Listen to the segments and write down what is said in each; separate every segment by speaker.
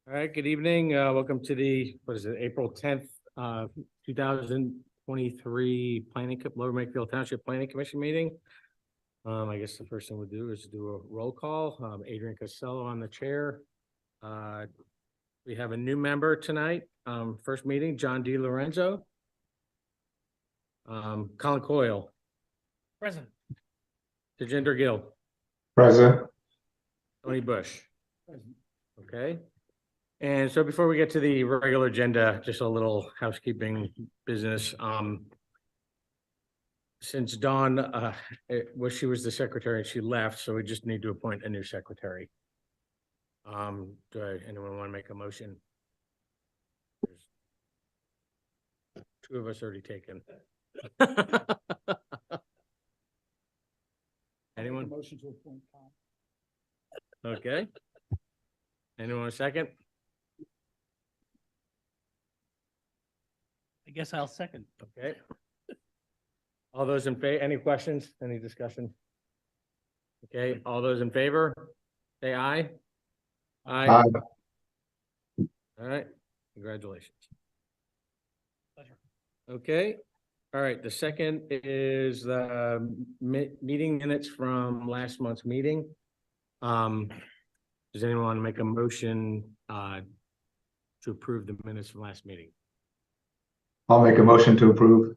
Speaker 1: All right, good evening. Welcome to the, April 10th, 2023 Lower Makefield Township Planning Commission meeting. I guess the first thing we'll do is do a roll call. Adrian Costello on the chair. We have a new member tonight. First meeting, John D. Lorenzo. Colin Coyle.
Speaker 2: Present.
Speaker 1: Tejinder Gill.
Speaker 3: Present.
Speaker 1: Tony Bush. Present. Okay. And so before we get to the regular agenda, just a little housekeeping business. Since Dawn, she was the secretary and she left, so we just need to appoint a new secretary. Anyone want to make a motion? There's two of us already taken. Anyone?
Speaker 2: Motion to appoint Tom.
Speaker 1: Okay. Anyone a second?
Speaker 2: I guess I'll second.
Speaker 1: Okay. All those in favor, any questions, any discussion? Okay, all those in favor, say aye. Aye.
Speaker 3: Aye.
Speaker 1: All right, congratulations.
Speaker 2: Pleasure.
Speaker 1: Okay, all right, the second is the meeting minutes from last month's meeting. Does anyone want to make a motion to approve the minutes from last meeting?
Speaker 3: I'll make a motion to approve.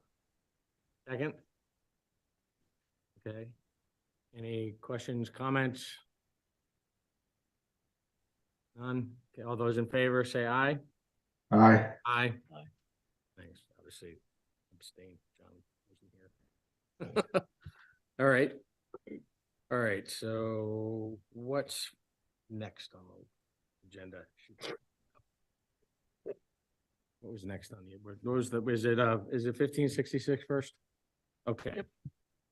Speaker 1: Second? Okay. Any questions, comments? None? Okay, all those in favor say aye.
Speaker 3: Aye.
Speaker 1: Aye.
Speaker 2: Aye.
Speaker 1: Thanks. Obviously, abstain. John wasn't here. All right. All right. So what's next on the agenda? What was next on the, what was the, is it 1566 first? Okay.
Speaker 2: Yep.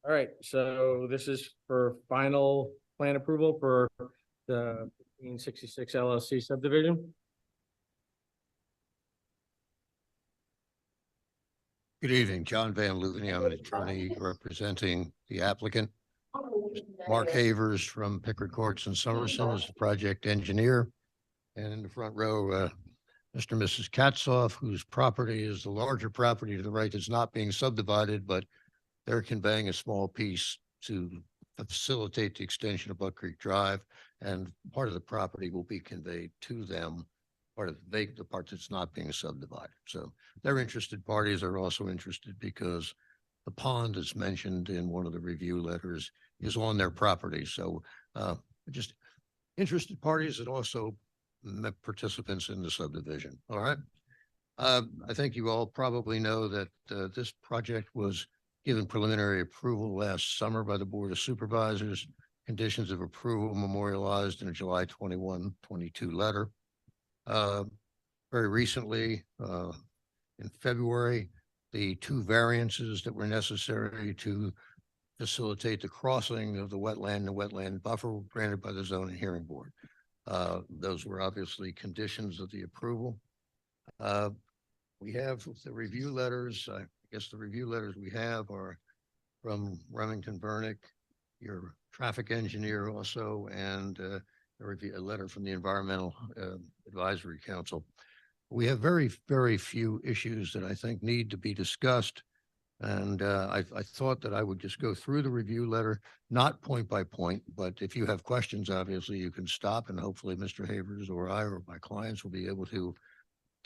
Speaker 1: All right. So this is for final plan approval for the 1566 LLC subdivision.
Speaker 4: Good evening, John Van Luveny. I'm an attorney representing the applicant. Mark Havers from Pickard Courts in Somerset is the project engineer. And in the front row, Mr. and Mrs. Katzoff, whose property is the larger property to the right that's not being subdivided, but they're conveying a small piece to facilitate the extension of Buck Creek Drive. And part of the property will be conveyed to them, part of the part that's not being subdivided. So they're interested parties are also interested because the pond that's mentioned in one of the review letters is on their property. So just interested parties and also participants in the subdivision. All right. I think you all probably know that this project was given preliminary approval last summer by the Board of Supervisors. Conditions of approval memorialized in a July 21, 22 letter. Very recently, in February, the two variances that were necessary to facilitate the crossing of the wetland and wetland buffer were granted by the Zoning Hearing Board. Those were obviously conditions of the approval. We have the review letters. I guess the review letters we have are from Remington Vernick, your traffic engineer also, and a letter from the Environmental Advisory Council. We have very, very few issues that I think need to be discussed. And I thought that I would just go through the review letter, not point by point, but if you have questions, obviously you can stop and hopefully Mr. Havers or I or my clients will be able to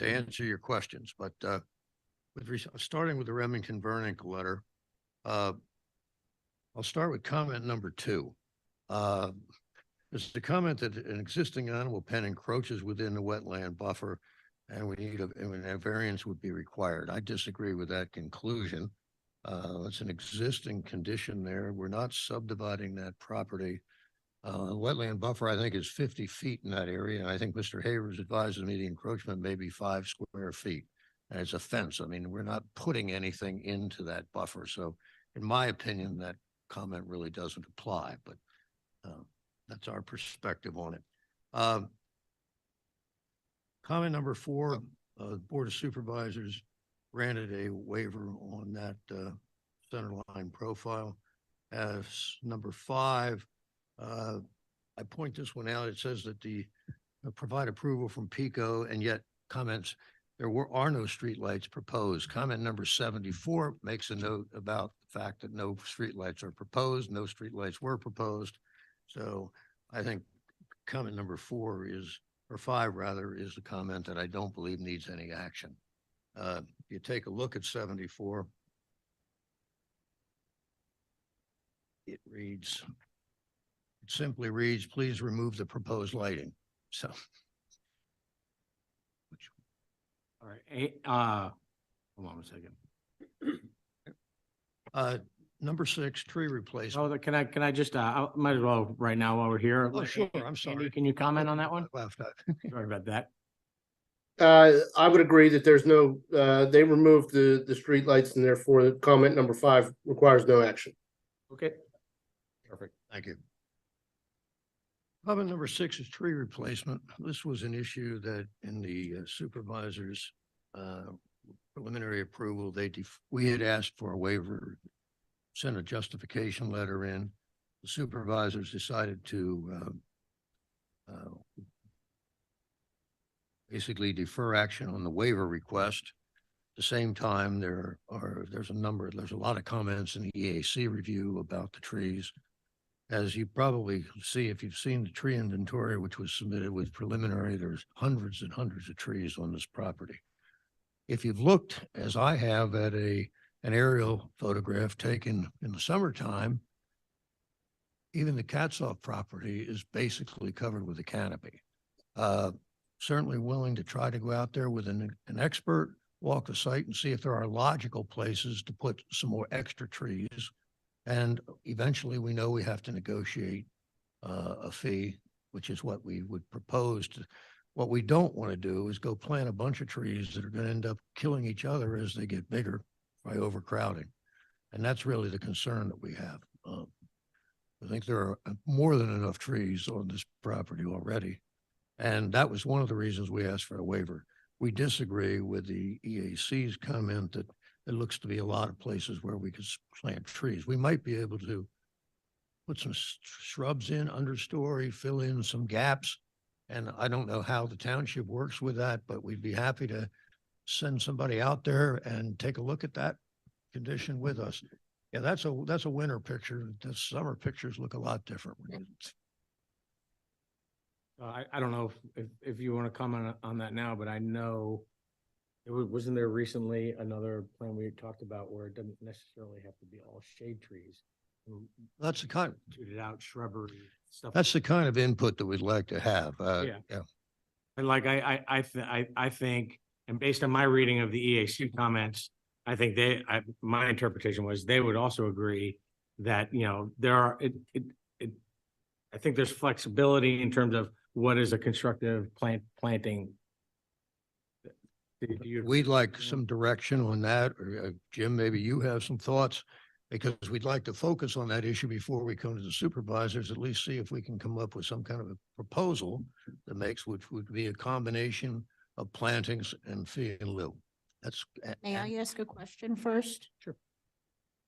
Speaker 4: answer your questions. But starting with the Remington Vernick letter, I'll start with comment number 2. It's the comment that an existing animal pen encroaches within the wetland buffer and we need a variance would be required. I disagree with that conclusion. It's an existing condition there. We're not subdividing that property. Wetland buffer, I think, is 50 feet in that area. And I think Mr. Havers advises me the encroachment may be 5 square feet. And it's a fence. I mean, we're not putting anything into that buffer. So in my opinion, that comment really doesn't apply, but that's our perspective on it. Comment number 4, Board of Supervisors granted a waiver on that center line profile. As number 5, I point this one out. It says that the provide approval from Pico, and yet comments, are no streetlights proposed. Comment number 74 makes a note about the fact that no streetlights are proposed, no streetlights were proposed. So I think comment number 4 is, or 5 rather, is the comment that I don't believe needs any action. You take a look at 74. It simply reads, please remove the proposed lighting. So.
Speaker 1: All right, hold on a second.
Speaker 4: Number 6, tree replacement.
Speaker 1: Oh, can I just, I might as well right now while we're here.
Speaker 4: Oh, sure, I'm
Speaker 1: Andy,
Speaker 4: sorry.
Speaker 1: can you comment on that one?
Speaker 4: Left.
Speaker 1: Sorry about that.
Speaker 5: I would agree that there's no, they removed the streetlights and therefore comment number 5 requires no action.
Speaker 1: Okay. Perfect.
Speaker 4: Thank you. Comment number 6 is tree replacement. This was an issue that in the supervisor's preliminary approval, we had asked for a waiver, sent a justification letter in. The supervisors decided to basically defer action on the waiver request. At the same time, there's a lot of comments in the EAC review about the trees. As you probably see, if you've seen the tree inventory, which was submitted with preliminary, there's hundreds and hundreds of trees on this property. If you've looked, as I have, at an aerial photograph taken in the summertime, even the Katzoff property is basically covered with a canopy. Certainly willing to try to go out there with an expert, walk the site and see if there are logical places to put some more extra trees. And eventually we know we have to negotiate a fee, which is what we would propose. What we don't want to do is go plant a bunch of trees that are going to end up killing each other as they get bigger by overcrowding. And that's really the concern that we have. I think there are more than enough trees on this property already. And that was one of the reasons we asked for a waiver. We disagree with the EAC's comment that there looks to be a lot of places where we could plant trees. We might be able to put some shrubs in understory, fill in some gaps. And I don't know how the township works with that, but we'd be happy to send somebody out there and take a look at that condition with us. Yeah, that's a winter picture. The summer pictures look a lot different.
Speaker 1: I don't know if you want to comment on that now, but I know wasn't there recently another plan we had talked about where it doesn't necessarily have to be all shade trees.
Speaker 4: That's the kind,
Speaker 1: Treated out shrubbery stuff.
Speaker 4: that's the kind of input that we'd like to have.
Speaker 1: Yeah. And like, I think, and based on my reading of the EAC comments, I think my interpretation was they would also agree that, you know, I think there's flexibility in terms of what is a constructive planting.
Speaker 4: We'd like some direction on that, or Jim, maybe you have some thoughts, because we'd like to focus on that issue before we come to the supervisors, at least see if we can come up with some kind of a proposal which would be a combination of plantings and fee in lieu.
Speaker 6: May I ask a question first?
Speaker 1: Sure.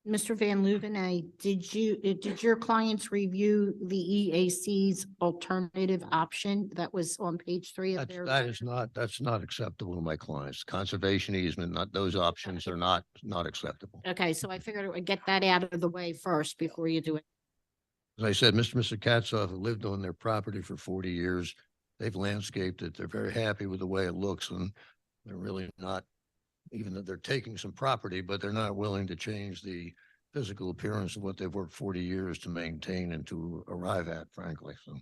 Speaker 6: Mr. Van Leuven, did your clients review the EAC's alternative option that was on page 3 of their?
Speaker 4: That's not acceptable to my clients. Conservation easement, not those options are not acceptable.
Speaker 6: Okay, so I figured I would get that out of the way first before you do it.
Speaker 4: As I said, Mr. and Mrs. Katzoff have lived on their property for 40 years. They've landscaped it. They're very happy with the way it looks, and they're really not, even though they're taking some property, but they're not willing to change the physical appearance of what they've worked 40 years to maintain and to arrive at, frankly. So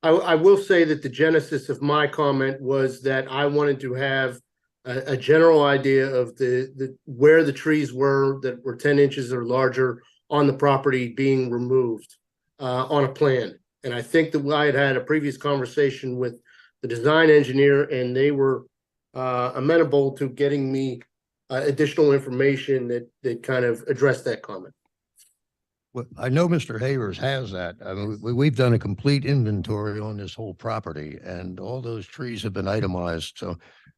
Speaker 5: I will say that the genesis of my comment was that I wanted to have a general idea of where the trees were that were 10 inches or larger on the property being removed on a plan. And I think that I had a previous conversation with the design engineer, and they were amenable to getting me additional information that kind of addressed that comment.
Speaker 4: well, I know Mr. Havers has that. I mean, we've done a complete inventory on this whole property, and all those trees have been itemized. So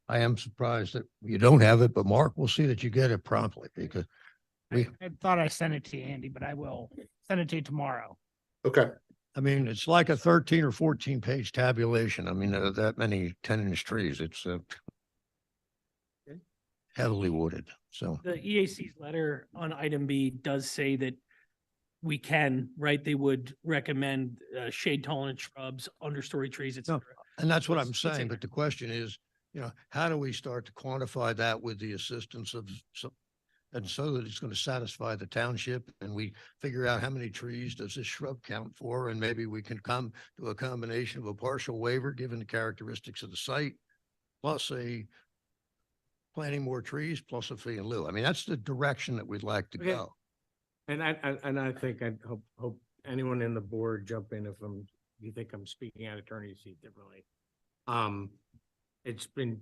Speaker 4: I am surprised that you don't have it, but Mark, we'll see that you get it promptly, because
Speaker 2: I thought I sent it to you, Andy, but I will send it to you tomorrow.
Speaker 5: Okay.
Speaker 4: I mean, it's like a 13 or 14 page tabulation. I mean, that many 10-inch trees, it's heavily wooded. So
Speaker 2: The EAC's letter on item B does say that we can, right? They would recommend shade tolerant shrubs, understory trees, et
Speaker 4: No,
Speaker 2: cetera.
Speaker 4: and that's what
Speaker 2: It's-
Speaker 4: I'm
Speaker 2: it's in
Speaker 4: saying,
Speaker 2: there.
Speaker 4: but the question is, how do we start to quantify that with the assistance of some, and so that it's going to satisfy the township, and we figure out how many trees does this shrub count for, and maybe we can come to a combination of a partial waiver, given the characteristics of the site, plus a planting more trees, plus a fee in lieu. I mean, that's the direction that we'd like to
Speaker 1: Okay.
Speaker 4: go.
Speaker 1: And I think I hope anyone in the board jump in if you think I'm speaking out of attorney seat differently. It's been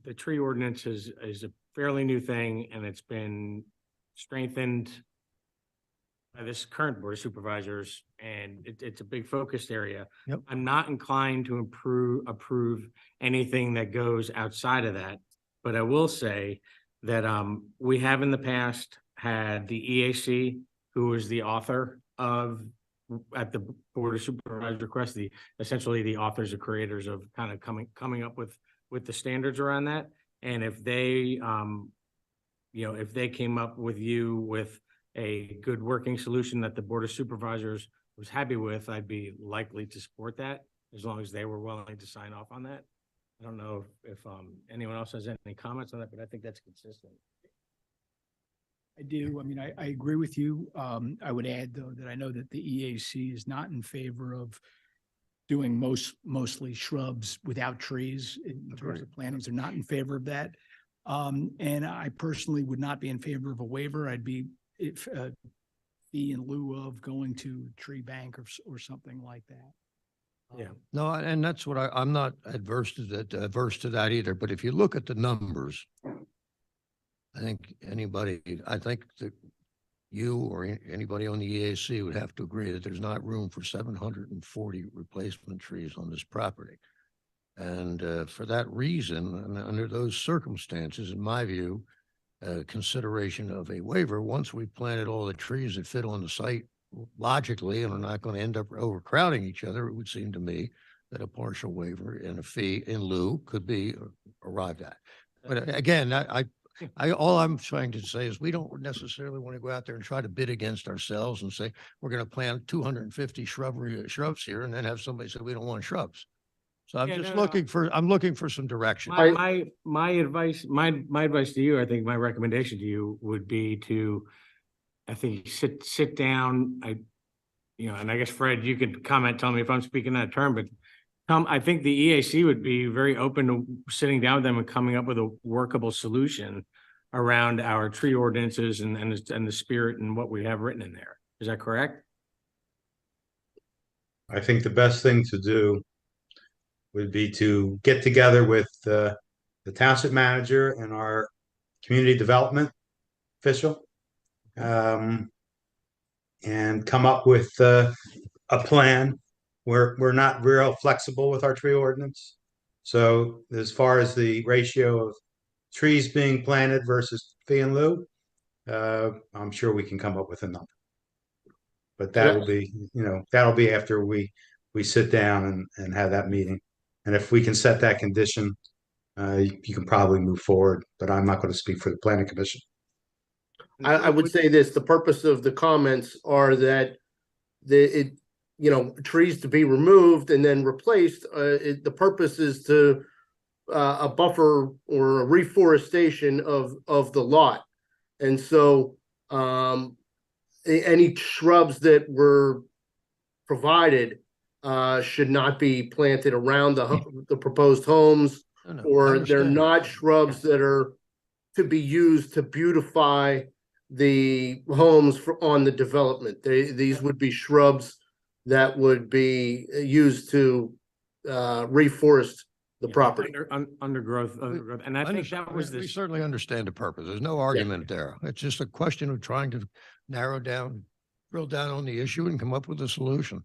Speaker 1: the tree ordinance is a fairly new thing, and it's been strengthened by this current board of supervisors, and it's a big focused area.
Speaker 4: Yep.
Speaker 1: I'm not inclined to approve anything that goes outside of that, but I will say that we have in the past had the EAC, who was the author of, at the board of supervisors request, essentially the authors or creators of kind of coming up with the standards around that. And if they, if they came up with you with a good working solution that the board of supervisors was happy with, I'd be likely to support that, as long as they were willing to sign off on that. I don't know if anyone else has any comments on that, but I think that's consistent.
Speaker 7: I do. I mean, I agree with you. I would add, though, that I know that the EAC is not in favor of doing mostly shrubs without trees in terms of plantings. They're not in favor of that. And I personally would not be in favor of a waiver. I'd be fee in lieu of going to tree bank or something like that.
Speaker 1: Yeah.
Speaker 4: No, and that's what I'm not adverse to that either. But if you look at the numbers, I think that you or anybody on the EAC would have to agree that there's not room for 740 replacement trees on this property. And for that reason, and under those circumstances, in my view, consideration of a waiver, once we've planted all the trees that fit on the site logically and are not going to end up overcrowding each other, it would seem to me that a partial waiver and a fee in lieu could be arrived at. But again, all I'm trying to say is we don't necessarily want to go out there and try to bid against ourselves and say, we're going to plant 250 shrubs here, and then have somebody say, we don't want shrubs. So I'm
Speaker 1: Yeah,
Speaker 4: just
Speaker 1: no,
Speaker 4: looking for some direction.
Speaker 1: My advice, my advice to you, I think my recommendation to you would be to, I think, sit down. And I guess Fred, you could comment, tell me if I'm speaking that term, but I think the EAC would be very open to sitting down with them and coming up with a workable solution around our tree ordinances and the spirit and what we have written in there. Is that correct?
Speaker 8: I think the best thing to do would be to get together with the township manager and our community development official, and come up with a plan. We're not real flexible with our tree ordinance. So as far as the ratio of trees being planted versus fee in lieu, I'm sure we can come up with a number. But that'll be after we sit down and have that meeting. And if we can set that condition, you can probably move forward, but I'm not going to speak for the planning commission.
Speaker 5: I would say this, the purpose of the comments are that trees to be removed and then replaced. The purpose is to a buffer or a reforestation of the lot. And so any shrubs that were provided should not be planted around the proposed homes,
Speaker 4: No, I
Speaker 5: or they're
Speaker 4: understand.
Speaker 5: not shrubs that are to be used to beautify the homes on the development. These would be shrubs that would be used to reforest the property.
Speaker 1: Undergrowth, and I think that was
Speaker 4: We certainly understand the purpose. There's no argument there. It's just a question of trying to drill down on the issue and come up with a solution.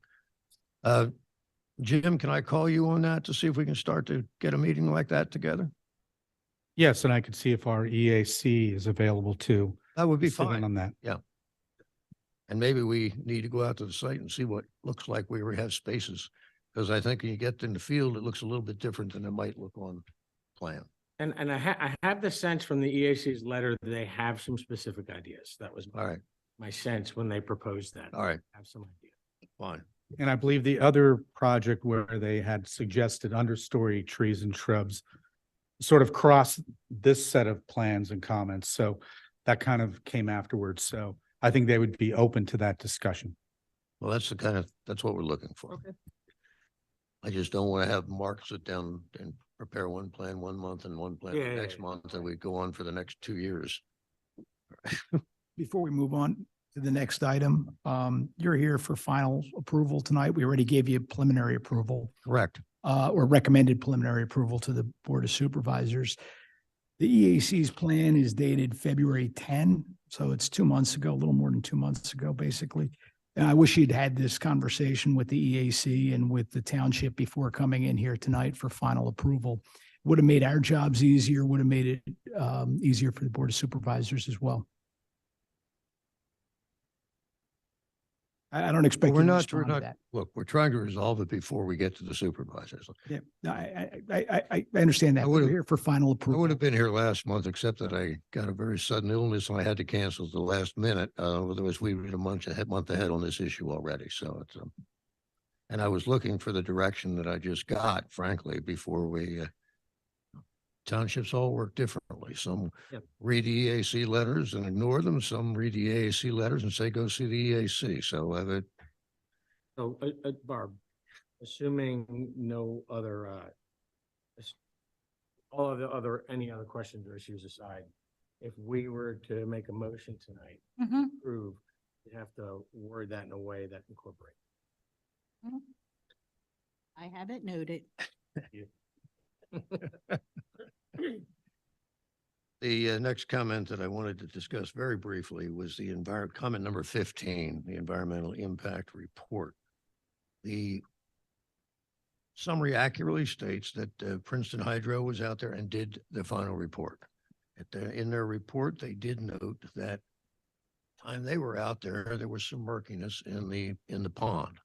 Speaker 4: Jim, can I call you on that to see if we can start to get a meeting like that together?
Speaker 9: Yes, and I could see if our EAC is available too.
Speaker 4: That would be
Speaker 9: Sit in
Speaker 4: fine.
Speaker 9: on that.
Speaker 4: Yeah. And maybe we need to go out to the site and see what looks like we already have spaces. Because I think when you get in the field, it looks a little bit different than it might look on plan.
Speaker 1: And I have the sense from the EAC's letter that they have some specific ideas. That was
Speaker 4: All right,
Speaker 1: my sense when they proposed that.
Speaker 4: all right,
Speaker 1: Have some idea.
Speaker 4: fine.
Speaker 9: And I believe the other project where they had suggested understory trees and shrubs sort of crossed this set of plans and comments. So that kind of came afterwards. So I think they would be open to that discussion.
Speaker 4: Well, that's what we're looking for.
Speaker 1: Okay.
Speaker 4: I just don't want to have Mark sit down and prepare one plan 1 month and one plan
Speaker 1: Yeah,
Speaker 4: the
Speaker 1: yeah,
Speaker 4: next
Speaker 1: yeah.
Speaker 4: month, and we go on for the next 2 years.
Speaker 7: Before we move on to the next item, you're here for final approval tonight. We already gave you preliminary approval,
Speaker 4: Correct.
Speaker 7: or recommended preliminary approval to the Board of Supervisors. The EAC's plan is dated February 10, so it's 2 months ago, a little more than 2 months ago, basically. And I wish you'd had this conversation with the EAC and with the township before coming in here tonight for final approval. Would have made our jobs easier, would have made it easier for the Board of Supervisors as well. I don't expect
Speaker 4: We're
Speaker 7: you to
Speaker 4: not,
Speaker 7: respond to that.
Speaker 4: look, we're trying to resolve it before we get to the supervisors.
Speaker 7: Yeah, no, I understand
Speaker 4: I
Speaker 7: that. but
Speaker 4: would've-
Speaker 7: We're here for final
Speaker 4: I
Speaker 7: approval.
Speaker 4: would have been here last month, except that I got a very sudden illness and I had to cancel at the last minute. Otherwise we were a month ahead on this issue already. So it's, and I was looking for the direction that I just got, frankly, before we, townships all work differently. Some
Speaker 1: Yep.
Speaker 4: read the EAC letters and ignore them. Some read the EAC letters and say, go see the EAC. So
Speaker 1: So, Barb, assuming no other, all of the any other questions or issues aside, if we were to make a motion tonight,
Speaker 6: Mhm.
Speaker 1: approve, you have to word that in a way that incorporates.
Speaker 6: I have it noted.
Speaker 4: the next comment that I wanted to discuss very briefly was the comment number 15, the environmental impact report. The summary accurately states that Princeton Hydro was out there and did the final report. In their report, they did note that time they were out there, there was some murkiness in the pond.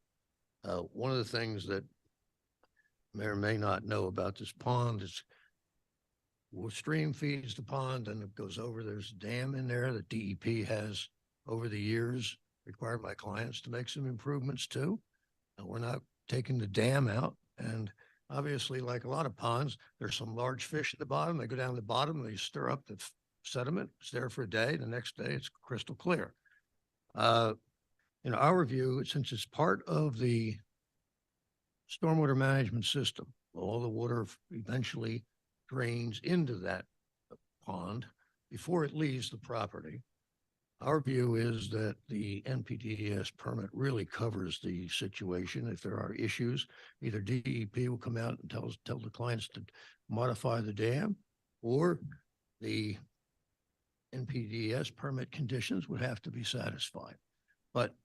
Speaker 4: One of the things that may or may not know about this pond is stream feeds the pond and it goes over. There's a dam in there that DEP has over the years required my clients to make some improvements to. And we're not taking the dam out. And obviously, like a lot of ponds, there's some large fish at the bottom. They go down the bottom, they stir up the sediment. It's there for a day. The next day, it's crystal clear. In our view, since it's part of the stormwater management system, all the water eventually drains into that pond before it leaves the property. Our view is that the NPDES permit really covers the situation. If there are issues, either DEP will come out and tell the clients to modify the dam, or the NPDES permit conditions would have to be satisfied. But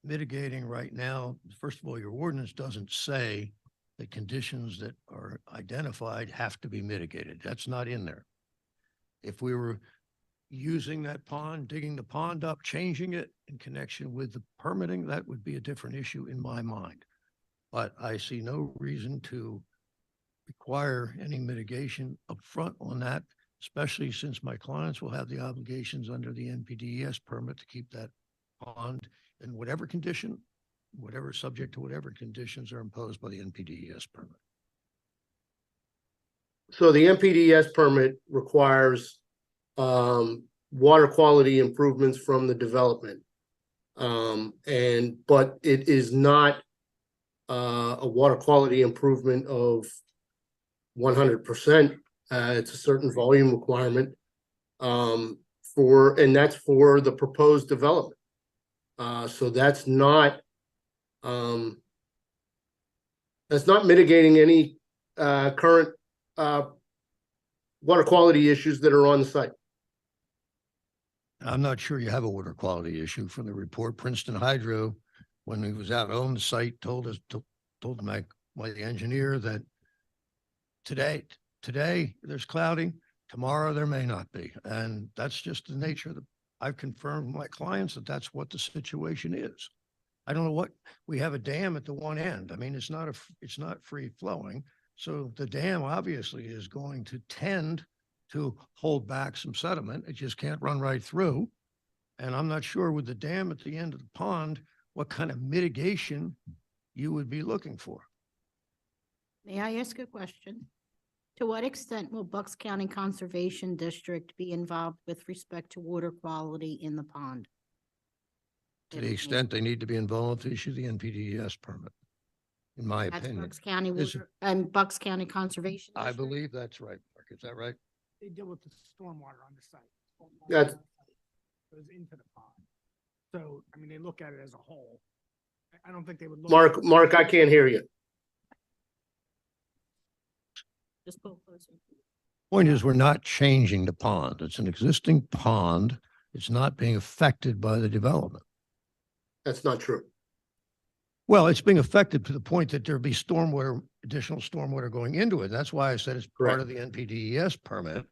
Speaker 4: mitigating right now, first of all, your ordinance doesn't say the conditions that are identified have to be mitigated. That's not in there. If we were using that pond, digging the pond up, changing it in connection with the permitting, that would be a different issue in my mind. But I see no reason to require any mitigation upfront on that, especially since my clients will have the obligations under the NPDES permit to keep that pond in whatever condition, whatever subject to whatever conditions are imposed by the NPDES permit.
Speaker 5: So the NPDES permit requires water quality improvements from the development. But it is not a water quality improvement of 100%. It's a certain volume requirement and that's for the proposed development. So that's not mitigating any current water quality issues that are on the site.
Speaker 4: I'm not sure you have a water quality issue from the report. Princeton Hydro, when he was out on the site, told the engineer that today there's cloudy, tomorrow there may not be. And that's just the nature of the I've confirmed with my clients that that's what the situation is. I don't know what, we have a dam at the one end. I mean, it's not free flowing. So the dam obviously is going to tend to hold back some sediment. It just can't run right through. And I'm not sure with the dam at the end of the pond, what kind of mitigation you would be looking for.
Speaker 6: May I ask a question? To what extent will Bucks County Conservation District be involved with respect to water quality in the pond?
Speaker 4: To the extent they need to be involved, issue the NPDES permit, in my
Speaker 6: That's
Speaker 4: opinion.
Speaker 6: Bucks County
Speaker 4: Is-
Speaker 6: Water and Bucks County Conservation.
Speaker 4: I
Speaker 6: District?
Speaker 4: believe that's right, Mark. Is that right?
Speaker 7: They deal with the stormwater on the site.
Speaker 5: That's-
Speaker 7: Goes into the pond. So, I mean, they look at it as a whole. I don't think they would.
Speaker 5: Mark, I can't hear you.
Speaker 6: Just pull closer.
Speaker 4: Point is, we're not changing the pond. It's an existing pond. It's not being affected by the development.
Speaker 5: That's not true.
Speaker 4: Well, it's being affected to the point that there'll be additional stormwater going into it. That's why I said it's part of the NPDES permit.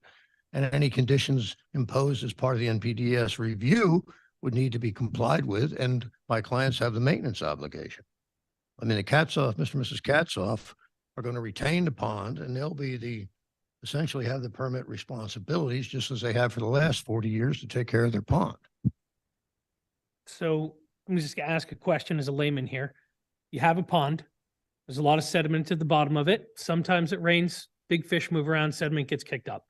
Speaker 4: And any conditions imposed as part of the NPDES review would need to be complied with, and my clients have the maintenance obligation. I mean, the Mr. and Mrs. Katzoff are going to retain the pond, and they'll be essentially have the permit responsibilities, just as they have for the last 40 years to take care of their pond.
Speaker 2: So I'm just gonna ask a question as a layman here. You have a pond. There's a lot of sediment at the bottom of it. Sometimes it rains, big fish move around, sediment gets kicked up.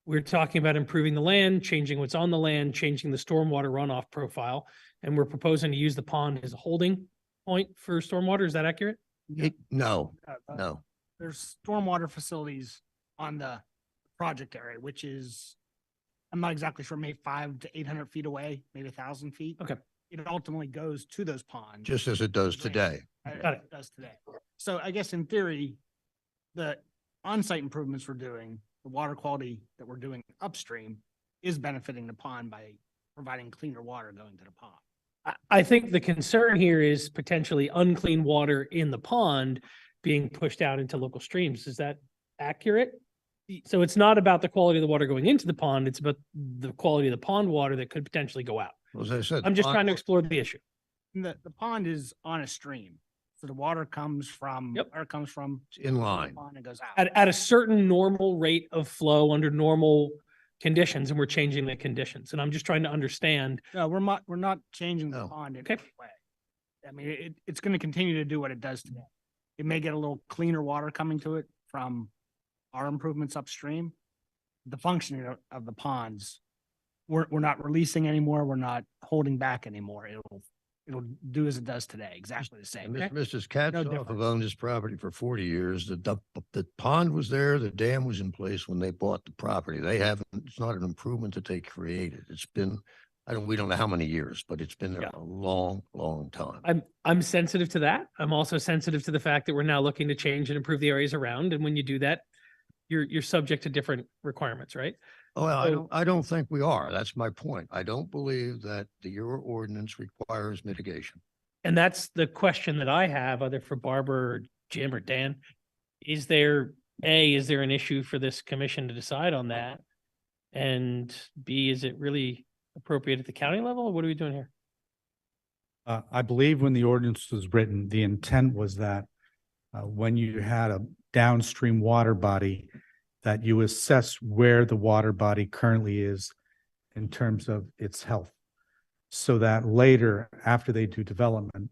Speaker 2: We're talking about improving the land, changing what's on the land, changing the stormwater runoff profile, and we're proposing to use the pond as a holding point for stormwater. Is that accurate?
Speaker 4: No.
Speaker 7: There's stormwater facilities on the project area, which is, I'm not exactly sure, maybe 500 to 800 feet away, maybe 1,000 feet.
Speaker 2: Okay.
Speaker 7: It ultimately goes to those ponds.
Speaker 4: Just as it does today.
Speaker 2: Got it.
Speaker 7: Does today. So I guess in theory, the on-site improvements we're doing, the water quality that we're doing upstream is benefiting the pond by providing cleaner water going to the pond.
Speaker 2: I think the concern here is potentially unclean water in the pond being pushed out into local streams. Is that accurate? So it's not about the quality of the water going into the pond, it's about the quality of the pond water that could potentially go out.
Speaker 4: As I said.
Speaker 2: I'm just
Speaker 4: pond-
Speaker 2: trying to explore the issue.
Speaker 7: The pond is on a stream. So the water comes from,
Speaker 2: Yep.
Speaker 7: where it comes from.
Speaker 4: It's in line.
Speaker 7: the Pond and goes out.
Speaker 2: At a certain normal rate of flow under normal conditions, and we're changing the conditions. And I'm just trying to understand.
Speaker 7: No, we're not changing the
Speaker 4: No.
Speaker 7: pond in
Speaker 2: Okay.
Speaker 7: any way. I mean, it's going to continue to do what it does today. It may get a little cleaner water coming to it from our improvements upstream. The functioning of the ponds, we're not releasing anymore. We're not holding back anymore. It'll do as it does today, exactly the same.
Speaker 4: And Mrs.
Speaker 7: No
Speaker 4: Katzoff have
Speaker 7: difference.
Speaker 4: owned this property for 40 years. The pond was there, the dam was in place when they bought the property. It's not an improvement that they created. It's been, we don't know how many years, but it's been there
Speaker 2: Yeah.
Speaker 4: a long, long time.
Speaker 2: I'm sensitive to that. I'm also sensitive to the fact that we're now looking to change and improve the areas around. And when you do that, you're subject to different requirements, right?
Speaker 4: Oh, well,
Speaker 2: So-
Speaker 4: I don't think we are. That's my point. I don't believe that your ordinance requires mitigation.
Speaker 2: And that's the question that I have, either for Barbara or Jim or Dan. Is there an issue for this commission to decide on that? And B, is it really appropriate at the county level? What are we doing here?
Speaker 9: I believe when the ordinance was written, the intent was that when you had a downstream water body, that you assess where the water body currently is in terms of its health. So that later, after they do development,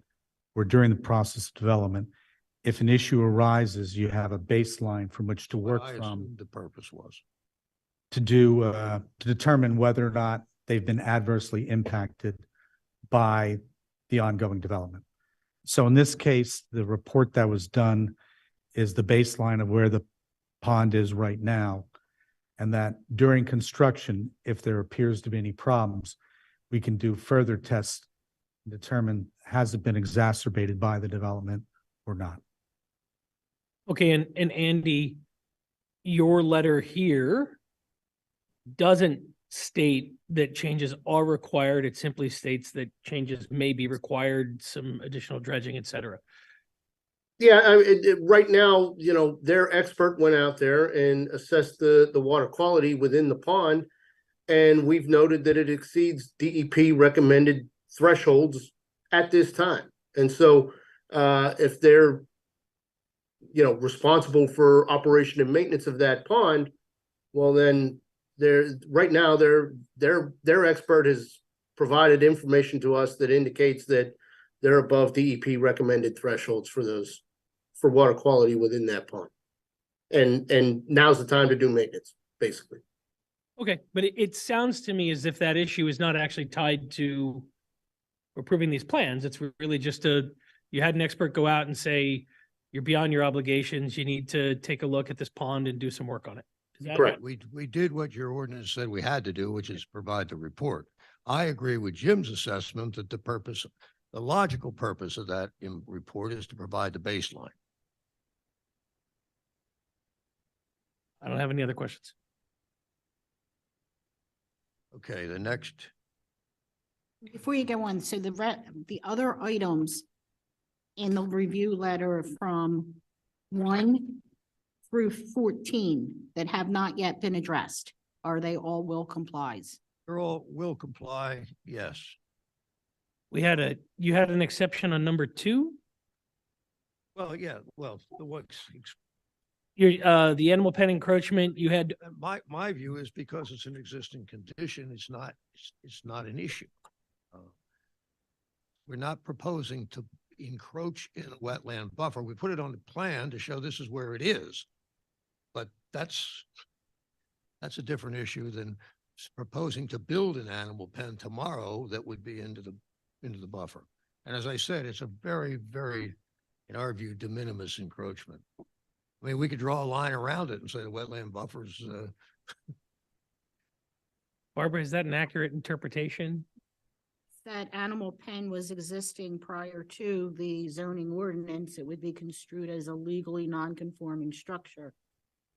Speaker 9: or during the process of development, if an issue arises, you have a baseline from which to work
Speaker 4: I
Speaker 9: from
Speaker 4: assumed the purpose was.
Speaker 9: to determine whether or not they've been adversely impacted by the ongoing development. So in this case, the report that was done is the baseline of where the pond is right now. And that during construction, if there appears to be any problems, we can do further tests, and determine has it been exacerbated by the development or not.
Speaker 2: Okay, and Andy, your letter here doesn't state that changes are required. It simply states that changes may be required, some additional dredging, et cetera.
Speaker 5: Yeah, right now, their expert went out there and assessed the water quality within the pond. and we've noted that it exceeds DEP recommended thresholds at this time. And so, if they're, responsible for operation and maintenance of that pond, well, then right now, their expert has provided information to us that indicates that they're above DEP recommended thresholds for water quality within that pond. And now's the time to do maintenance, basically.
Speaker 2: Okay, but it sounds to me as if that issue is not actually tied to approving these plans. It's really just you had an expert go out and say, you're beyond your obligations. You need to take a look at this pond and do some work on it. Is that
Speaker 5: Correct.
Speaker 4: We did what your ordinance said we had to do, which is provide the report. I agree with Jim's assessment that the logical purpose of that report is to provide the baseline.
Speaker 2: I don't have any other questions.
Speaker 4: Okay, the next,
Speaker 6: Before you go on, so the other items in the review letter from 1 through 14 that have not yet been addressed, are they all will complies?
Speaker 4: they're all will comply, yes.
Speaker 2: You had an exception on number 2.
Speaker 4: Well, yeah, well,
Speaker 2: The animal pen encroachment, you had,
Speaker 4: my view is because it's an existing condition, it's not an issue. We're not proposing to encroach in a wetland buffer. We put it on the plan to show this is where it is. But that's a different issue than proposing to build an animal pen tomorrow that would be into the buffer. And as I said, it's a very, very, in our view, de minimis encroachment. I mean, we could draw a line around it and say the wetland buffers,
Speaker 2: Barbara, is that an accurate interpretation?
Speaker 6: That animal pen was existing prior to the zoning ordinance, it would be construed as a legally non-conforming structure.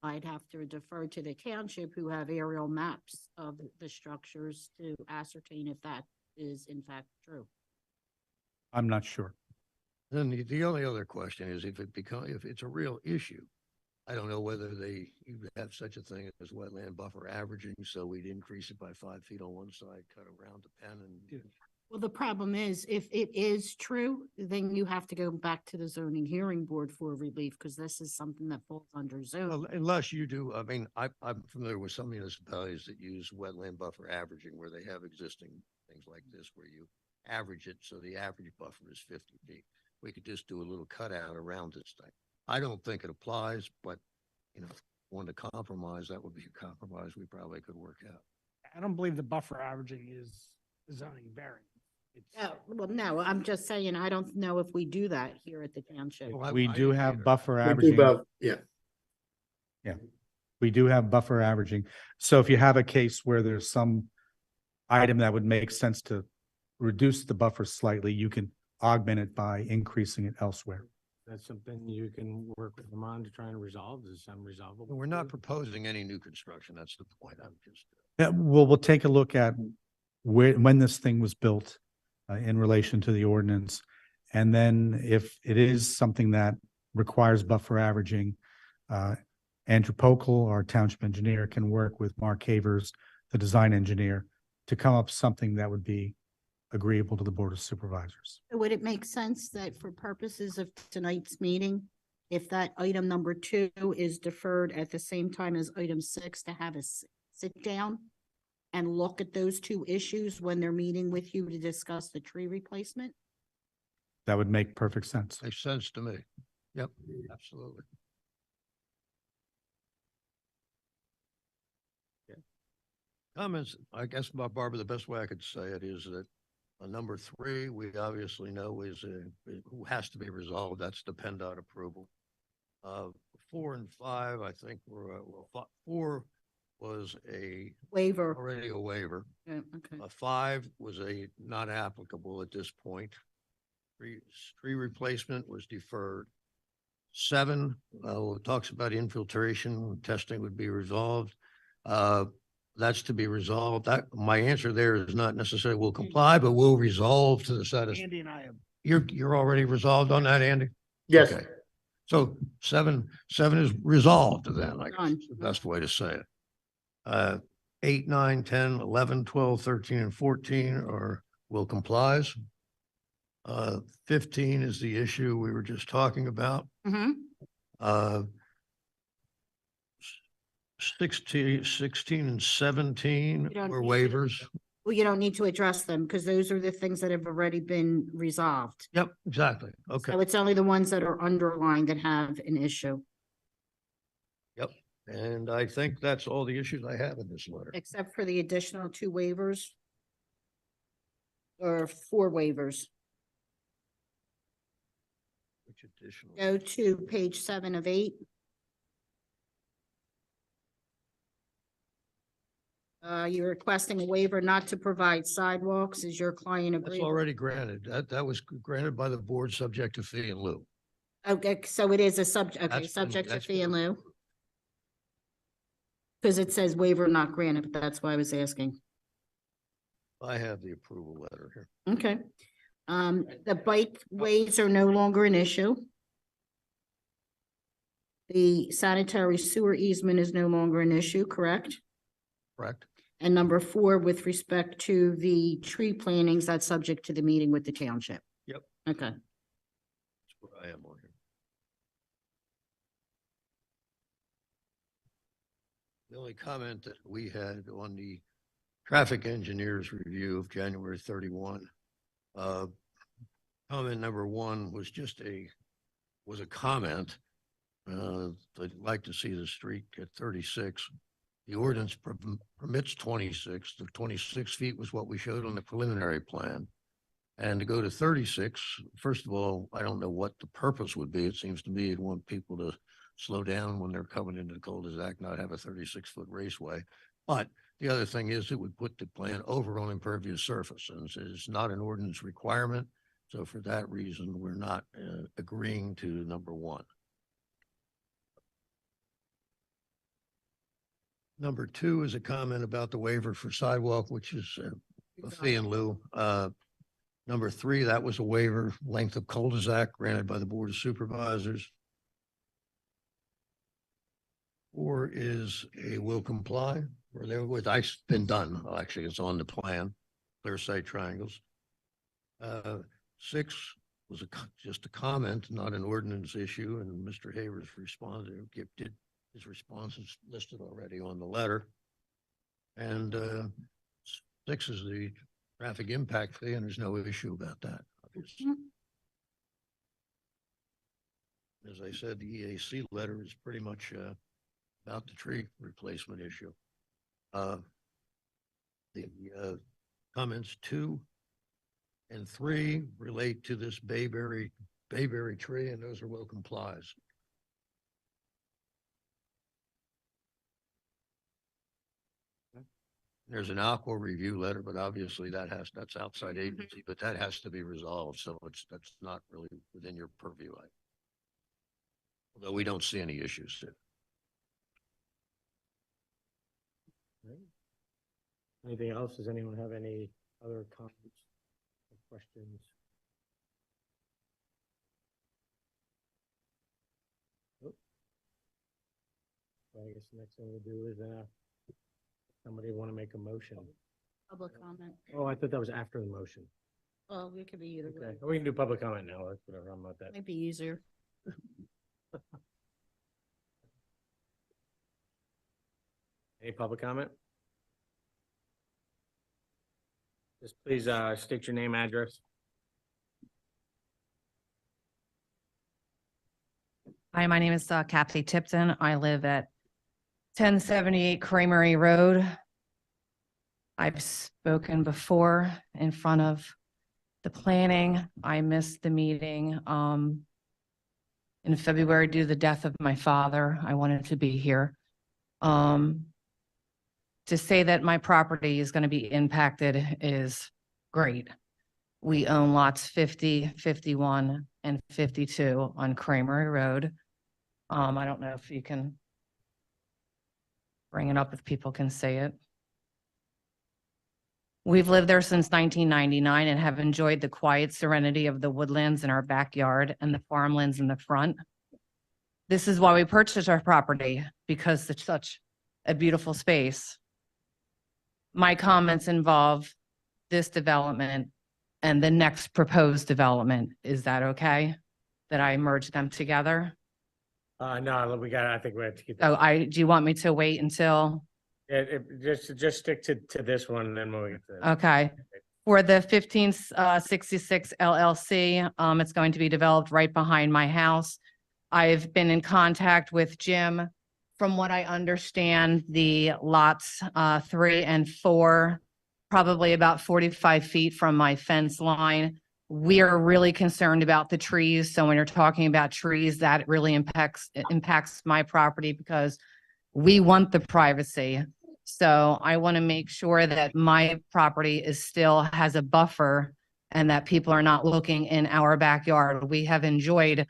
Speaker 6: I'd have to defer to the township who have aerial maps of the structures to ascertain if that is in fact true.
Speaker 9: I'm not sure.
Speaker 4: then the only other question is if it's a real issue. I don't know whether you have such a thing as wetland buffer averaging, so we'd increase it by 5 feet on one side, cut around the pen and.
Speaker 6: Well, the problem is, if it is true, then you have to go back to the zoning hearing board for relief, because this is something that falls under zoning.
Speaker 4: Well, unless you do, I mean, I'm familiar with some municipalities that use wetland buffer averaging where they have existing things like this, where you average it, so the average buffer is 50 feet. We could just do a little cutout around this thing. I don't think it applies, but, if you want to compromise, that would be a compromise we probably could work out.
Speaker 10: I don't believe the buffer averaging is zoning variant.
Speaker 6: Oh, well, no, I'm just saying, I don't know if we do that here at the township.
Speaker 4: Well,
Speaker 9: We
Speaker 4: I
Speaker 9: do
Speaker 4: don't
Speaker 9: have
Speaker 4: either.
Speaker 9: buffer
Speaker 5: We
Speaker 9: averaging.
Speaker 5: do both, yeah.
Speaker 9: We do have buffer averaging. So if you have a case where there's some item that would make sense to reduce the buffer slightly, you can augment it by increasing it elsewhere.
Speaker 1: That's something you can work with them on to try and resolve. Is unresolvable?
Speaker 4: We're not proposing any new construction. That's the point. I'm just.
Speaker 9: Yeah, we'll take a look at when this thing was built in relation to the ordinance. And then if it is something that requires buffer averaging, Andrew Pokel, our township engineer, can work with Mark Havers, the design engineer, to come up with something that would be agreeable to the Board of Supervisors.
Speaker 6: Would it make sense that for purposes of tonight's meeting, if that item number 2 is deferred at the same time as item 6, to have a sit down and look at those 2 issues when they're meeting with you to discuss the tree replacement?
Speaker 9: That would make perfect sense.
Speaker 4: Makes sense to me. Yep, absolutely. Comments, I guess, Barbara, the best way I could say it is that number 3, we obviously know who has to be resolved. That's the PennDOT approval. 4 and 5, I think were, 4 was
Speaker 6: Waiver.
Speaker 4: already a waiver.
Speaker 6: Yeah, okay.
Speaker 4: 5 was not applicable at this point. Tree replacement was deferred. 7 talks about infiltration testing would be resolved. That's to be resolved. My answer there is not necessarily will comply, but will resolve to the satisfaction.
Speaker 10: Andy and I have.
Speaker 4: You're already resolved on that, Andy?
Speaker 5: Yes,
Speaker 4: Okay. So 7 is resolved then, I guess
Speaker 6: Done.
Speaker 4: is the best way to say it. 8, 9, 10, 11, 12, 13, and 14 are will complies. 15 is the issue we were just talking about.
Speaker 6: Mhm.
Speaker 4: 16 and 17
Speaker 6: You don't
Speaker 4: were
Speaker 6: need to-
Speaker 4: waivers.
Speaker 6: Well, you don't need to address them because those are the things that have already been resolved.
Speaker 4: Yep, exactly. Okay.
Speaker 6: So it's only the ones that are underlined that have an issue,
Speaker 4: Yep. And I think that's all the issues I have in this letter.
Speaker 6: except for the additional 2 waivers. Or 4 waivers.
Speaker 4: Which additional?
Speaker 6: Go to page 7 of 8. You're requesting a waiver not to provide sidewalks. Is your client
Speaker 4: That's
Speaker 6: agreeable?
Speaker 4: already granted. That was granted by the board subject to fee and lieu.
Speaker 6: Okay, so it is a subject, okay,
Speaker 4: That's been-
Speaker 6: subject to
Speaker 4: that's
Speaker 6: fee and
Speaker 4: been-
Speaker 6: lieu. Because it says waiver not granted, but that's why I was asking.
Speaker 4: I have the approval letter here.
Speaker 6: Okay. The bike ways are no longer an issue. The sanitary sewer easement is no longer an issue, correct?
Speaker 4: Correct?
Speaker 6: And number 4, with respect to the tree plantings, that's subject to the meeting with the township.
Speaker 4: Yep.
Speaker 6: Okay.
Speaker 4: That's what I am on here. The only comment that we had on the traffic engineer's review of January 31, comment number 1 was just a comment. I'd like to see the street at 36. The ordinance permits 26. The 26 feet was what we showed on the preliminary plan. And to go to 36, first of all, I don't know what the purpose would be. It seems to me you'd want people to slow down when they're coming into the cul-de-sac, not have a 36-foot raceway. But the other thing is it would put the plan over on impervious surface, and it's not an ordinance requirement. So for that reason, we're not agreeing to number 1. Number 2 is a comment about the waiver for sidewalk, which is a fee in lieu. Number 3, that was a waiver, length of cul-de-sac granted by the Board of Supervisors. 4 is a will comply, or there was, I've been done, actually, it's on the plan, clear sight triangles. 6 was just a comment, not an ordinance issue, and Mr. Havers responded, did his response is listed already on the letter. And 6 is the traffic impact fee, and there's no issue about that. As I said, the EAC letter is pretty much about the tree replacement issue. The comments 2 and 3 relate to this bayberry tree, and those are will complies. There's an aqua review letter, but obviously that's outside agency, but that has to be resolved. So that's not really within your purview. Although we don't see any issues there.
Speaker 1: Anything else? Does anyone have any other comments or questions? Nope. I guess the next thing we'll do is, somebody want to make a motion?
Speaker 6: Public comment.
Speaker 1: Oh, I thought that was after the motion.
Speaker 6: Well, it could be either way.
Speaker 1: Okay, we can do public comment now. That's whatever. I'm about that.
Speaker 6: Might be easier.
Speaker 1: Any public comment? Just please, state your name, address.
Speaker 11: Hi, my name is Kathy Tipton. I live at 1078 Creamery Road. I've spoken before in front of the planning. I missed the meeting in February due to the death of my father. I wanted to be here. To say that my property is going to be impacted is great. We own lots 50, 51, and 52 on Creamery Road. I don't know if you can bring it up if people can say it. We've lived there since 1999 and have enjoyed the quiet serenity of the woodlands in our backyard and the farmlands in the front. This is why we purchased our property, because it's such a beautiful space. my comments involve this development and the next proposed development. Is that okay? That I merge them together?
Speaker 1: No, I think we have to keep.
Speaker 11: Oh, do you want me to wait until?
Speaker 1: Just stick to this one and then when we get to.
Speaker 11: Okay. For the 1566 LLC, it's going to be developed right behind my house. I've been in contact with Jim. From what I understand, the lots 3 and 4, probably about 45 feet from my fence line. We are really concerned about the trees. So when you're talking about trees, that really impacts my property because we want the privacy. So I want to make sure that my property has a buffer and that people are not looking in our backyard. We have enjoyed,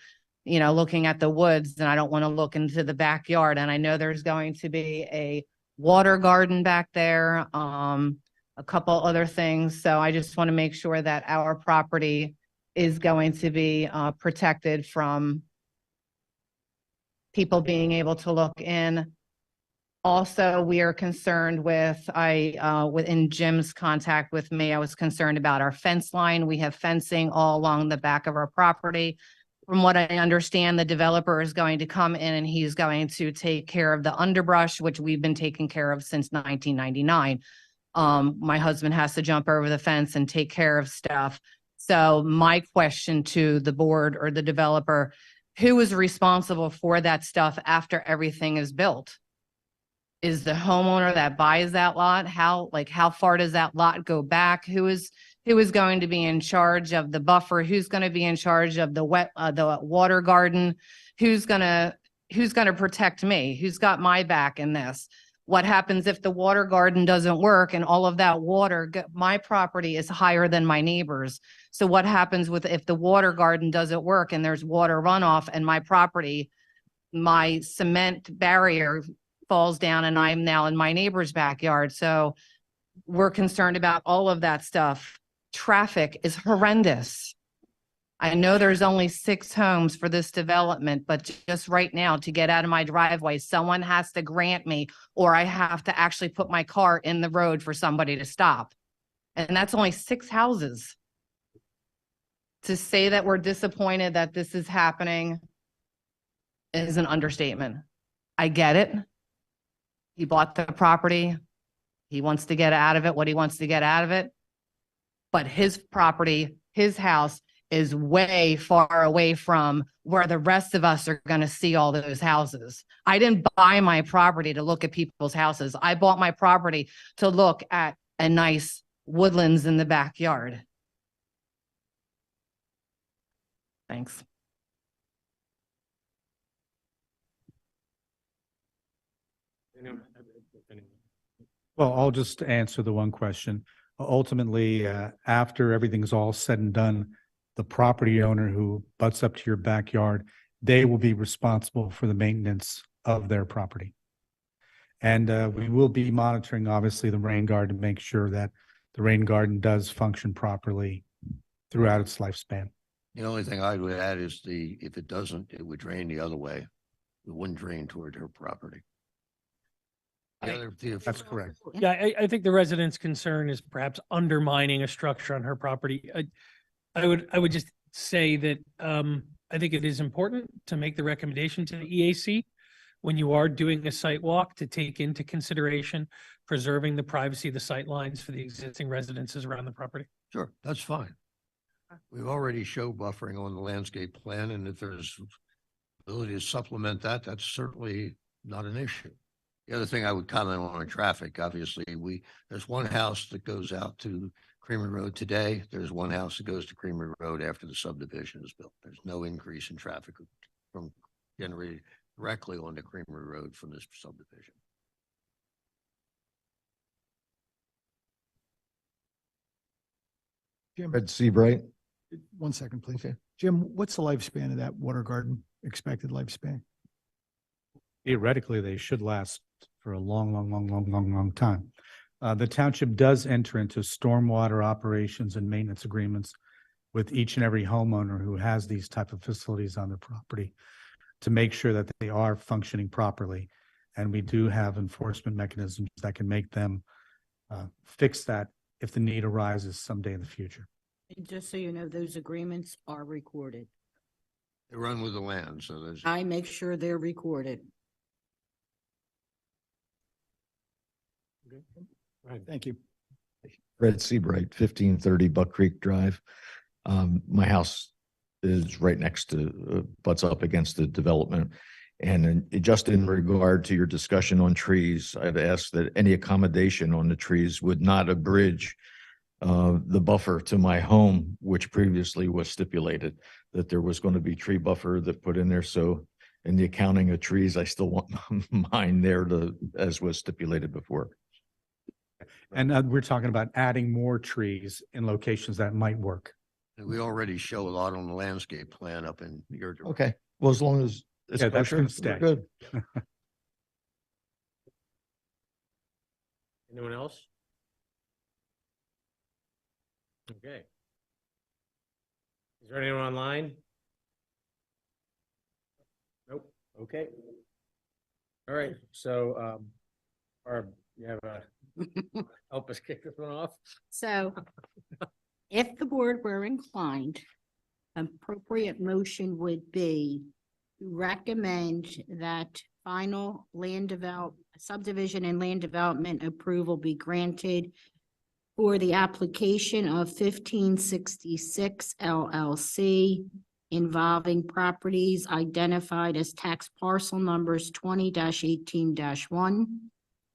Speaker 11: looking at the woods, and I don't want to look into the backyard. And I know there's going to be a water garden back there, a couple other things. So I just want to make sure that our property is going to be protected from people being able to look in. Also, we are concerned within Jim's contact with me, I was concerned about our fence line. We have fencing all along the back of our property. From what I understand, the developer is going to come in and he's going to take care of the underbrush, which we've been taking care of since 1999. My husband has to jump over the fence and take care of stuff. So my question to the board or the developer, who is responsible for that stuff after everything is built? Is the homeowner that buys that lot? How far does that lot go back? Who is going to be in charge of the buffer? Who's going to be in charge of the water garden? Who's going to protect me? Who's got my back in this? What happens if the water garden doesn't work and all of that water, my property is higher than my neighbors. So what happens if the water garden doesn't work and there's water runoff and my property, my cement barrier falls down and I'm now in my neighbor's backyard? So we're concerned about all of that stuff. Traffic is horrendous. I know there's only 6 homes for this development, but just right now to get out of my driveway, someone has to grant me, or I have to actually put my car in the road for somebody to stop. And that's only 6 houses. To say that we're disappointed that this is happening is an understatement. I get it. He bought the property. He wants to get out of it what he wants to get out of it. But his property, his house is way far away from where the rest of us are going to see all those houses. I didn't buy my property to look at people's houses. I bought my property to look at a nice woodlands in the backyard. Thanks.
Speaker 9: Well, I'll just answer the one question. Ultimately, after everything's all said and done, the property owner who butts up to your backyard, they will be responsible for the maintenance of their property. And we will be monitoring, obviously, the rain garden to make sure that the rain garden does function properly throughout its lifespan.
Speaker 4: The only thing I would add is if it doesn't, it would drain the other way. It wouldn't drain toward her property.
Speaker 9: That's correct.
Speaker 2: Yeah, I think the resident's concern is perhaps undermining a structure on her property. I would just say that I think it is important to make the recommendation to the EAC when you are doing a site walk to take into consideration preserving the privacy of the sight lines for the existing residences around the property.
Speaker 4: Sure, that's fine. We've already shown buffering on the landscape plan, and if there's ability to supplement that, that's certainly not an issue. The other thing I would comment on traffic, obviously, there's one house that goes out to Creamery Road today. There's one house that goes to Creamery Road after the subdivision is built. There's no increase in traffic from generated directly onto Creamery Road from this subdivision.
Speaker 7: Jim,
Speaker 3: Red Seabright.
Speaker 7: 1 second, please. Jim, what's the lifespan of that water garden, expected lifespan?
Speaker 9: Theoretically, they should last for a long time. The township does enter into stormwater operations and maintenance agreements with each and every homeowner who has these type of facilities on their property to make sure that they are functioning properly. And we do have enforcement mechanisms that can make them fix that if the need arises someday in the future.
Speaker 6: And just so you know, those agreements are recorded.
Speaker 4: They run with the land, so there's.
Speaker 6: I make sure they're recorded.
Speaker 7: Thank you.
Speaker 12: Fred Seabright, 1530 Buck Creek Drive. My house is right next to, butts up against the development. And just in regard to your discussion on trees, I'd ask that any accommodation on the trees would not abridge the buffer to my home, which previously was stipulated that there was going to be tree buffer that put in there. So in the accounting of trees, I still want mine there to, as was stipulated before.
Speaker 9: And we're talking about adding more trees in locations that might work.
Speaker 4: We already show a lot on the landscape plan up in your.
Speaker 12: Okay, well, as long as it's
Speaker 9: Yeah, that's
Speaker 12: kosher,
Speaker 9: gonna
Speaker 12: we're
Speaker 9: stay.
Speaker 12: good.
Speaker 1: Anyone else? Okay. Is there anyone online? Nope. Okay. All right, so, Barb, you have a, help us kick this one off?
Speaker 6: So if the board were inclined, appropriate motion would be to recommend that final subdivision and land development approval be granted for the application of 1566 LLC involving properties identified as tax parcel numbers 20-18-1,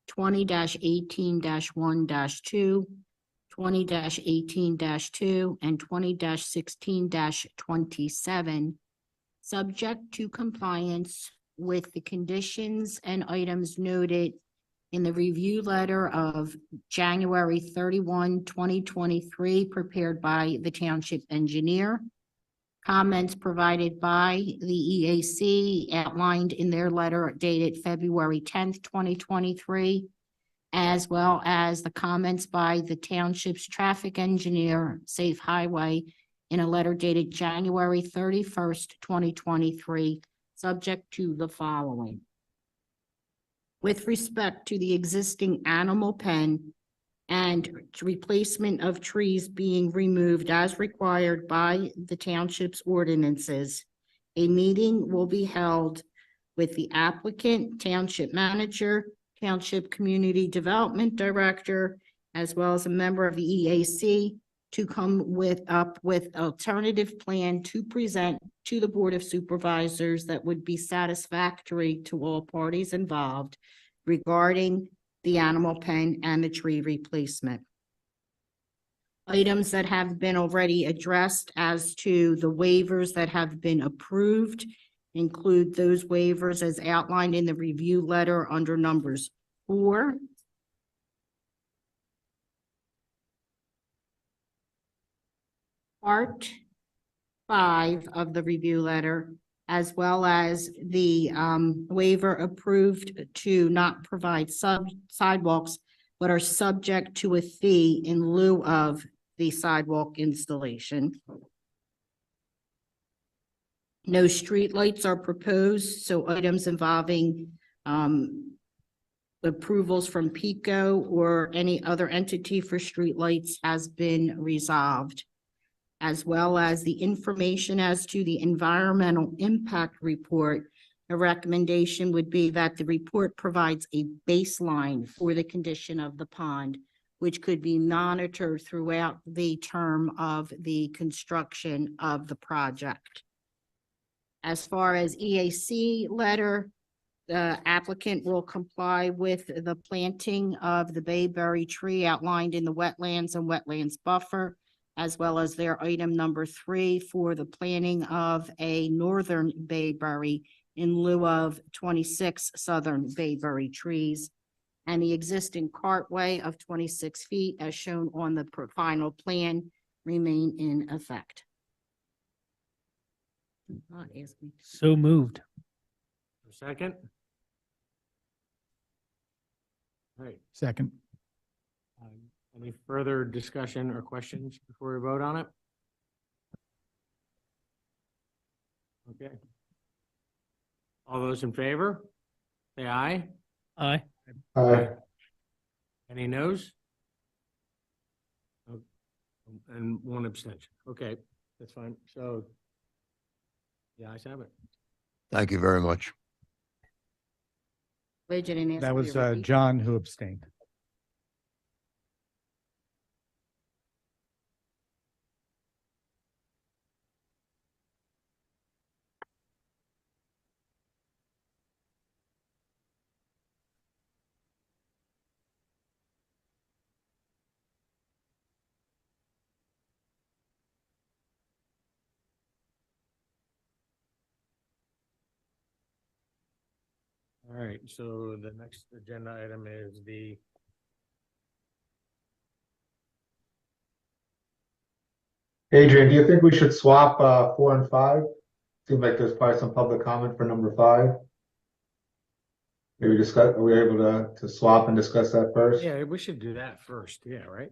Speaker 6: 20-18-1-2, 20-18-2, and 20-16-27, subject to compliance with the conditions and items noted in the review letter of January 31, 2023, prepared by the township engineer. Comments provided by the EAC outlined in their letter dated February 10th, 2023, as well as the comments by the township's traffic engineer, Safe Highway, in a letter dated January 31st, 2023, subject to the following. With respect to the existing animal pen and replacement of trees being removed as required by the township's ordinances, a meeting will be held with the applicant, township manager, township community development director, as well as a member of the EAC to come up with alternative plan to present to the Board of Supervisors that would be satisfactory to all parties involved regarding the animal pen and the tree replacement. Items that have been already addressed as to the waivers that have been approved include those waivers as outlined in the review letter under numbers 4, Part 5 of the review letter, as well as the waiver approved to not provide sidewalks, but are subject to a fee in lieu of the sidewalk installation. No streetlights are proposed, so items involving approvals from PICO or any other entity for streetlights has been resolved, as well as the information as to the environmental impact report. A recommendation would be that the report provides a baseline for the condition of the pond, which could be monitored throughout the term of the construction of the project. As far as EAC letter, the applicant will comply with the planting of the bayberry tree outlined in the wetlands and wetlands buffer, as well as their item number 3 for the planting of a northern bayberry in lieu of 26 southern bayberry trees, and the existing cartway of 26 feet as shown on the final plan remain in effect. Not ask me.
Speaker 2: So moved.
Speaker 1: Second? All right.
Speaker 7: Second.
Speaker 1: Any further discussion or questions before we vote on it? Okay. All those in favor? Say aye.
Speaker 2: Aye.
Speaker 3: Aye.
Speaker 1: Any noes? And one abstention. Okay, that's fine. So the ayes have it.
Speaker 4: Thank you very much.
Speaker 6: Wade, you didn't ask
Speaker 9: That
Speaker 6: for
Speaker 9: was
Speaker 6: your repeat?
Speaker 9: John who abstained.
Speaker 1: All right, so the next agenda item is the
Speaker 3: Adrian, do you think we should swap 4 and 5? Seems like there's probably some public comment for number 5. Maybe discuss, are we able to swap and discuss that first?
Speaker 1: Yeah, we should do that first. Yeah, right?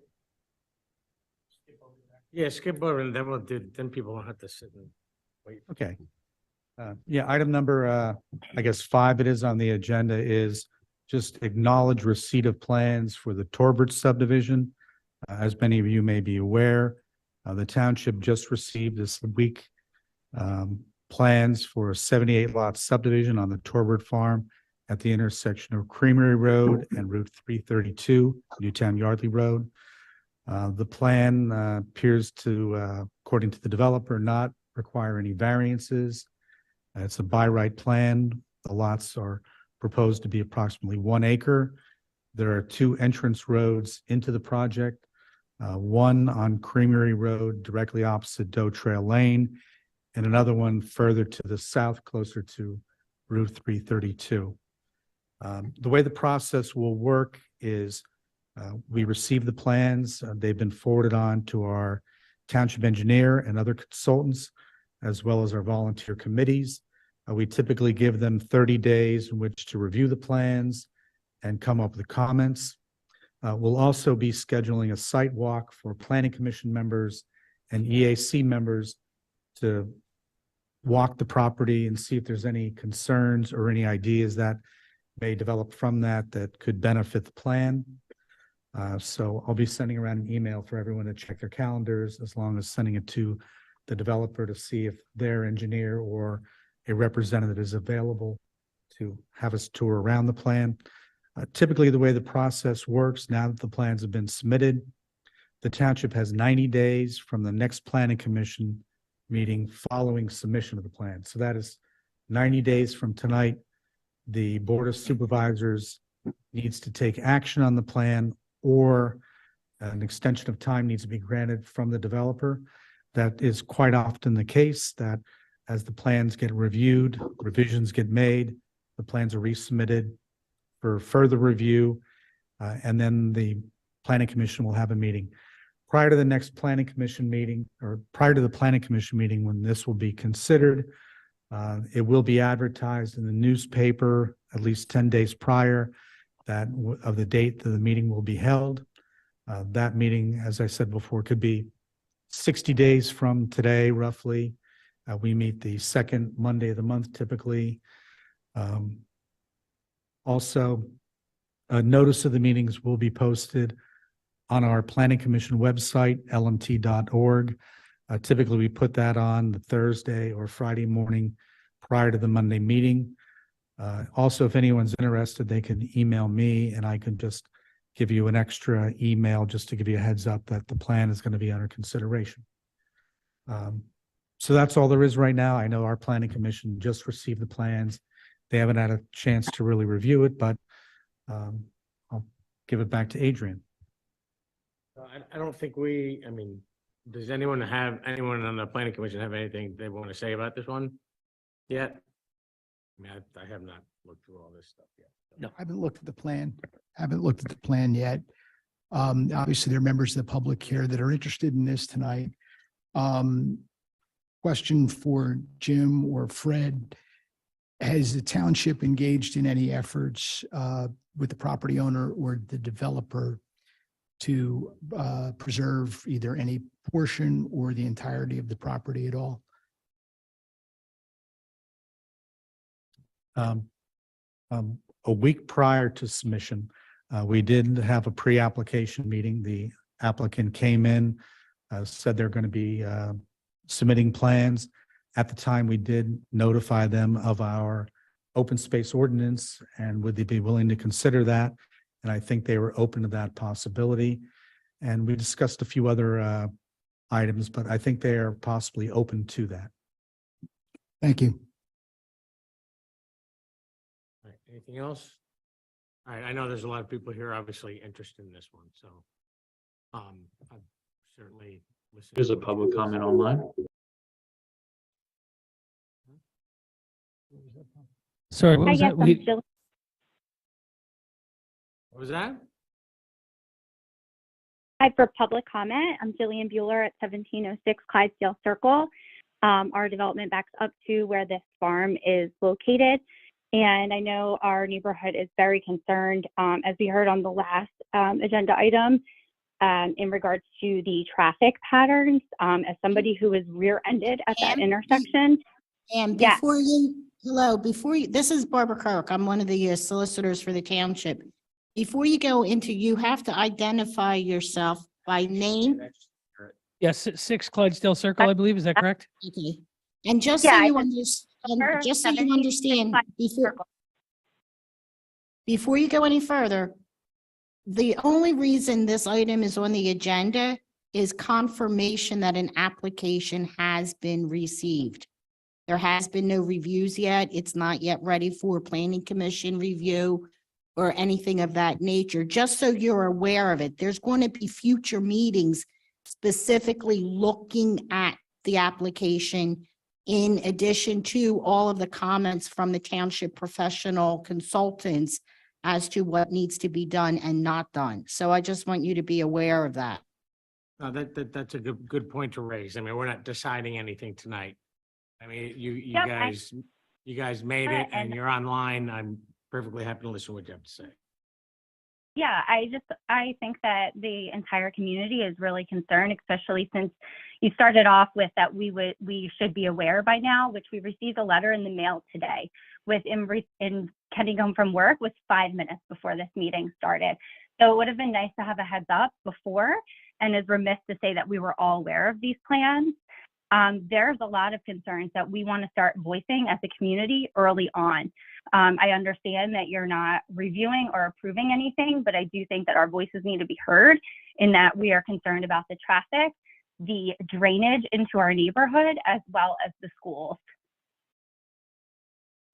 Speaker 1: Yeah, skip over and then we'll do, then people won't have to sit and wait.
Speaker 9: Okay. Yeah, item number, I guess 5 it is on the agenda is just acknowledge receipt of plans for the Torbert subdivision. As many of you may be aware, the township just received this week plans for a 78 lot subdivision on the Torbert farm at the intersection of Creamery Road and Route 332, Newtown Yardley Road. The plan appears to, according to the developer, not require any variances. It's a by right plan. The lots are proposed to be approximately 1 acre. There are 2 entrance roads into the project. One on Creamery Road directly opposite Doe Trail Lane, and another one further to the south, closer to Route 332. The way the process will work is we receive the plans. They've been forwarded on to our township engineer and other consultants, as well as our volunteer committees. We typically give them 30 days in which to review the plans and come up with comments. We'll also be scheduling a site walk for planning commission members and EAC members to walk the property and see if there's any concerns or any ideas that may develop from that that could benefit the plan. So I'll be sending around an email for everyone to check their calendars, as long as sending it to the developer to see if their engineer or a representative is available to have us tour around the plan. Typically, the way the process works, now that the plans have been submitted, the township has 90 days from the next planning commission meeting following submission of the plan. So that is 90 days from tonight. The Board of Supervisors needs to take action on the plan, or an extension of time needs to be granted from the developer. That is quite often the case, that as the plans get reviewed, revisions get made, the plans are resubmitted for further review, and then the planning commission will have a meeting. Prior to the next planning commission meeting, or prior to the planning commission meeting when this will be considered, it will be advertised in the newspaper at least 10 days prior of the date that the meeting will be held. That meeting, as I said before, could be 60 days from today, roughly. We meet the second Monday of the month typically. Also, a notice of the meetings will be posted on our planning commission website, lmt.org. Typically, we put that on the Thursday or Friday morning prior to the Monday meeting. Also, if anyone's interested, they can email me and I can just give you an extra email just to give you a heads up that the plan is going to be under consideration. So that's all there is right now. I know our planning commission just received the plans. They haven't had a chance to really review it, but I'll give it back to Adrian.
Speaker 1: I don't think I mean, does anyone on the planning commission have anything they want to say about this one yet? I mean, I have not looked through all this stuff yet.
Speaker 7: No, I haven't looked at the plan. Haven't looked at the plan yet. Obviously, there are members of the public here that are interested in this tonight. Question for Jim or Fred. Has the township engaged in any efforts with the property owner or the developer to preserve either any portion or the entirety of the property at all?
Speaker 9: A week prior to submission, we did have a pre-application meeting. The applicant came in, said they're going to be submitting plans. At the time, we did notify them of our open space ordinance and would they be willing to consider that? And I think they were open to that possibility. And we discussed a few other items, but I think they are possibly open to that.
Speaker 7: Thank you.
Speaker 1: All right, anything else? All right, I know there's a lot of people here obviously interested in this one, so I've certainly listened.
Speaker 13: There's a
Speaker 1: to what
Speaker 13: public
Speaker 1: you-
Speaker 13: comment online.
Speaker 2: Sorry, what was that?
Speaker 1: What was that?
Speaker 14: Hi, for public comment, I'm Jillian Bueller at 1706 Clydesdale Circle. Our development backs up to where this farm is located. And I know our neighborhood is very concerned, as we heard on the last agenda item, in regards to the traffic patterns. As somebody who was rear-ended at that intersection.
Speaker 6: And
Speaker 14: Yes.
Speaker 6: before you, this is Barbara Kirk. I'm one of the solicitors for the township. Before you go into, you have to identify yourself by name.
Speaker 2: Yes, 6 Clydesdale Circle, I believe. Is that correct?
Speaker 6: Okay. And just
Speaker 14: Yeah,
Speaker 6: so
Speaker 14: I
Speaker 6: you
Speaker 14: said
Speaker 6: understand, just so you
Speaker 14: 17
Speaker 6: understand,
Speaker 14: Circle.
Speaker 6: before you go any further, the only reason this item is on the agenda is confirmation that an application has been received. There has been no reviews yet. It's not yet ready for planning commission review or anything of that nature, just so you're aware of it. There's going to be future meetings specifically looking at the application in addition to all of the comments from the township professional consultants as to what needs to be done and not done. So I just want you to be aware of that.
Speaker 1: That's a good point to raise. I mean, we're not deciding anything tonight. I mean, you
Speaker 14: Yep,
Speaker 1: you guys made it and you're online. I'm perfectly happy to listen to what you have to say.
Speaker 14: Yeah, I think that the entire community is really concerned, especially since you started off with that we should be aware by now, which we received a letter in the mail today with in getting home from work was 5 minutes before this meeting started. So it would have been nice to have a heads up before, and is remiss to say that we were all aware of these plans. There's a lot of concerns that we want to start voicing as a community early on. I understand that you're not reviewing or approving anything, but I do think that our voices need to be heard in that we are concerned about the traffic, the drainage into our neighborhood, as well as the schools.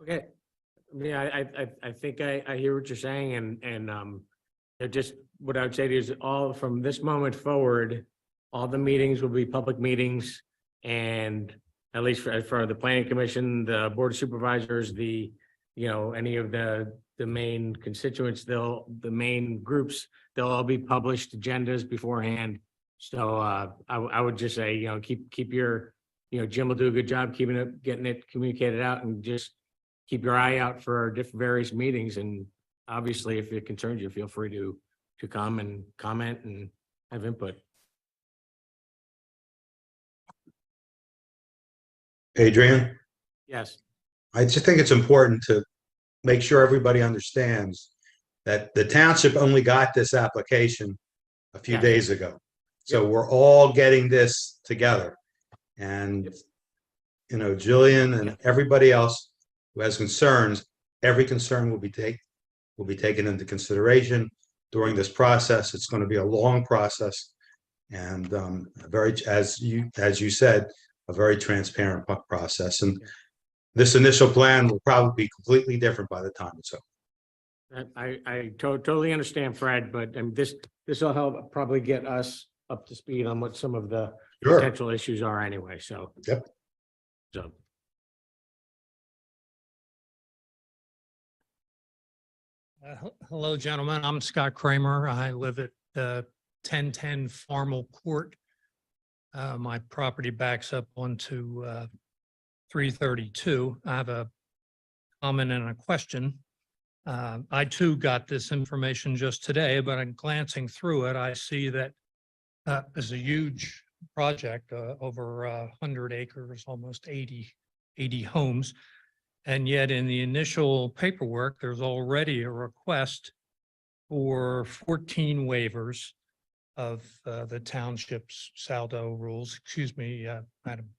Speaker 1: Okay. Yeah, I think I hear what you're saying and just what I would say is all from this moment forward, all the meetings will be public meetings. And at least for the planning commission, the board of supervisors, any of the main constituents, the main groups, they'll all be published agendas beforehand. So I would just say, keep your, Jim will do a good job getting it communicated out, and just keep your eye out for different various meetings. And obviously, if it concerns you, feel free to come and comment and have input.
Speaker 8: Adrian,
Speaker 1: Yes.
Speaker 8: I just think it's important to make sure everybody understands that the township only got this application a few
Speaker 1: Yeah.
Speaker 8: days ago. So we're all getting this together. And, Jillian and everybody else who has concerns, every concern will be taken into consideration during this process. It's going to be a long process and as you said, a very transparent process. And this initial plan will probably be completely different by the time it's over.
Speaker 1: I totally understand, Fred, but this will help probably get us up to speed on what some of the
Speaker 8: Sure.
Speaker 1: potential issues are anyway, so.
Speaker 8: Yep.
Speaker 1: So.
Speaker 10: Hello, gentlemen. I'm Scott Kramer. I live at 1010 Farmel Court. My property backs up onto 332. I have a comment and a question. I too got this information just today, but in glancing through it, I see that there's a huge project, over 100 acres, almost 80 homes. And yet in the initial paperwork, there's already a request for 14 waivers of the township's saldo rules. Excuse me, Madam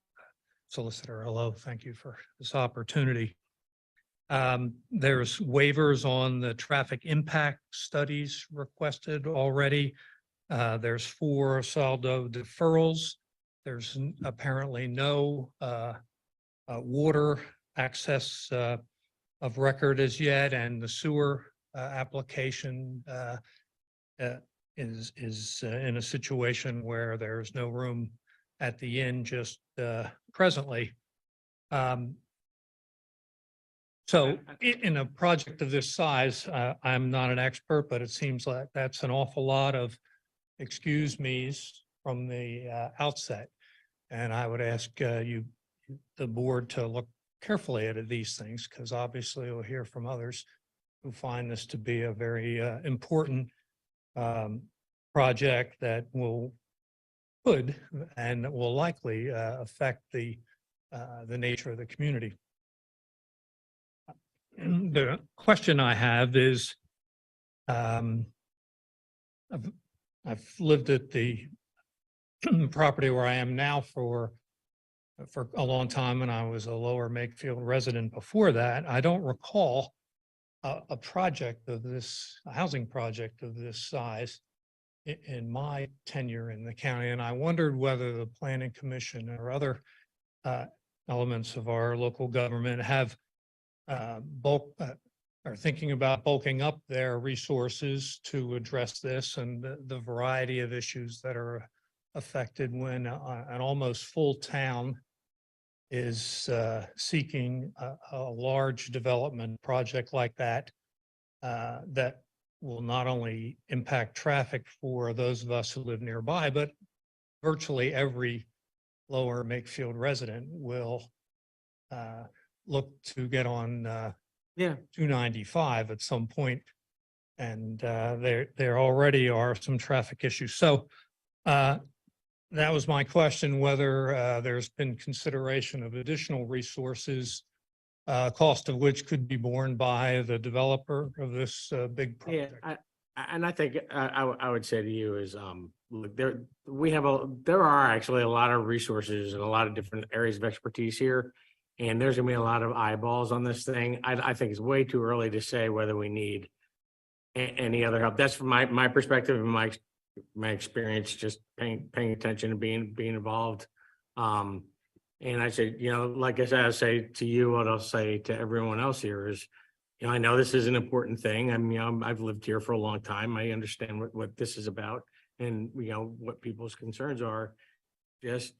Speaker 10: Solicitor. Hello, thank you for this opportunity. There's waivers on the traffic impact studies requested already. There's 4 saldo deferrals. There's apparently no water access of record as yet, and the sewer application is in a situation where there's no room at the inn just presently. So in a project of this size, I'm not an expert, but it seems like that's an awful lot of excuse me's from the outset. And I would ask the board to look carefully at these things, because obviously we'll hear from others who find this to be a very important project that could and will likely affect the nature of the community. The question I have is, I've lived at the property where I am now for a long time, and I was a Lower Makefield resident before that. I don't recall a project of this, a housing project of this size in my tenure in the county, and I wondered whether the Planning Commission or other elements of our local government have are thinking about bulking up their resources to address this and the variety of issues that are affected when an almost full town is seeking a large development project like that, that will not only impact traffic for those of us who live nearby, but virtually every Lower Makefield resident will look to get on 295 at some point, and there already are some traffic issues. So that was my question, whether there's been consideration of additional resources, cost of which could be borne by the developer of this big project.
Speaker 1: Yeah, and I think I would say to you is, look, there are actually a lot of resources and a lot of different areas of expertise here. And there's gonna be a lot of eyeballs on this thing. I think it's way too early to say whether we need any other help. That's from my perspective and my experience, just paying attention and being involved. And I say, like I said, I say to you, what I'll say to everyone else here is, I know this is an important thing. I've lived here for a long time. I understand what this is about, and what people's concerns are. Just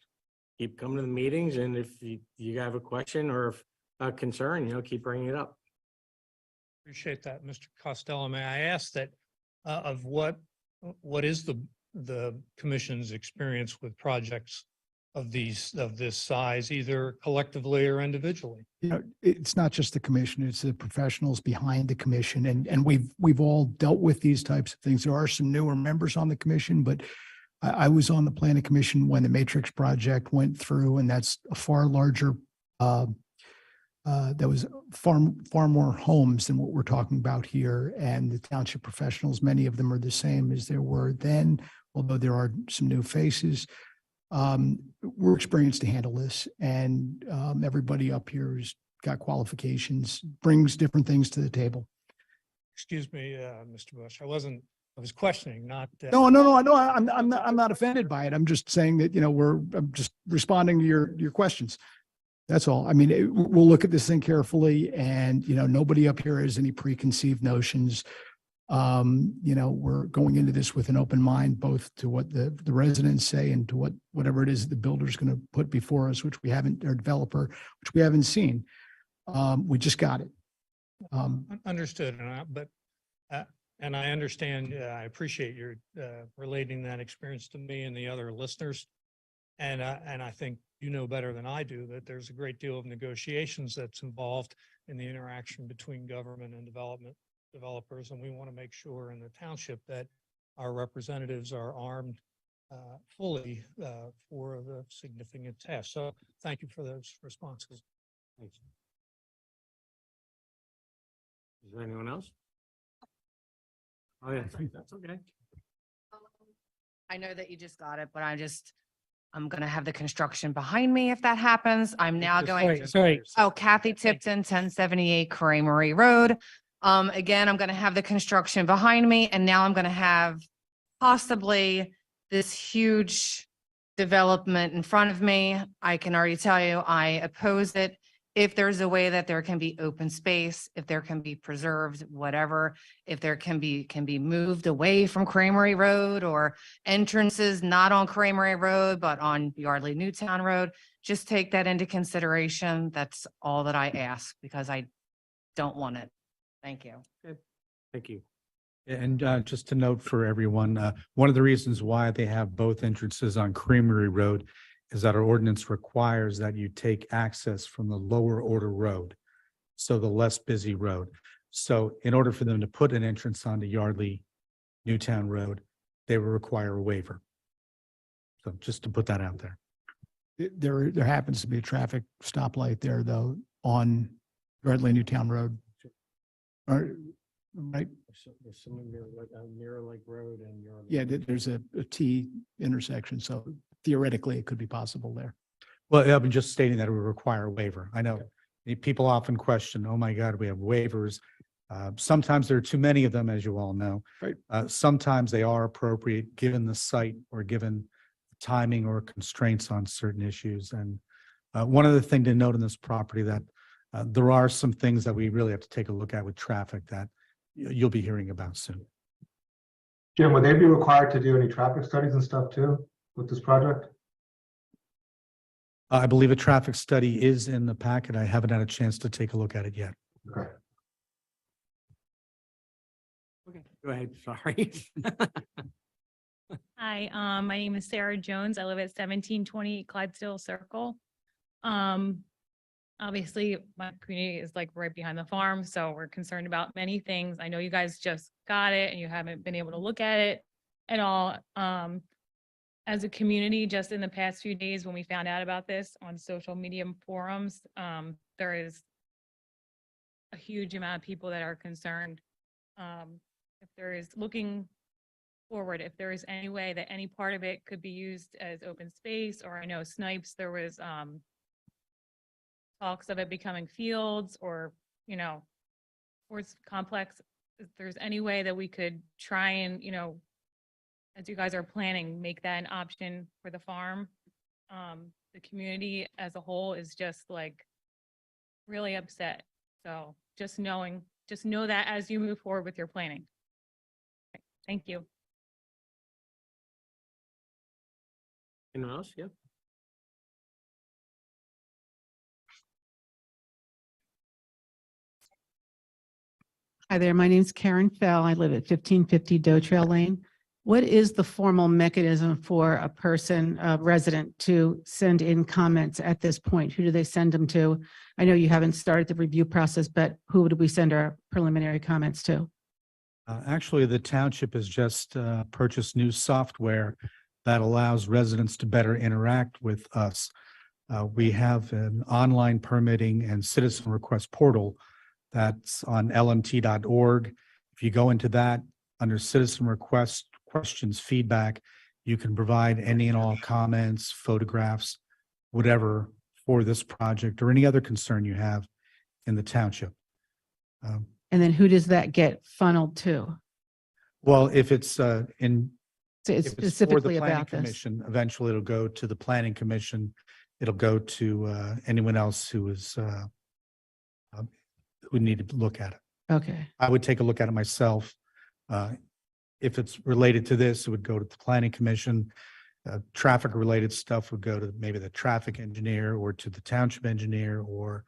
Speaker 1: keep coming to the meetings, and if you have a question or a concern, keep bringing it up.
Speaker 10: Appreciate that, Mr. Costello. May I ask that of what is the commission's experience with projects of this size, either collectively or individually?
Speaker 7: It's not just the commission, it's the professionals behind the commission. And we've all dealt with these types of things. There are some newer members on the commission, but I was on the planning commission when the Matrix project went through, and that's a far larger, there was far more homes than what we're talking about here. And the township professionals, many of them are the same as there were then, although there are some new faces. We're experienced to handle this, and everybody up here has got qualifications, brings different things to the table.
Speaker 10: Excuse me, Mr. Bush, I was questioning, not.
Speaker 7: No, I'm not offended by it. I'm just saying that, I'm just responding to your questions. That's all. I mean, we'll look at this thing carefully, and, nobody up here has any preconceived notions. We're going into this with an open mind, both to what the residents say and to whatever it is the builder's going to put before us, which we haven't, or developer, which we haven't seen. We just got it.
Speaker 10: Understood. And I understand, I appreciate your relating that experience to me and the other listeners. And I think better than I do that there's a great deal of negotiations that's involved in the interaction between government and developers. And we want to make sure in the township that our representatives are armed fully for the significant task. So thank you for those responses.
Speaker 1: Thanks. Is there anyone else? Oh, yeah, that's okay.
Speaker 11: I know that you just got it, but I'm gonna have the construction behind me if that happens. I'm now going to.
Speaker 2: Sorry.
Speaker 11: Oh, Kathy Tipton, 1078 Creamery Road. Again, I'm gonna have the construction behind me, and now I'm gonna have possibly this huge development in front of me. I can already tell you, I oppose it. If there's a way that there can be open space, if there can be preserved, whatever, if there can be moved away from Creamery Road, or entrances not on Creamery Road, but on Yardley Newtown Road, just take that into consideration. That's all that I ask, because I don't want it. Thank you.
Speaker 1: Thank you.
Speaker 9: And just to note for everyone, one of the reasons why they have both entrances on Creamery Road is that our ordinance requires that you take access from the lower order road, so the less busy road. So in order for them to put an entrance onto Yardley Newtown Road, they will require a waiver. So just to put that out there.
Speaker 7: There happens to be a traffic stoplight there, though, on Yardley Newtown Road. Right?
Speaker 1: There's some Mirror Lake Road and your.
Speaker 7: Yeah, there's a T intersection, so theoretically it could be possible there.
Speaker 9: Well, I'm just stating that it would require a waiver. I know people often question, oh my God, we have waivers. Sometimes there are too many of them, as you all know.
Speaker 7: Right.
Speaker 9: Sometimes they are appropriate given the site or given timing or constraints on certain issues. And one other thing to note in this property that there are some things that we really have to take a look at with traffic that you'll be hearing about soon.
Speaker 3: Jim, would they be required to do any traffic studies and stuff too with this project?
Speaker 9: I believe a traffic study is in the packet. I haven't had a chance to take a look at it yet.
Speaker 3: Okay.
Speaker 1: Okay, go ahead, sorry.
Speaker 13: Hi, my name is Sarah Jones. I live at 1728 Clydesdale Circle. Obviously, my community is like right behind the farm, so we're concerned about many things. I know you guys just got it and you haven't been able to look at it at all. As a community, just in the past few days, when we found out about this on social media forums, there is a huge amount of people that are concerned. If there is looking forward, if there is any way that any part of it could be used as open space, or I know Snipes, there was talks of it becoming fields or, sports complex. If there's any way that we could try and, as you guys are planning, make that an option for the farm. The community as a whole is just like really upset. So just know that as you move forward with your planning. Thank you.
Speaker 1: Anyone else? Yeah.
Speaker 15: Hi there, my name's Karen Fell. I live at 1550 Doe Trail Lane. What is the formal mechanism for a person, a resident, to send in comments at this point? Who do they send them to? I know you haven't started the review process, but who do we send our preliminary comments to?
Speaker 9: Actually, the township has just purchased new software that allows residents to better interact with us. We have an online permitting and citizen request portal that's on lmt.org. If you go into that, under citizen request, questions, feedback, you can provide any and all comments, photographs, whatever for this project or any other concern you have in the township.
Speaker 15: And then who does that get funneled to?
Speaker 9: Well, if it's
Speaker 15: So it's
Speaker 9: if it's for the
Speaker 15: specifically
Speaker 9: planning
Speaker 15: about this.
Speaker 9: commission, eventually it'll go to the planning commission. It'll go to anyone else who is who need to look at it.
Speaker 15: Okay,
Speaker 9: I would take a look at it myself. If it's related to this, it would go to the planning commission. Traffic related stuff would go to maybe the traffic engineer or to the township engineer or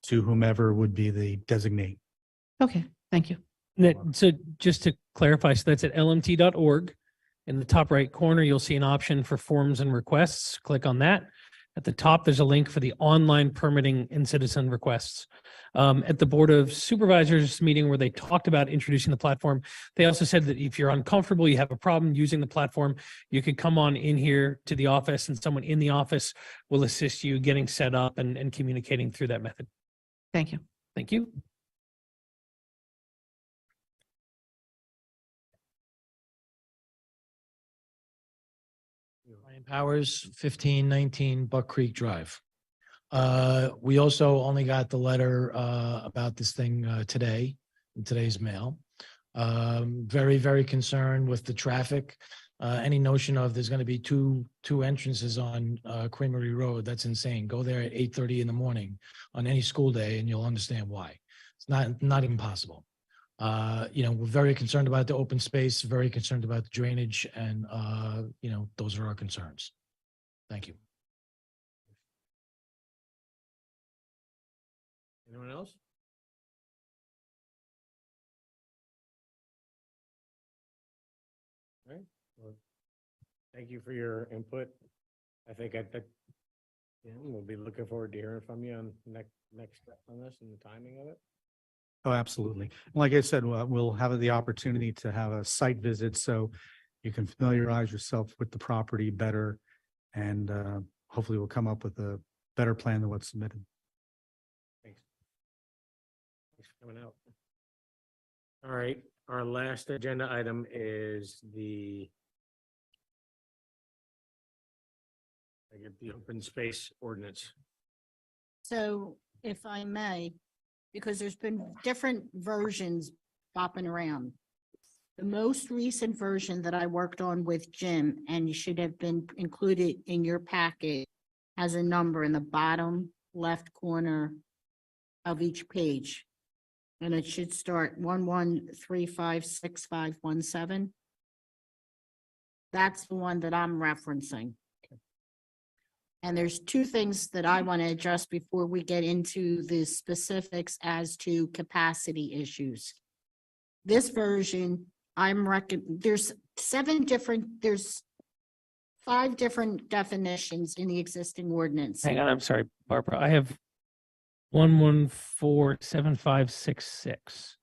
Speaker 9: to whomever would be the designee.
Speaker 15: okay, thank you.
Speaker 2: So just to clarify, so that's at lmt.org. In the top right corner, you'll see an option for forms and requests. Click on that. At the top, there's a link for the online permitting and citizen requests. At the Board of Supervisors meeting where they talked about introducing the platform, they also said that if you're uncomfortable, you have a problem using the platform, you could come on in here to the office and someone in the office will assist you getting set up and communicating through that method.
Speaker 15: Thank you.
Speaker 2: Thank you.
Speaker 16: Ryan Powers, 1519 Buck Creek Drive. We also only got the letter about this thing today, in today's mail. Very, very concerned with the traffic. Any notion of there's going to be two entrances on Creamery Road, that's insane. Go there at 8:30 in the morning on any school day and you'll understand why. It's not even possible. We're very concerned about the open space, very concerned about the drainage, and those are our concerns. Thank you.
Speaker 1: Anyone else? All right, well, thank you for your input. I think we'll be looking forward to hearing from you on next step on this and the timing of it.
Speaker 9: Oh, absolutely. Like I said, we'll have the opportunity to have a site visit so you can familiarize yourself with the property better, and hopefully we'll come up with a better plan than what's submitted.
Speaker 1: Thanks. Thanks for coming out. All right, our last agenda item is the open space ordinance.
Speaker 6: So if I may, because there's been different versions bopping around. The most recent version that I worked on with Jim, and you should have been included in your packet, has a number in the bottom left corner of each page. And it should start 11356517. That's the one that I'm referencing. And there's two things that I want to address before we get into the specifics as to capacity issues. This version, there's 5 different definitions in the existing ordinance.
Speaker 2: Hang on, I'm sorry, Barbara. I have 1147566.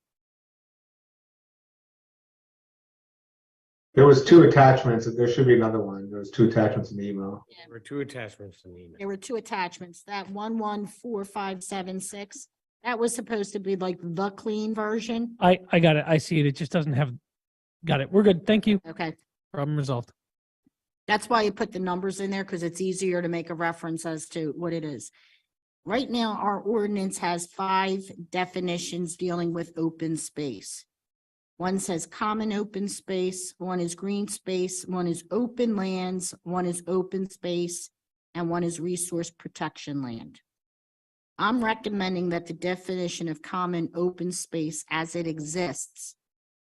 Speaker 3: There was 2 attachments. There should be another one. There was 2 attachments in the email.
Speaker 1: There were 2 attachments in the email.
Speaker 6: There were 2 attachments. That 114576, that was supposed to be like the clean version.
Speaker 2: I got it. I see it. It just doesn't have, got it. We're good. Thank you.
Speaker 6: Okay.
Speaker 2: Problem resolved.
Speaker 6: That's why you put the numbers in there, because it's easier to make a reference as to what it is. Right now, our ordinance has 5 definitions dealing with open space. One says common open space, one is green space, one is open lands, one is open space, and one is resource protection land. I'm recommending that the definition of common open space as it exists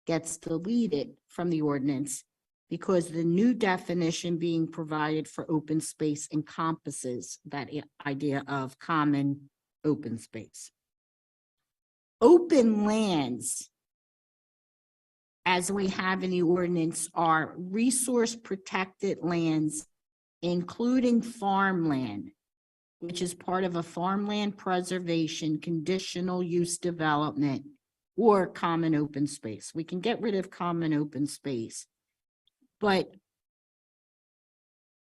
Speaker 6: gets deleted from the ordinance, because the new definition being provided for open space encompasses that idea of common open space. Open lands, as we have in the ordinance, are resource protected lands, including farmland, which is part of a farmland preservation, conditional use development, or common open space. We can get rid of common open space, but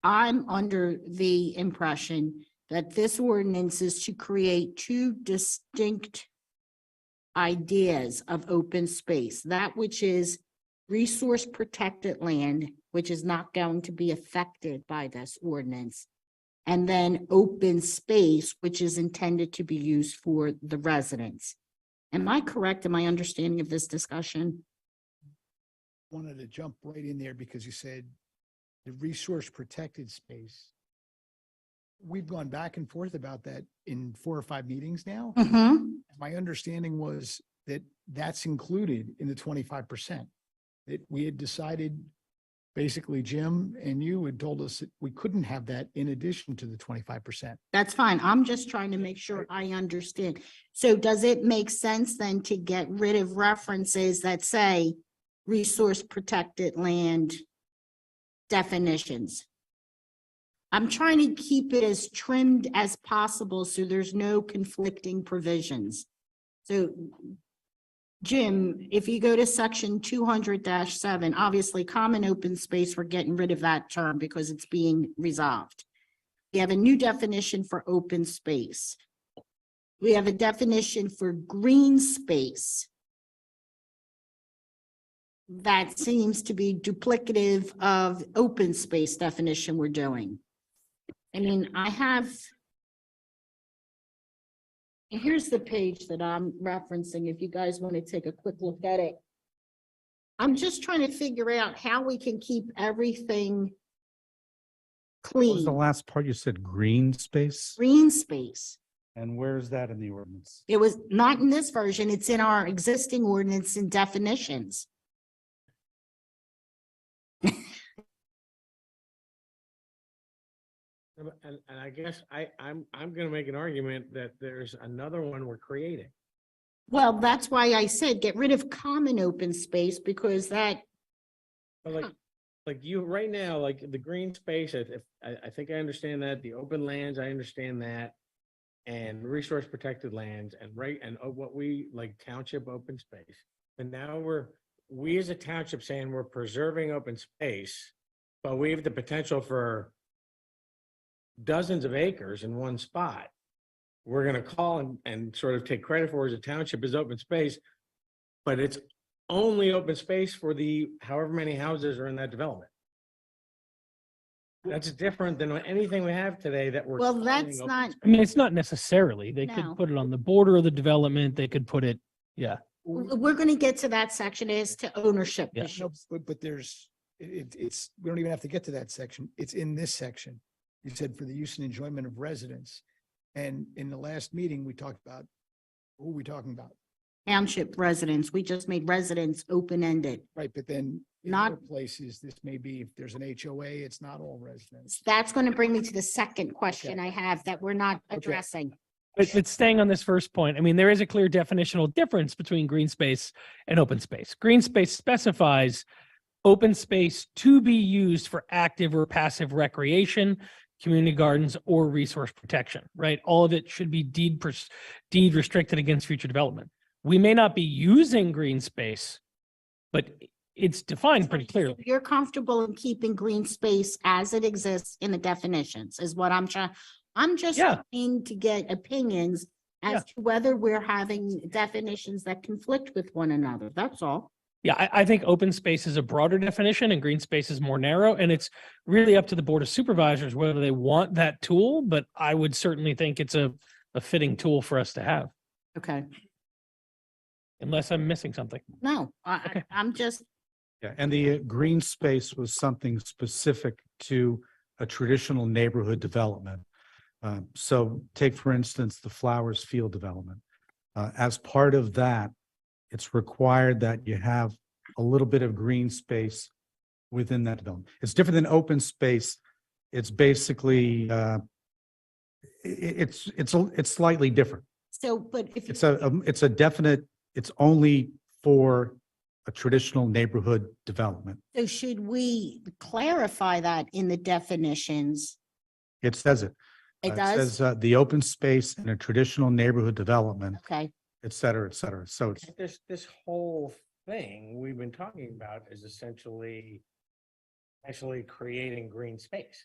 Speaker 6: I'm under the impression that this ordinance is to create 2 distinct ideas of open space, that which is resource protected land, which is not going to be affected by this ordinance, and then open space, which is intended to be used for the residents. Am I correct in my understanding of this discussion?
Speaker 7: Wanted to jump right in there because you said the resource protected space. We've gone back and forth about that in 4 or 5 meetings now. My understanding was that that's included in the 25%. That we had decided, basically Jim and you had told us that we couldn't have that in addition to the 25%.
Speaker 6: That's fine. I'm just trying to make sure I understand. So does it make sense then to get rid of references that say resource protected land definitions? I'm trying to keep it as trimmed as possible so there's no conflicting provisions. So Jim, if you go to section 200-7, obviously common open space, we're getting rid of that term because it's being resolved. We have a new definition for open space. We have a definition for green space. that seems to be duplicative of open space definition we're doing. I mean, here's the page that I'm referencing, if you guys want to take a quick look at it. I'm just trying to figure out how we can keep everything
Speaker 9: What was the
Speaker 6: clean.
Speaker 9: last part? You said green space?
Speaker 6: Green space.
Speaker 9: And where is that in the ordinance?
Speaker 6: It was not in this version. It's in our existing ordinance and definitions.
Speaker 1: And I guess I'm gonna make an argument that there's another one we're creating.
Speaker 6: Well, that's why I said get rid of common open space, because that,
Speaker 1: But like you, right now, like the green space, I think I understand that, the open lands, I understand that. And resource protected lands and what we like township open space. And now we as a township saying we're preserving open space, but we have the potential for dozens of acres in one spot. We're gonna call and sort of take credit for as a township as open space, but it's only open space for the however many houses are in that development. That's different than anything we have today that we're.
Speaker 6: well,
Speaker 1: calling
Speaker 6: that's
Speaker 1: open
Speaker 6: not,
Speaker 2: I mean, it's not necessarily. They
Speaker 6: No.
Speaker 2: could put it on the border of the development. They could put it, yeah.
Speaker 6: we're gonna get to that section as to ownership
Speaker 2: Yeah.
Speaker 7: No,
Speaker 6: issues.
Speaker 7: but there's, it's, we don't even have to get to that section. It's in this section. You said for the use and enjoyment of residents. And in the last meeting, we talked about, who are we talking about?
Speaker 6: Township residents, we just made residents open-ended.
Speaker 7: Right, but then in
Speaker 6: Not-
Speaker 7: other places, this may be, if there's an HOA, it's not all residents.
Speaker 6: That's gonna bring me to the second question
Speaker 7: Okay.
Speaker 6: I have that we're not
Speaker 7: Okay.
Speaker 6: addressing.
Speaker 2: But staying on this first point, I mean, there is a clear definitional difference between green space and open space. Green space specifies open space to be used for active or passive recreation, community gardens, or resource protection, right? All of it should be deed restricted against future development. We may not be using green space, but it's defined pretty clearly.
Speaker 6: You're comfortable in keeping green space as it exists in the definitions is what I'm trying. I'm just
Speaker 2: Yeah.
Speaker 6: trying to get opinions as to whether we're having definitions that conflict with one another. That's all.
Speaker 2: Yeah, I think open space is a broader definition and green space is more narrow, and it's really up to the Board of Supervisors whether they want that tool, but I would certainly think it's a fitting tool for us to have,
Speaker 6: Okay.
Speaker 2: unless I'm missing something.
Speaker 6: No,
Speaker 2: Okay.
Speaker 6: I'm just,
Speaker 9: Yeah, and the green space was something specific to a traditional neighborhood development. So take, for instance, the Flowers Field development. As part of that, it's required that you have a little bit of green space within that development. It's different than open space. It's basically, it's slightly different.
Speaker 6: so, but if.
Speaker 9: It's a definite, it's only for a traditional neighborhood development.
Speaker 6: So should we clarify that in the definitions?
Speaker 9: It says it.
Speaker 6: It
Speaker 9: It
Speaker 6: does?
Speaker 9: says, the open space in a traditional neighborhood development,
Speaker 6: Okay,
Speaker 9: et cetera, et cetera. So it's,
Speaker 1: This whole thing we've been talking about is essentially actually creating green space.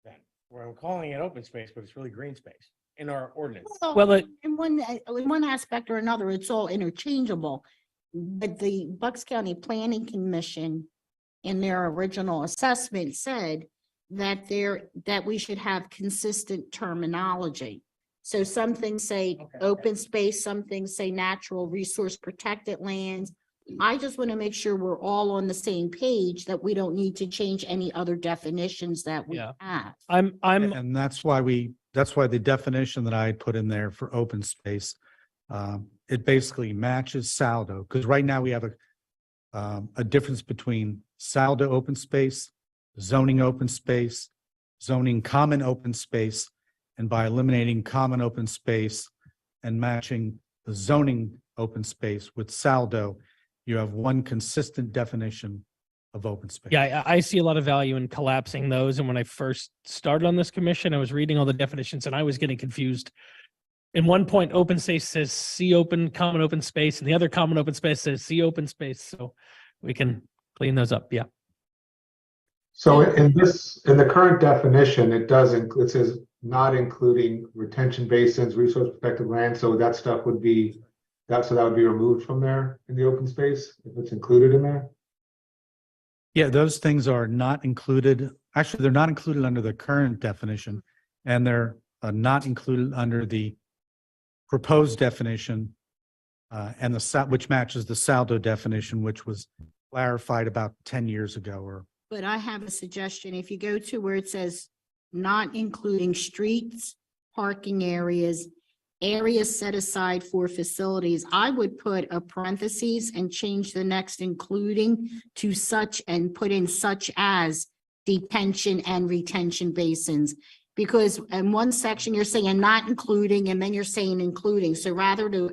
Speaker 1: Then, where I'm calling it open space, but it's really green space in our ordinance.
Speaker 2: Well,
Speaker 6: in one aspect or another, it's all interchangeable. But the Bucks County Planning Commission in their original assessment said that that we should have consistent terminology. So some things say open space, some things say natural resource protected lands. I just want to make sure we're all on the same page, that we don't need to change any other definitions that we
Speaker 2: Yeah.
Speaker 6: have.
Speaker 9: and that's why the definition that I put in there for open space, it basically matches Saldo, because right now we have a difference between Saldo open space, zoning open space, zoning common open space, and by eliminating common open space and matching the zoning open space with Saldo, you have one consistent definition of open space.
Speaker 2: Yeah, I see a lot of value in collapsing those. And when I first started on this commission, I was reading all the definitions and I was getting confused. In one point, open space says see open, common open space, and the other common open space says see open space. So we can clean those up. Yeah.
Speaker 3: So in the current definition, it does include, it says not including retention basins, resource protected land, so that stuff would be, that would be removed from there in the open space, if it's included in there?
Speaker 9: Yeah, those things are not included. Actually, they're not included under the current definition, and they're not included under the proposed definition, and which matches the Saldo definition, which was clarified about 10 years ago or.
Speaker 6: But I have a suggestion. If you go to where it says not including streets, parking areas, areas set aside for facilities, I would put a parentheses and change the next including to such and put in such as detention and retention basins. Because in one section, you're saying not including, and then you're saying including. So rather to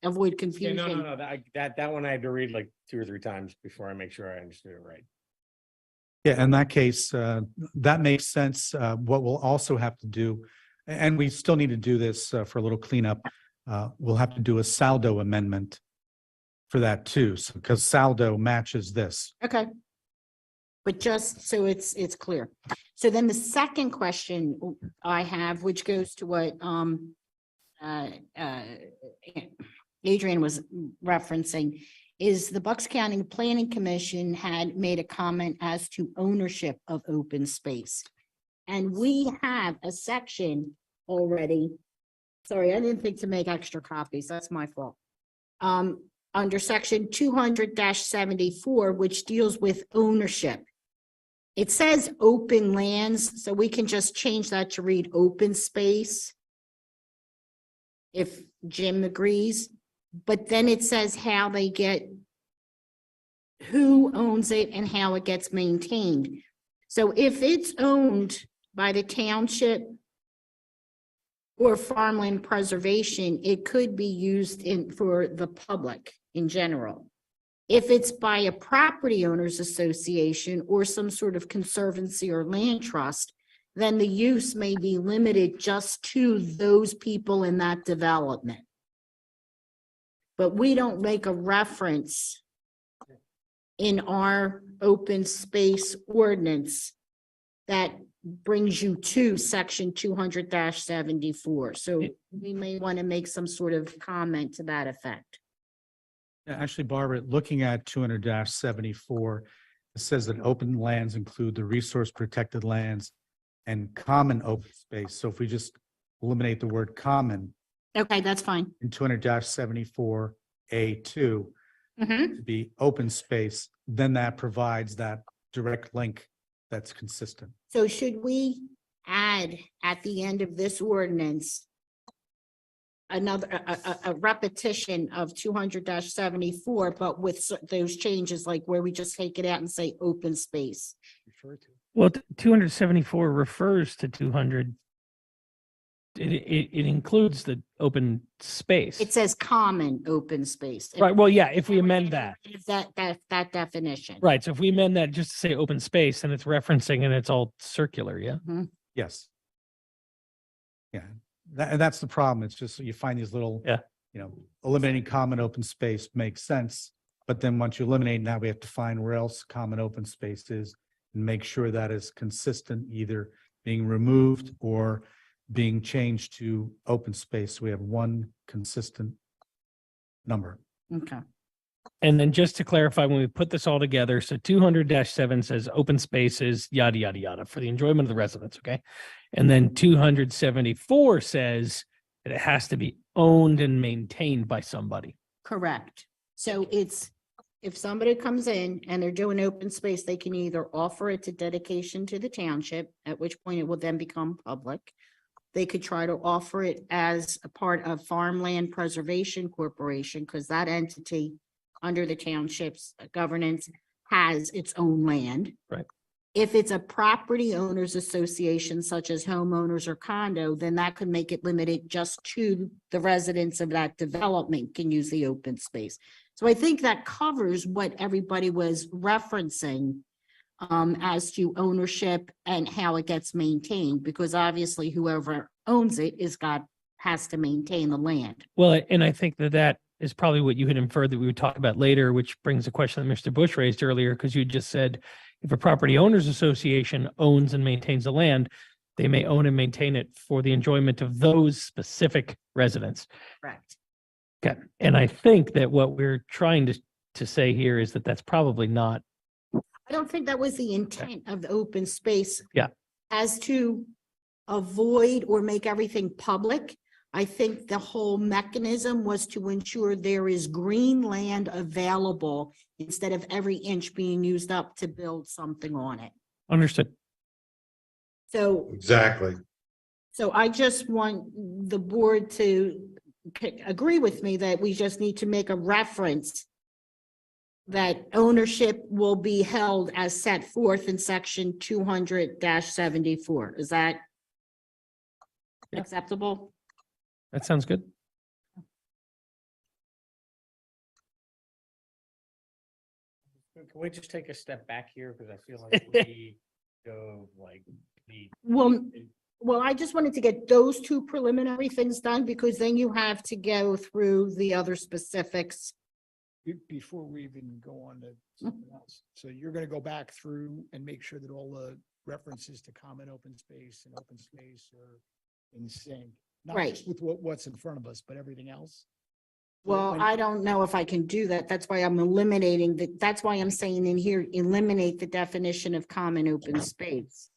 Speaker 6: avoid
Speaker 1: Yeah,
Speaker 6: confusion.
Speaker 1: no, that one I had to read like 2 or 3 times before I make sure I understood it right.
Speaker 9: Yeah, in that case, that makes sense. What we'll also have to do, and we still need to do this for a little cleanup, we'll have to do a Saldo amendment for that too, because Saldo matches this.
Speaker 6: Okay. But just so it's clear. So then the second question I have, which goes to what Adrian was referencing, is the Bucks County Planning Commission had made a comment as to ownership of open space. And we have a section already. Sorry, I didn't think to make extra copies. That's my fault. Under section 200-74, which deals with ownership. It says open lands, so we can just change that to read open space. If Jim agrees, but then it says how they get, who owns it and how it gets maintained. So if it's owned by the township or farmland preservation, it could be used for the public in general. If it's by a property owners association or some sort of conservancy or land trust, then the use may be limited just to those people in that development. But we don't make a reference in our open space ordinance that brings you to section 200-74. So we may want to make some sort of comment to that effect.
Speaker 9: Actually, Barbara, looking at 200-74, it says that open lands include the resource protected lands and common open space. So if we just eliminate the word common
Speaker 6: Okay, that's fine.
Speaker 9: in 200-74A2 to be open space, then that provides that direct link that's consistent.
Speaker 6: So should we add at the end of this ordinance another, a repetition of 200-74, but with those changes, like where we just take it out and say open space?
Speaker 2: Well, 274 refers to 200. It includes the open space.
Speaker 6: It says common open space.
Speaker 2: Right, well, yeah, if we amend that.
Speaker 6: Is that definition?
Speaker 2: Right, so if we amend that just to say open space, then it's referencing and it's all circular, yeah?
Speaker 9: Yes. Yeah, that's the problem. It's just you find these little, eliminating common open space makes sense. But then once you eliminate, now we have to find where else common open space is and make sure that is consistent, either being removed or being changed to open space. So we have one consistent number.
Speaker 6: Okay.
Speaker 2: And then just to clarify, when we put this all together, so 200-7 says open spaces, yada, yada, yada, for the enjoyment of the residents, okay? And then 274 says that it has to be owned and maintained by somebody.
Speaker 6: Correct. So it's, if somebody comes in and they're doing open space, they can either offer it to dedication to the township, at which point it will then become public. They could try to offer it as a part of Farmland Preservation Corporation, because that entity under the township's governance has its own land.
Speaker 2: Right.
Speaker 6: If it's a property owners association, such as homeowners or condo, then that could make it limited just to the residents of that development can use the open space. So I think that covers what everybody was referencing as to ownership and how it gets maintained, because obviously whoever owns it has to maintain the land.
Speaker 2: Well, and I think that is probably what you had inferred that we would talk about later, which brings a question that Mr. Bush raised earlier, because you just said if a property owners association owns and maintains the land, they may own and maintain it for the enjoyment of those specific residents.
Speaker 6: Correct.
Speaker 2: Okay. And I think that what we're trying to say here is that that's probably not
Speaker 6: don't think that was the intent of the open space.
Speaker 2: Yeah.
Speaker 6: As to avoid or make everything public. I think the whole mechanism was to ensure there is green land available instead of every inch being used up to build something on it.
Speaker 2: Understood.
Speaker 6: So,
Speaker 8: Exactly.
Speaker 6: so I just want the board to agree with me that we just need to make a reference that ownership will be held as set forth in section 200-74. Is that
Speaker 2: Yeah.
Speaker 6: acceptable?
Speaker 2: That sounds good.
Speaker 1: Can we just take a step back here? Because I feel like we go like the.
Speaker 6: Well, I just wanted to get those two preliminary things done because then you have to go through the other specifics.
Speaker 7: Before we even go on to something else. So you're gonna go back through and make sure that all the references to common open space and open space are in sync. Not
Speaker 6: Right.
Speaker 7: just with what's in front of us, but everything else.
Speaker 6: Well,
Speaker 7: When-
Speaker 6: I don't know if I can do that. That's why I'm eliminating that's why I'm saying in here, eliminate the definition of common open space.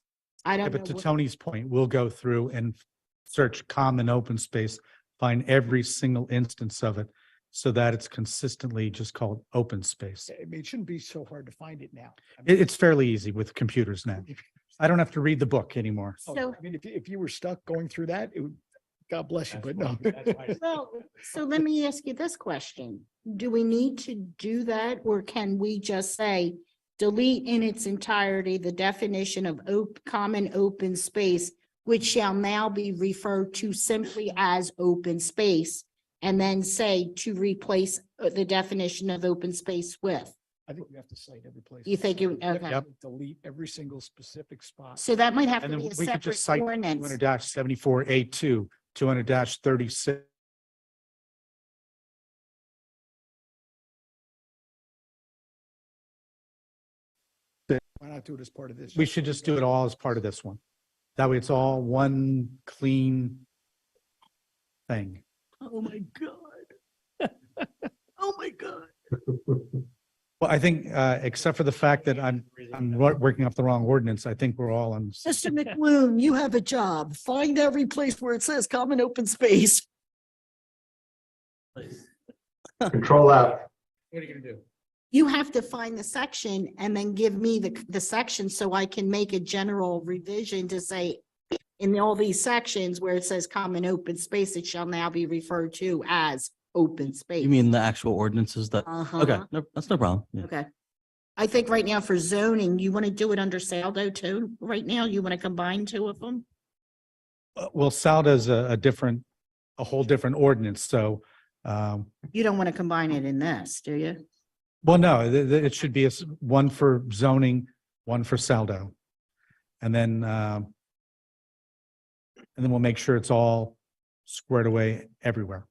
Speaker 6: I
Speaker 9: Yeah,
Speaker 6: don't know.
Speaker 9: but to
Speaker 6: what-
Speaker 9: Tony's point, we'll go through and search common open space, find every single instance of it so that it's consistently just called open space.
Speaker 7: I mean, it shouldn't be so hard to find it now. I mean,
Speaker 9: It's fairly easy with computers now. I don't have to read the book anymore.
Speaker 7: oh,
Speaker 6: So-
Speaker 7: I mean, if you were stuck going through that, it would, God bless you, but no.
Speaker 6: Well, so let me ask you this question. Do we need to do that or can we just say delete in its entirety the definition of common open space, which shall now be referred to simply as open space, and then say to replace the definition of open space with?
Speaker 7: I think we have to cite every place.
Speaker 6: You think you-
Speaker 7: We have to
Speaker 6: okay.
Speaker 7: Delete every single specific spot.
Speaker 6: So that might have
Speaker 9: And
Speaker 6: to
Speaker 9: then
Speaker 6: be a
Speaker 9: we could
Speaker 6: separate
Speaker 9: just cite
Speaker 6: ordinance.
Speaker 9: 200-74A2, 200-36.
Speaker 7: Why not do it as part of this?
Speaker 9: We should just do it all as part of this one. That way it's all one clean thing.
Speaker 6: Oh, my God. Oh, my God.
Speaker 9: Well, I think, except for the fact that I'm working up the wrong ordinance, I think we're all on.
Speaker 6: Mr. McBloom, you have a job. Find every place where it says common open space.
Speaker 3: Control F.
Speaker 1: What are you gonna do?
Speaker 6: You have to find the section and then give me the section so I can make a general revision to say in all these sections where it says common open space, it shall now be referred to as open space.
Speaker 17: You mean the actual ordinances that,
Speaker 6: Uh-huh.
Speaker 17: okay, no, that's no problem. Yeah.
Speaker 6: Okay. I think right now for zoning, you want to do it under Saldo too? Right now, you want to combine two of them?
Speaker 9: Well, Salda's a whole different ordinance, so,
Speaker 6: You don't want to combine it in this, do you?
Speaker 9: well, no, it should be one for zoning, one for Saldo. And then we'll make sure it's all squared away everywhere.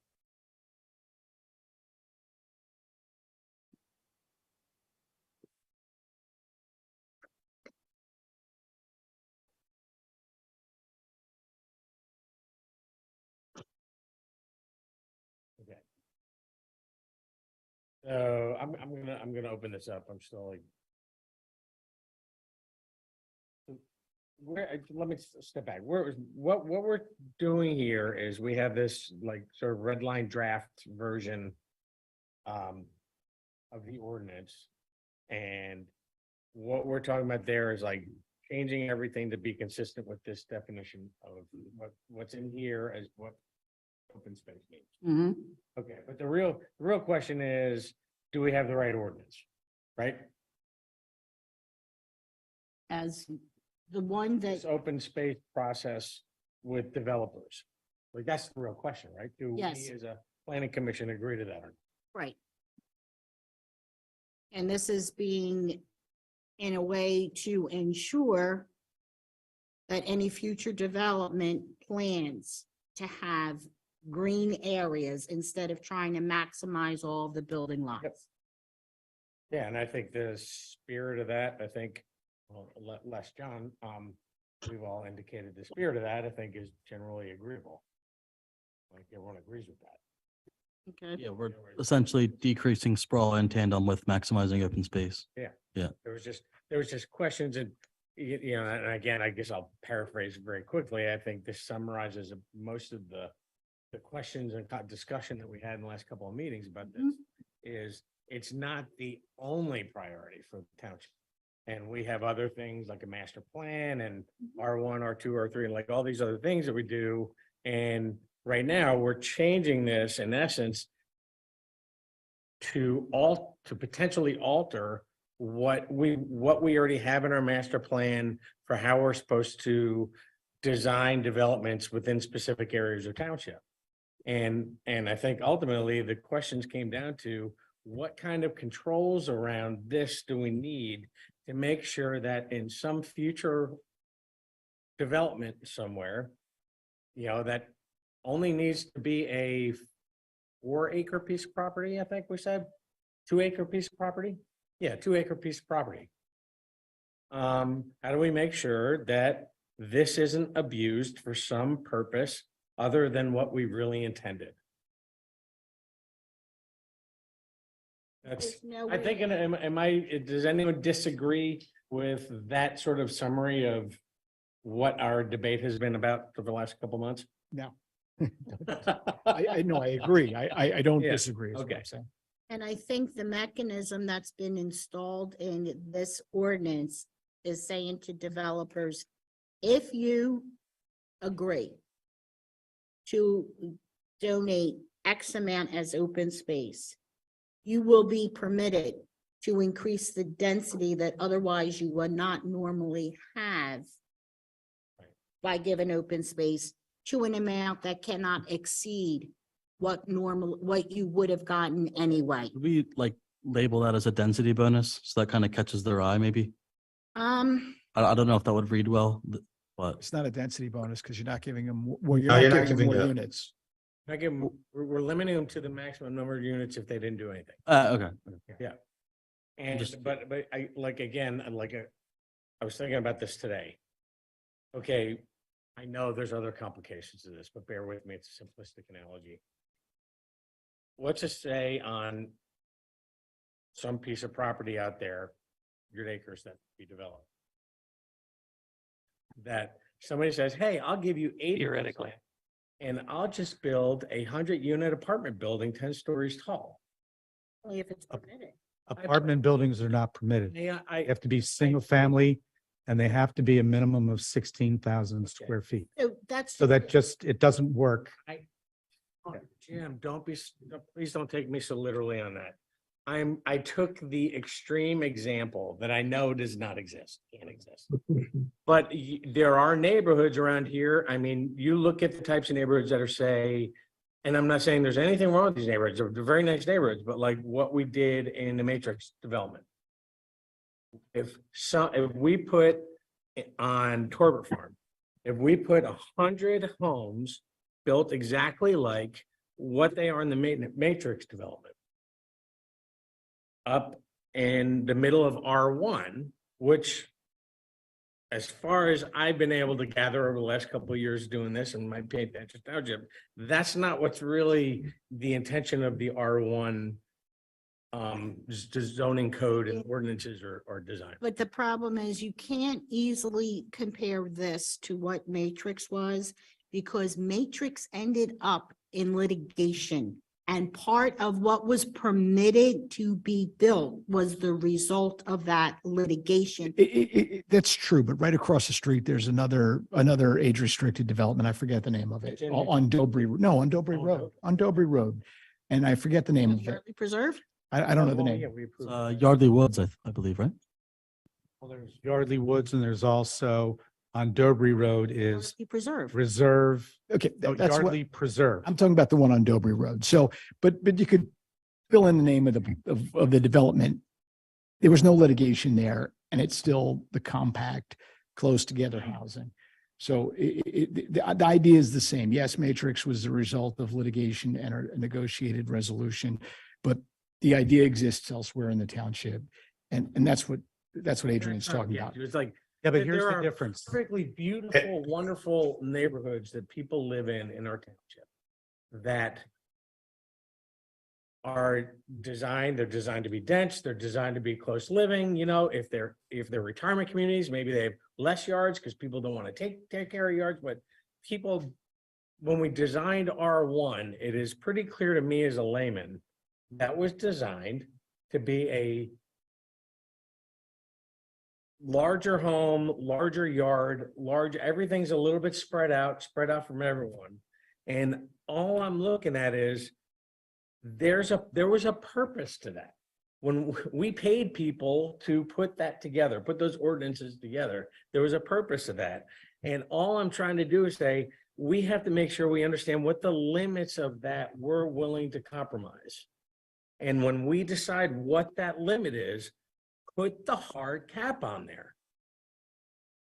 Speaker 1: Okay. So I'm gonna open this up. I'm still like. Let me step back. What we're doing here is we have this like sort of red line draft version of the ordinance. And what we're talking about there is like changing everything to be consistent with this definition of what's in here as what open space means.
Speaker 6: Mm-hmm.
Speaker 1: Okay, but the real question is, do we have the right ordinance? Right?
Speaker 6: As the one that,
Speaker 1: This open space process with developers. Like, that's the real question, right? Do we
Speaker 6: Yes.
Speaker 1: as a planning commission agree to that?
Speaker 6: right. And this is being in a way to ensure that any future development plans to have green areas instead of trying to maximize all of the building lots.
Speaker 1: Yeah, and I think the spirit of that, I think, well, less John, we've all indicated the spirit of that, I think is generally agreeable. Like everyone agrees with that.
Speaker 6: Okay.
Speaker 17: Yeah, we're essentially decreasing sprawl in tandem with maximizing open space.
Speaker 1: Yeah.
Speaker 17: Yeah.
Speaker 1: There was just, there was just questions and, you know, and again, I guess I'll paraphrase very quickly. I think this summarizes most of the questions and discussion that we had in the last couple of meetings about this is it's not the only priority for the township. And we have other things like a master plan and R1, R2, R3, and like all these other things that we do. And right now we're changing this in essence to potentially alter what we already have in our master plan for how we're supposed to design developments within specific areas of township. And I think ultimately the questions came down to what kind of controls around this do we need to make sure that in some future development somewhere, you know, that only needs to be a 4-acre piece of property, I think we said, 2-acre piece of property. Yeah, 2-acre piece of property. How do we make sure that this isn't abused for some purpose other than what we really intended? That's, I think, does anyone disagree with that sort of summary of what our debate has been about for the last couple months?
Speaker 7: No. I know, I agree. I don't
Speaker 1: Yeah,
Speaker 7: disagree. Is what
Speaker 1: okay.
Speaker 7: I'm saying.
Speaker 6: And I think the mechanism that's been installed in this ordinance is saying to developers, if you agree to donate X amount as open space, you will be permitted to increase the density that otherwise you would not normally have by giving open space to an amount that cannot exceed what you would have gotten anyway.
Speaker 17: Could we like label that as a density bonus? So that kind of catches their eye, maybe? I don't know if that would read well, but
Speaker 7: It's not a density bonus because you're not giving them, well, you're
Speaker 8: No,
Speaker 7: not
Speaker 8: you're not
Speaker 7: giving them
Speaker 8: giving
Speaker 7: more
Speaker 8: the-
Speaker 7: units.
Speaker 1: I give them, we're limiting them to the maximum number of units if they didn't do anything.
Speaker 17: okay.
Speaker 1: Yeah. And,
Speaker 17: Just-
Speaker 1: but I, like, again, I was thinking about this today. Okay, I know there's other complications to this, but bear with me, it's a simplistic analogy. Let's just say on some piece of property out there, 100 acres that be developed. That somebody says, hey, I'll give you 80%.
Speaker 2: Theoretically.
Speaker 1: And I'll just build a 100-unit apartment building 10 stories tall.
Speaker 6: Only if it's permitted.
Speaker 9: Apartment buildings are not permitted.
Speaker 1: Yeah,
Speaker 9: They have to be single family and they have to be a minimum of 16,000 square feet.
Speaker 6: So that's.
Speaker 9: So that just, it doesn't work.
Speaker 1: Jim, please don't take me so literally on that. I took the extreme example that I know does not exist, can't exist. But there are neighborhoods around here. I mean, you look at the types of neighborhoods that are, say, and I'm not saying there's anything wrong with these neighborhoods. They're very nice neighborhoods, but like what we did in the Matrix development. If we put on Torbert Farm, if we put 100 homes built exactly like what they are in the Matrix development, up in the middle of R1, which, as far as I've been able to gather over the last couple of years doing this and my pay attention to Township, that's not what's really the intention of the R1 zoning code and ordinances or design.
Speaker 6: But the problem is you can't easily compare this to what Matrix was because Matrix ended up in litigation. And part of what was permitted to be built was the result of that litigation.
Speaker 7: That's true, but right across the street, there's another age restricted development. I forget the name of it. On Dobry Road. And I forget the name of it.
Speaker 6: Yardley Preserve?
Speaker 7: I don't know the
Speaker 1: Oh,
Speaker 7: name.
Speaker 1: yeah, we approved.
Speaker 17: Yardley Woods, I believe, right?
Speaker 9: Well, there's Yardley Woods and there's also on Dobry Road is
Speaker 6: Yardley Preserve.
Speaker 9: Reserve.
Speaker 7: Okay,
Speaker 9: No,
Speaker 7: that's what,
Speaker 9: Yardley Preserve.
Speaker 7: I'm talking about the one on Dobry Road. So, but you could fill in the name of the development. There was no litigation there and it's still the compact, close together housing. So the idea is the same. Yes, Matrix was the result of litigation and a negotiated resolution, but the idea exists elsewhere in the township. And that's what Adrian's talking about.
Speaker 1: It's like,
Speaker 9: Yeah, but
Speaker 1: there
Speaker 9: here's the
Speaker 1: are
Speaker 9: difference.
Speaker 1: perfectly beautiful, wonderful neighborhoods that people live in our township that are designed, they're designed to be dense, they're designed to be close living, if they're retirement communities, maybe they have less yards because people don't want to take care of yards, but people, when we designed R1, it is pretty clear to me as a layman, that was designed to be a larger home, larger yard, everything's a little bit spread out from everyone. And all I'm looking at is there was a purpose to that. When we paid people to put that together, put those ordinances together, there was a purpose to that. And all I'm trying to do is say, we have to make sure we understand what the limits of that we're willing to compromise. And when we decide what that limit is, put the hard cap on there.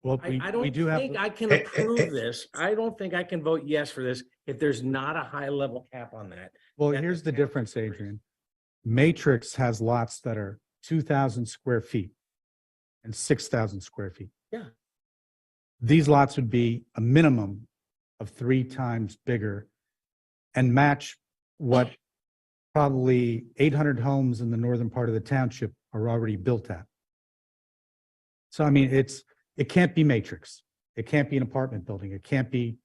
Speaker 9: Well,
Speaker 1: I don't think I can approve this. I don't think I can vote yes for this if there's not a high level cap on that.
Speaker 9: Well, here's the difference, Adrian. Matrix has lots that are 2,000 square feet and 6,000 square feet.
Speaker 1: Yeah.
Speaker 9: These lots would be a minimum of 3 times bigger and match what probably 800 homes in the northern part of the township are already built at. So, I mean, it can't be matrix. It can't be an apartment building. It can't be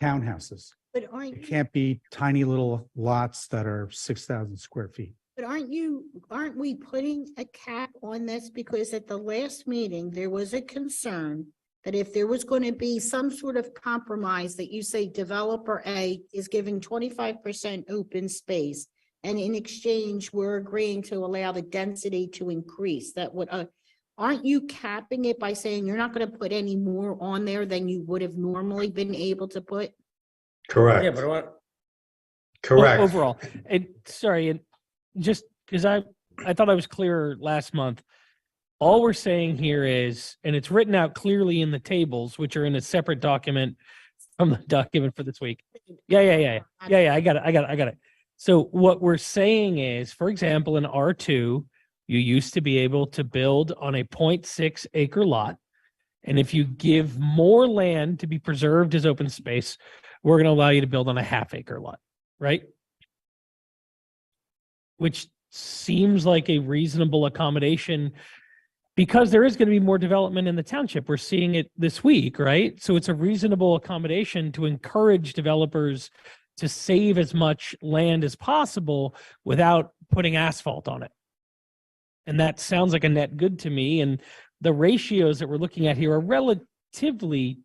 Speaker 9: townhouses.
Speaker 6: But
Speaker 9: It can't be tiny little lots that are 6,000 square feet.
Speaker 6: But aren't we putting a cap on this? Because at the last meeting, there was a concern that if there was going to be some sort of compromise, that you say developer A is giving 25% open space, and in exchange, we're agreeing to allow the density to increase. That would, aren't you capping it by saying you're not going to put any more on there than you would have normally been able to put?
Speaker 8: Correct.
Speaker 1: Yeah, but
Speaker 8: Correct.
Speaker 2: Overall, and just because I thought I was clearer last month. All we're saying here is, and it's written out clearly in the tables, which are in a separate document from the document for this week. Yeah. I got it. So what we're saying is, for example, in R2, you used to be able to build on a 0.6 acre lot. And if you give more land to be preserved as open space, we're going to allow you to build on a half acre lot, right? Which seems like a reasonable accommodation because there is going to be more development in the township. We're seeing it this week, right? So it's a reasonable accommodation to encourage developers to save as much land as possible without putting asphalt on it. And that sounds like a net good to me. And the ratios that we're looking at here are relatively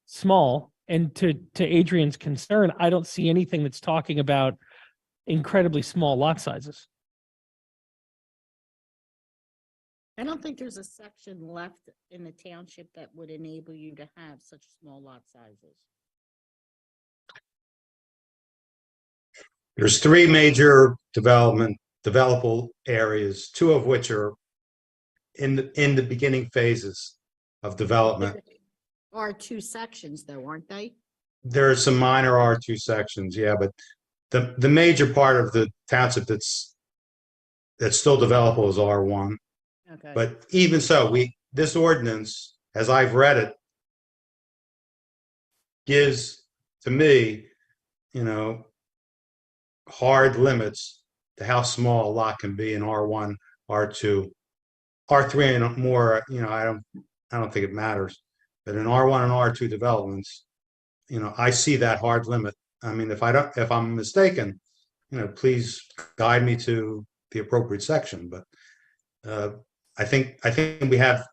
Speaker 2: small. And to Adrian's concern, I don't see anything that's talking about incredibly small lot sizes.
Speaker 6: I don't think there's a section left in the township that would enable you to have such small lot sizes.
Speaker 8: There's 3 major developable areas, 2 of which are in the beginning phases of development.
Speaker 6: Are 2 sections though, aren't they?
Speaker 8: There are some minor R2 sections, yeah, but the major part of the township that's still developable is R1.
Speaker 6: Okay.
Speaker 8: But even so, this ordinance, as I've read it, gives to me, hard limits to how small a lot can be in R1, R2, R3 and more. I don't think it matters. But in R1 and R2 developments, I see that hard limit. I mean, if I'm mistaken, please guide me to the appropriate section. But I think we have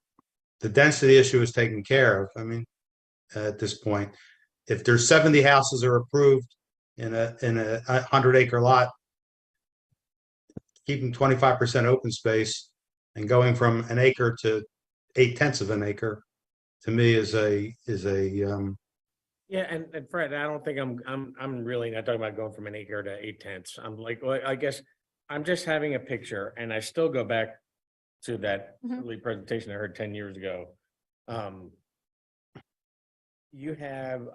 Speaker 8: the density issue is taken care of. I mean, at this point, if there's 70 houses are approved in a 100-acre lot, keeping 25% open space and going from an acre to 8/10 of an acre, to me is a
Speaker 1: yeah, and Fred, I don't think I'm really not talking about going from an acre to 8/10. I'm like, well, I guess I'm just having a picture, and I still go back to that early presentation I heard 10 years ago. You have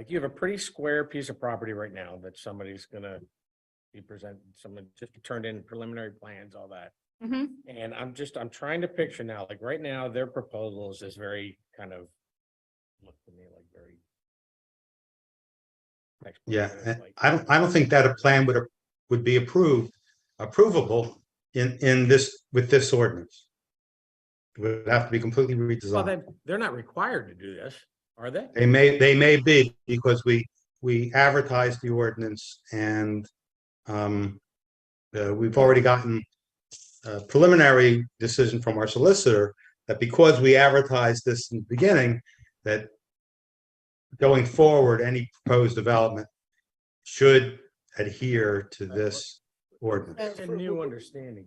Speaker 1: you have a pretty square piece of property right now that somebody's gonna be presented, someone just turned in preliminary plans, all that. And I'm trying to picture now, like right now, their proposals is very kind of, look to me like very
Speaker 8: Yeah, I don't think that a plan would be approvable in this, with this ordinance. It would have to be completely
Speaker 1: Well,
Speaker 8: redesigned.
Speaker 1: they're not required to do this, are they?
Speaker 8: They may be, because we advertised the ordinance, and we've already gotten a preliminary decision from our solicitor that because we advertised this in the beginning, that going forward, any proposed development should adhere to this ordinance.
Speaker 1: That's a new understanding.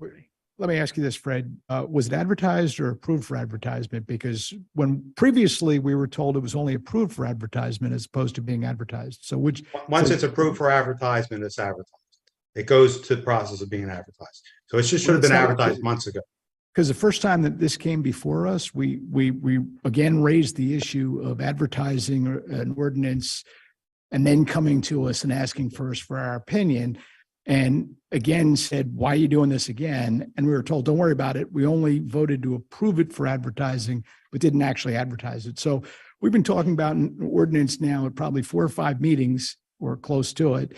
Speaker 7: Let me ask you this, Fred. Was it advertised or approved for advertisement? Because when previously we were told it was only approved for advertisement as opposed to being advertised. So
Speaker 8: Once it's approved for advertisement, it's advertised. It goes to the process of being advertised. So it should have been advertised months ago.
Speaker 7: Because the first time that this came before us, we again raised the issue of advertising an ordinance and then coming to us and asking first for our opinion. And again said, why are you doing this again? And we were told, don't worry about it. We only voted to approve it for advertising, but didn't actually advertise it. So we've been talking about an ordinance now at probably 4 or 5 meetings or close to it,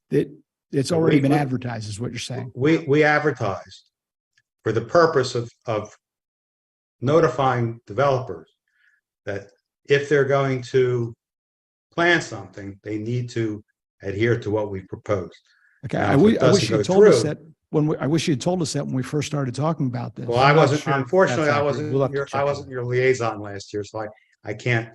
Speaker 7: that it's already been advertised is what you're saying.
Speaker 8: We advertised for the purpose of notifying developers that if they're going to plan something, they need to adhere to what we proposed.
Speaker 7: Okay,
Speaker 8: Now,
Speaker 7: I
Speaker 8: if it
Speaker 7: wish
Speaker 8: doesn't
Speaker 7: you
Speaker 8: go
Speaker 7: had told us
Speaker 8: through-
Speaker 7: that I wish you had told us that when we first started talking about this.
Speaker 8: Well, I
Speaker 9: I'm not
Speaker 8: wasn't,
Speaker 9: sure if
Speaker 8: unfortunately,
Speaker 9: that's
Speaker 8: I
Speaker 9: accurate.
Speaker 8: wasn't
Speaker 9: We'll have to
Speaker 8: your,
Speaker 9: check
Speaker 8: I
Speaker 9: on
Speaker 8: wasn't your liaison last year, so I can't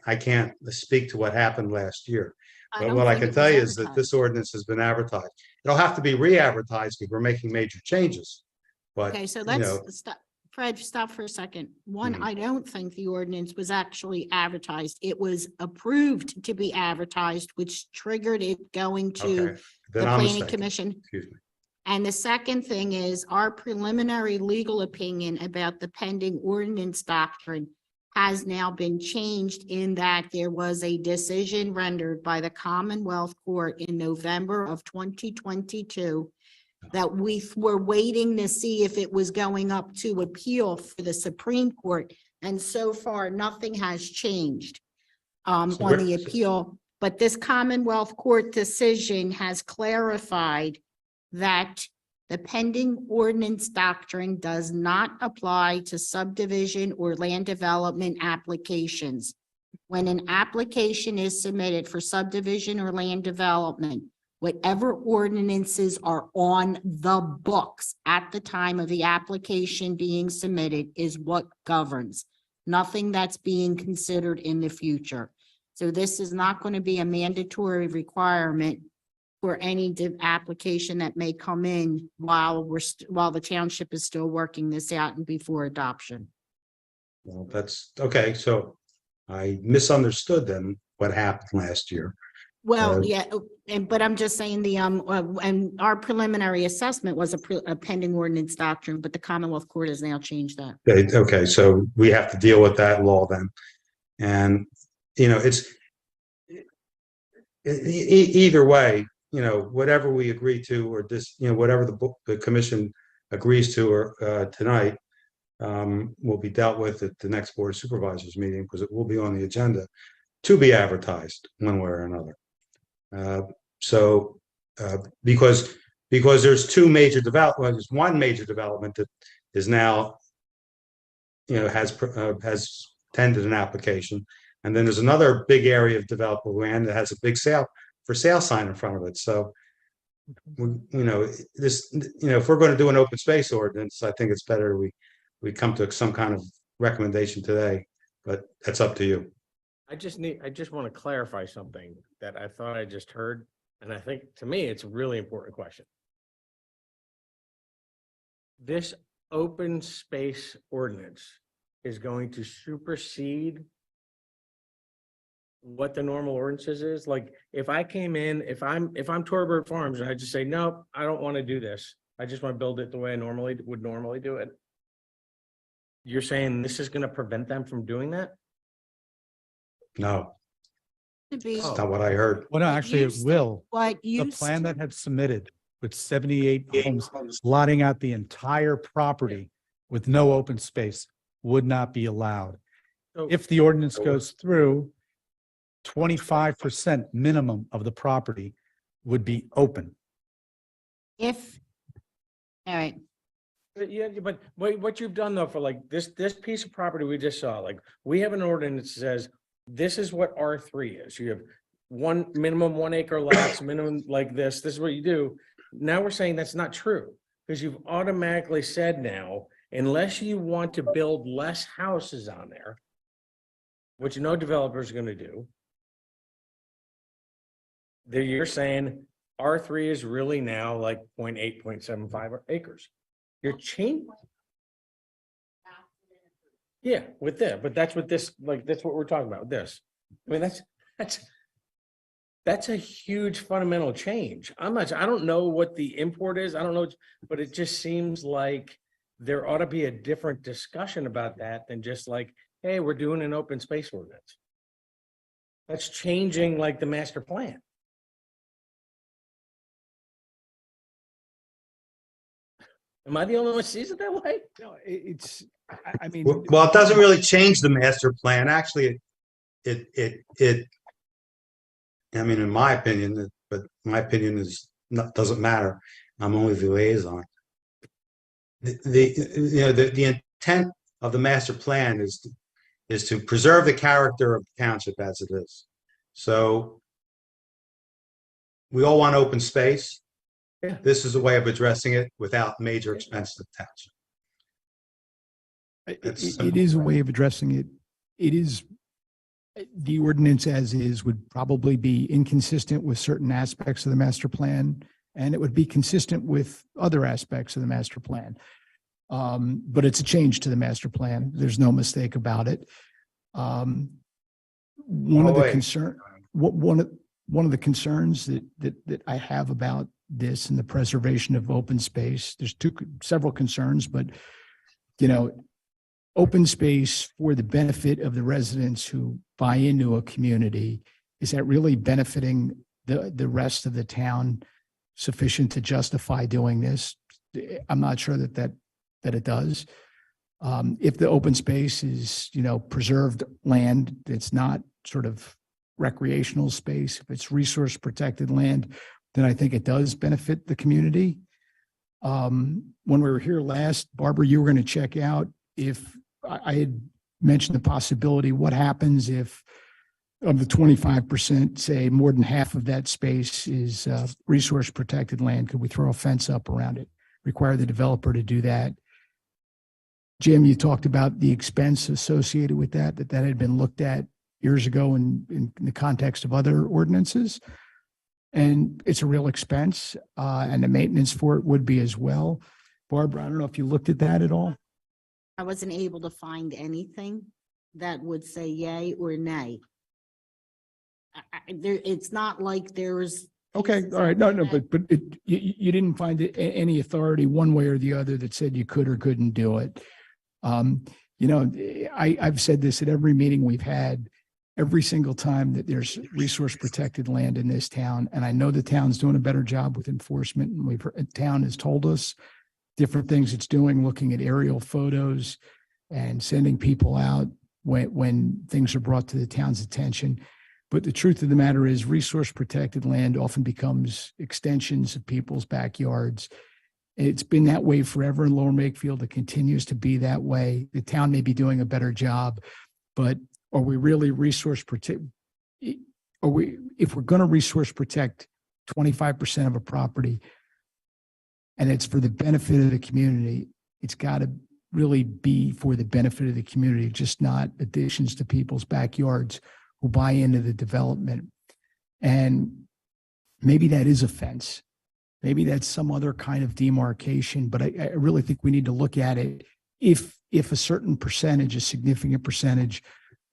Speaker 8: speak to what happened last year.
Speaker 6: I
Speaker 8: But
Speaker 6: don't
Speaker 8: what I
Speaker 6: think
Speaker 8: can
Speaker 6: it
Speaker 8: tell
Speaker 6: was
Speaker 8: you is that this
Speaker 6: advertised.
Speaker 8: ordinance has been advertised. It'll have to be re-advertised because we're making major changes. But,
Speaker 6: Okay, so
Speaker 8: you
Speaker 6: let's
Speaker 8: know,
Speaker 6: stop. Fred, stop for a second. One,
Speaker 8: Mhm.
Speaker 6: I don't think the ordinance was actually advertised. It was approved to be advertised, which triggered it going to
Speaker 8: okay,
Speaker 6: the
Speaker 8: then I'm
Speaker 6: planning
Speaker 8: mistaken.
Speaker 6: commission.
Speaker 8: Excuse me.
Speaker 6: And the second thing is our preliminary legal opinion about the pending ordinance doctrine has now been changed in that there was a decision rendered by the Commonwealth Court in November of 2022 that we were waiting to see if it was going up to appeal for the Supreme Court. And so far, nothing has changed
Speaker 8: So
Speaker 6: on
Speaker 8: we're-
Speaker 6: the appeal. But this Commonwealth Court decision has clarified that the pending ordinance doctrine does not apply to subdivision or land development applications. When an application is submitted for subdivision or land development, whatever ordinances are on the books at the time of the application being submitted is what governs. Nothing that's being considered in the future. So this is not going to be a mandatory requirement for any application that may come in while while the township is still working this out and before adoption.
Speaker 8: Well, that's, okay, so I misunderstood then what happened last year.
Speaker 6: Well, yeah, but I'm just saying and our preliminary assessment was a pending ordinance doctrine, but the Commonwealth Court has now changed that.
Speaker 8: Okay, so we have to deal with that law then. And, you know, it's either way, you know, whatever we agree to, or this, you know, whatever the commission agrees to, or tonight, will be dealt with at the next Board of Supervisors meeting, because it will be on the agenda to be advertised one way or another. Because there's two major developments, there's one major development that is now, you know, has tendered an application, and then there's another big area of developable land that has a big for sale sign in front of it. So, you know, this, you know, if we're going to do an open space ordinance, I think it's better we come to some kind of recommendation today, but that's up to you.
Speaker 1: I just want to clarify something that I thought I just heard, and I think to me, it's a really important question. This open space ordinance is going to supersede what the normal ordinances is. Like, if I came in, if I'm Torbert Farms and I just say, nope, I don't want to do this. I just want to build it the way I would normally do it. You're saying this is going to prevent them from doing that?
Speaker 8: No,
Speaker 6: To be
Speaker 8: that's not what I heard.
Speaker 9: Well, no, actually, it will.
Speaker 6: what
Speaker 9: The
Speaker 6: used
Speaker 9: plan
Speaker 6: to-
Speaker 9: that had submitted with 78 homes lotting out the entire property with no open space would not be allowed.
Speaker 1: So-
Speaker 9: If the ordinance goes through, 25% minimum of the property would be open.
Speaker 6: All right,
Speaker 1: Yeah, but what you've done though for like this piece of property we just saw, like, we have an ordinance that says this is what R3 is. You have minimum 1 acre lots, minimum like this is what you do. Now we're saying that's not true because you've automatically said now, unless you want to build less houses on there, which no developer is going to do, that you're saying R3 is really now like 0.8, 0.75 acres. You're changing. Yeah, with that, but that's what this, like, that's what we're talking about, this. I mean, that's a huge fundamental change. I don't know what the import is. I don't know, but it just seems like there ought to be a different discussion about that than just like, hey, we're doing an open space ordinance. That's changing like the master plan. Am I the only one who sees it that way?
Speaker 7: No, I mean.
Speaker 8: Well, it doesn't really change the master plan. Actually, it I mean, in my opinion, but my opinion doesn't matter. I'm only the liaison. The intent of the master plan is to preserve the character of the township as it is. So we all want open space.
Speaker 1: Yeah.
Speaker 8: This is a way of addressing it without major expense to the township.
Speaker 7: It is a way of addressing it. It is, the ordinance as is would probably be inconsistent with certain aspects of the master plan, and it would be consistent with other aspects of the master plan. But it's a change to the master plan. There's no mistake about it. One of the concerns that I have about this and the preservation of open space, there's several concerns, but open space for the benefit of the residents who buy into a community, is that really benefiting the rest of the town sufficient to justify doing this? I'm not sure that it does. If the open space is, preserved land, it's not sort of recreational space, if it's resource protected land, then I think it does benefit the community. When we were here last, Barbara, you were going to check out if I had mentioned the possibility, what happens if of the 25%, say more than half of that space is resource protected land? Could we throw a fence up around it? Require the developer to do that? Jim, you talked about the expense associated with that had been looked at years ago in the context of other ordinances. And it's a real expense, and the maintenance for it would be as well. Barbara, I don't know if you looked at that at all.
Speaker 6: I wasn't able to find anything that would say yay or nay. It's not like there's.
Speaker 7: Okay, all right, no, but you didn't find any authority one way or the other that said you could or couldn't do it. I've said this at every meeting we've had, every single time that there's resource protected land in this town, and I know the town's doing a better job with enforcement, and the town has told us different things it's doing, looking at aerial photos and sending people out when things are brought to the town's attention. But the truth of the matter is, resource protected land often becomes extensions of people's backyards. It's been that way forever in Lower Makefield. It continues to be that way. The town may be doing a better job, but are we really resource protect? If we're going to resource protect 25% of a property, and it's for the benefit of the community, it's got to really be for the benefit of the community, just not additions to people's backyards who buy into the development. And maybe that is a fence. Maybe that's some other kind of demarcation, but I really think we need to look at it. If a certain percentage, a significant percentage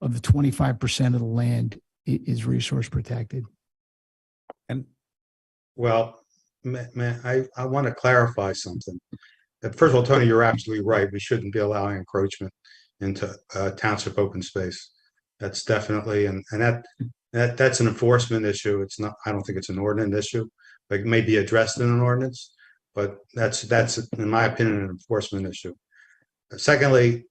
Speaker 7: of the 25% of the land is resource protected.
Speaker 8: And well, I want to clarify something. First of all, Tony, you're absolutely right. We shouldn't be allowing encroachment into township open space. That's definitely, and that's an enforcement issue. It's not, I don't think it's an ordinance issue. Like, may be addressed in an ordinance, but that's in my opinion an enforcement issue. Secondly,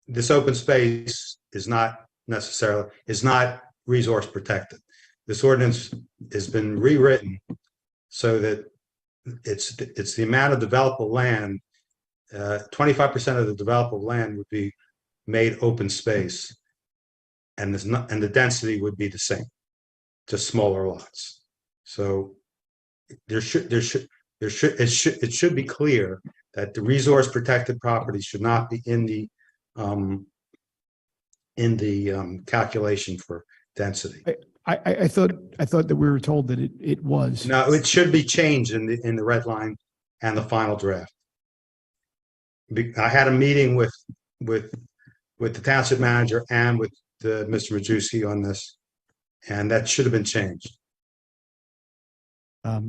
Speaker 8: this open space is not necessarily, is not resource protected. This ordinance has been rewritten so that it's the amount of developable land. 25% of the developable land would be made open space, and the density would be the same, just smaller lots. So it should be clear that the resource protected property should not be in the calculation for density.
Speaker 7: I thought that we were told that it was.
Speaker 8: No, it should be changed in the red line and the final draft. I had a meeting with the township manager and with Mr. Majewski on this, and that should have been changed.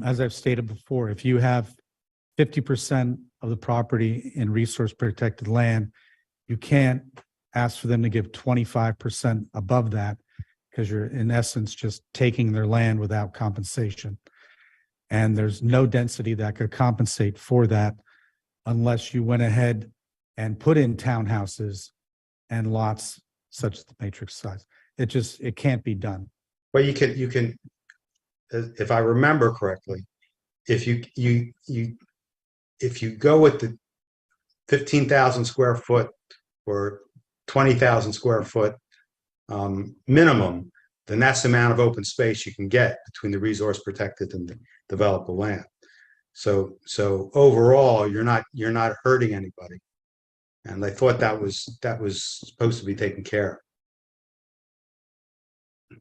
Speaker 9: As I've stated before, if you have 50% of the property in resource protected land, you can't ask for them to give 25% above that, because you're in essence just taking their land without compensation. And there's no density that could compensate for that unless you went ahead and put in townhouses and lots such as the matrix size. It can't be done.
Speaker 8: But you can, if I remember correctly, if you go with the 15,000 square foot or 20,000 square foot minimum, then that's the amount of open space you can get between the resource protected and the developable land. So overall, you're not hurting anybody, and I thought that was supposed to be taken care of.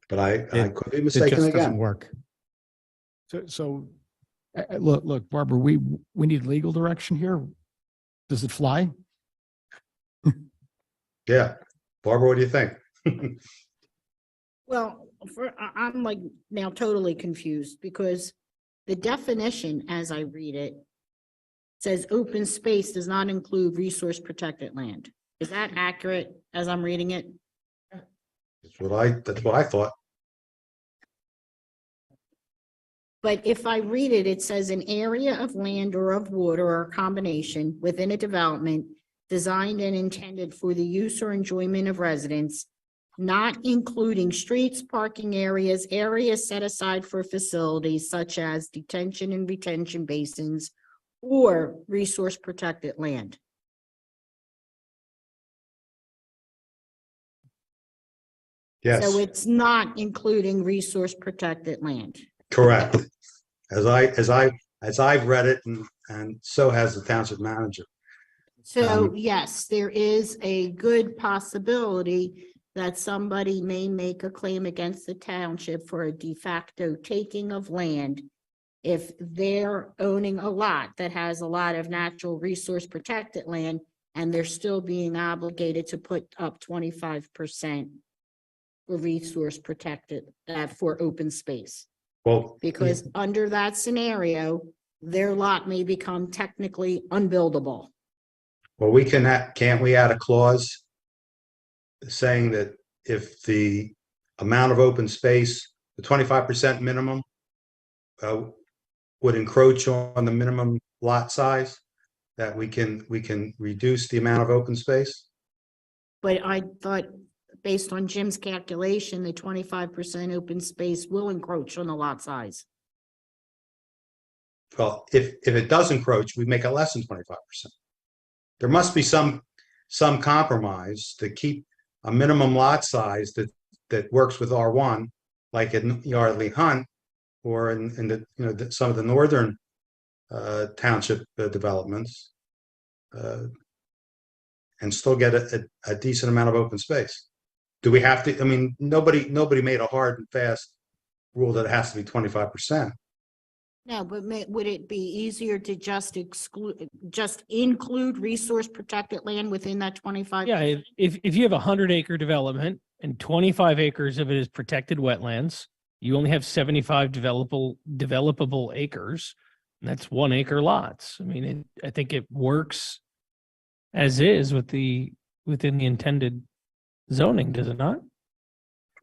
Speaker 8: But I could be mistaken
Speaker 9: It just
Speaker 8: again.
Speaker 9: doesn't work.
Speaker 7: So look, Barbara, we need legal direction here. Does it fly?
Speaker 8: Yeah, Barbara, what do you think?
Speaker 6: Well, I'm like now totally confused because the definition, as I read it, says open space does not include resource protected land. Is that accurate as I'm reading it?
Speaker 8: That's what I thought.
Speaker 6: But if I read it, it says an area of land or of water or a combination within a development designed and intended for the use or enjoyment of residents, not including streets, parking areas, areas set aside for facilities such as detention and retention basins, or resource protected land.
Speaker 8: Yes,
Speaker 6: So it's not including resource protected land.
Speaker 8: correct. As I've read it, and so has the township manager.
Speaker 6: So yes, there is a good possibility that somebody may make a claim against the township for a de facto taking of land if they're owning a lot that has a lot of natural resource protected land and they're still being obligated to put up 25% for resource protected for open space.
Speaker 8: Well,
Speaker 6: Because under that scenario, their lot may become technically unbuildable.
Speaker 8: well, can't we add a clause saying that if the amount of open space, the 25% minimum, would encroach on the minimum lot size, that we can reduce the amount of open space?
Speaker 6: But I thought, based on Jim's calculation, the 25% open space will encroach on the lot size.
Speaker 8: Well, if it does encroach, we make it less than 25%. There must be some compromise to keep a minimum lot size that works with R1, like in Yardley Hunt or in the some of the northern township developments, and still get a decent amount of open space. Do we have to? I mean, nobody made a hard and fast rule that it has to be 25%.
Speaker 6: No, but would it be easier to just include resource protected land within that 25%?
Speaker 2: Yeah, if you have a 100-acre development and 25 acres of it is protected wetlands, you only have 75 developable acres, and that's 1 acre lots. I mean, I think it works as is within the intended zoning, does it not?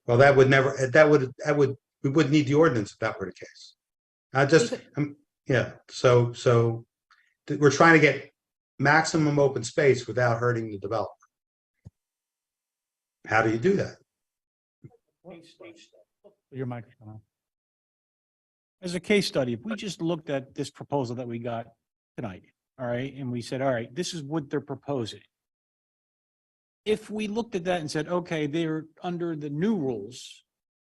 Speaker 8: Well, we would need the ordinance if that were the case. So we're trying to get maximum open space without hurting the developer. How do you do that?
Speaker 9: Your microphone on.
Speaker 7: As a case study, if we just looked at this proposal that we got tonight, all right, and we said, all right, this is what they're proposing. If we looked at that and said, okay, they're under the new rules,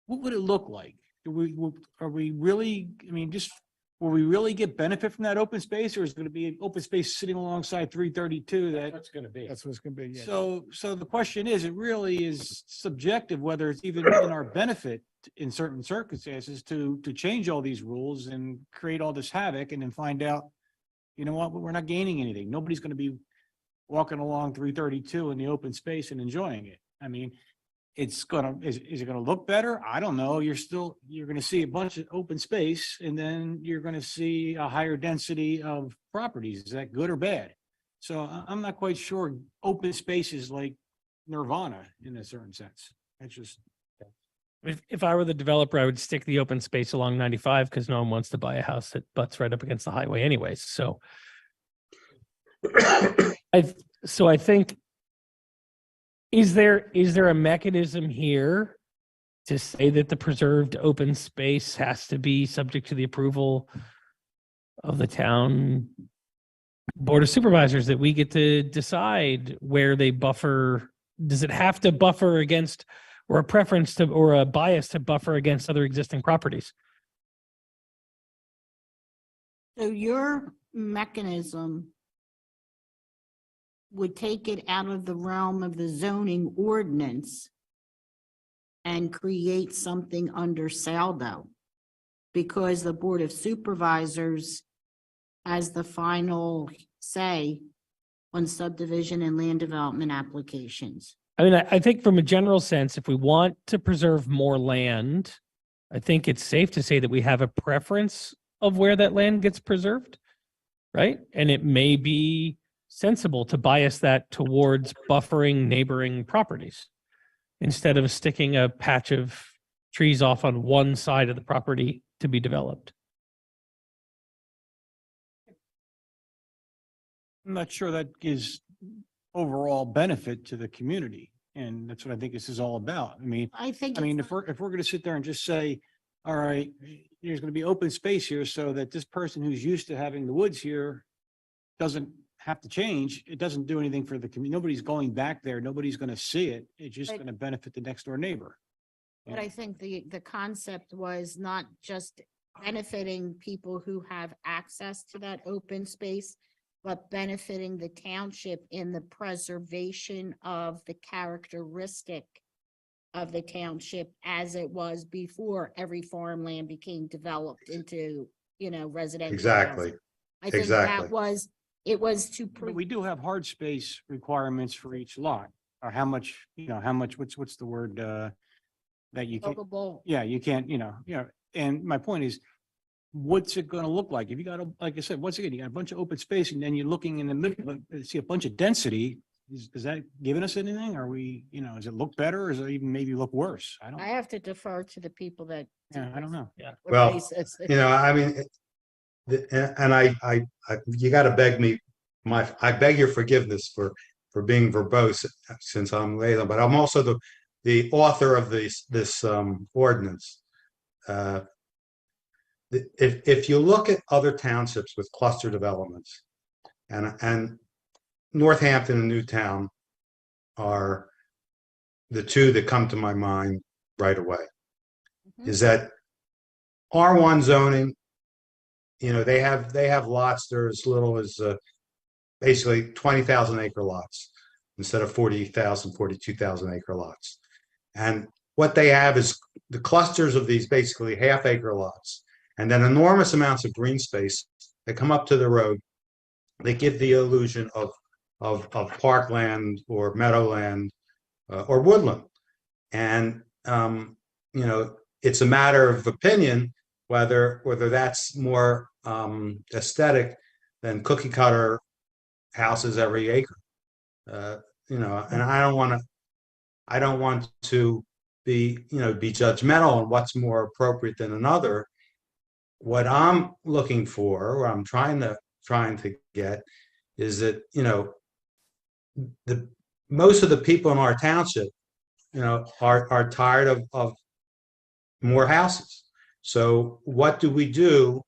Speaker 7: what would it look like? Are we really, I mean, just, will we really get benefit from that open space, or is it going to be an open space sitting alongside 332 that?
Speaker 1: That's gonna be.
Speaker 7: That's what it's gonna be, yeah. So the question is, it really is subjective, whether it's even in our benefit in certain circumstances to change all these rules and create all this havoc and then find out, you know what, we're not gaining anything. Nobody's gonna be walking along 332 in the open space and enjoying it. I mean, it's gonna, is it gonna look better? I don't know. You're gonna see a bunch of open space, and then you're gonna see a higher density of properties. Is that good or bad? So I'm not quite sure open space is like nirvana in a certain sense. It's just.
Speaker 2: If I were the developer, I would stick the open space along 95 because no one wants to buy a house that butts right up against the highway anyways. So I think, is there a mechanism here to say that the preserved open space has to be subject to the approval of the town board of supervisors, that we get to decide where they buffer? Does it have to buffer against, or a preference to, or a bias to buffer against other existing properties?
Speaker 6: So your mechanism would take it out of the realm of the zoning ordinance and create something under saldo, because the Board of Supervisors has the final say on subdivision and land development applications.
Speaker 2: I mean, I think from a general sense, if we want to preserve more land, I think it's safe to say that we have a preference of where that land gets preserved, right? And it may be sensible to bias that towards buffering neighboring properties instead of sticking a patch of trees off on one side of the property to be developed.
Speaker 7: I'm not sure that gives overall benefit to the community. And that's what I think this is all about. I mean, if we're going to sit there and just say, all right, there's going to be open space here so that this person who's used to having the woods here doesn't have to change, it doesn't do anything for the community. Nobody's going back there. Nobody's going to see it. It's just going to benefit the next door neighbor.
Speaker 6: But I think the concept was not just benefiting people who have access to that open space, but benefiting the township in the preservation of the characteristic of the township as it was before every farmland became developed into, residential.
Speaker 8: Exactly.
Speaker 6: housing. I think that was, it was to.
Speaker 7: But we do have hard space requirements for each lot, or how much, what's the word, that you can't,
Speaker 6: Buildable.
Speaker 7: yeah, you can't, and my point is, what's it gonna look like? If you got, like I said, once again, you got a bunch of open space and then you're looking in the middle, see a bunch of density, is that giving us anything? Are we, does it look better, or does it even maybe look worse?
Speaker 6: I have to defer to the people that.
Speaker 7: Yeah, I don't know.
Speaker 2: Yeah.
Speaker 8: Well, I mean, and you got to beg me, I beg your forgiveness for being verbose since I'm late, but I'm also the author of this ordinance. If you look at other townships with cluster developments, and Northampton and Newtown are the two that come to my mind right away, is that R1 zoning, they have lots that are as little as basically 20,000 acre lots instead of 40,000, 42,000 acre lots. And what they have is the clusters of these basically half acre lots, and then enormous amounts of green space that come up to the road. They give the illusion of parkland or meadowland or woodland. And, it's a matter of opinion whether that's more aesthetic than cookie cutter houses every acre. And I don't want to be judgmental on what's more appropriate than another. What I'm looking for, or I'm trying to get, is that most of the people in our township, are tired of more houses. So what do we do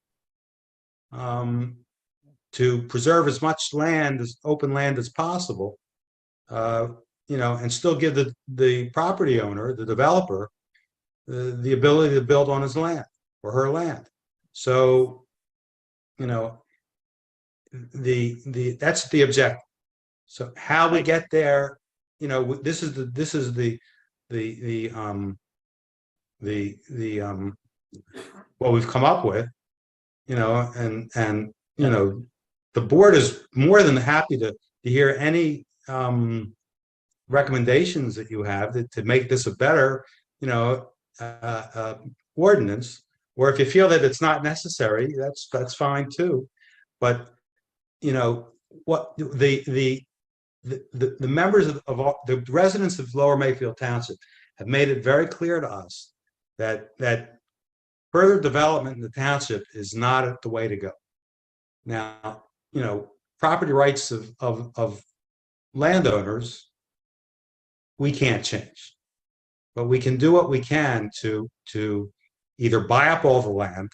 Speaker 8: to preserve as much land, as open land as possible, and still give the property owner, the developer, the ability to build on his land or her land. So, that's the objective. So how we get there, this is what we've come up with, the board is more than happy to hear any recommendations that you have to make this a better, ordinance, or if you feel that it's not necessary, that's fine too. But what the members of all, the residents of Lower Makefield Township have made it very clear to us that further development in the township is not the way to go. Now, property rights of landowners, we can't change, but we can do what we can to either buy up all the land,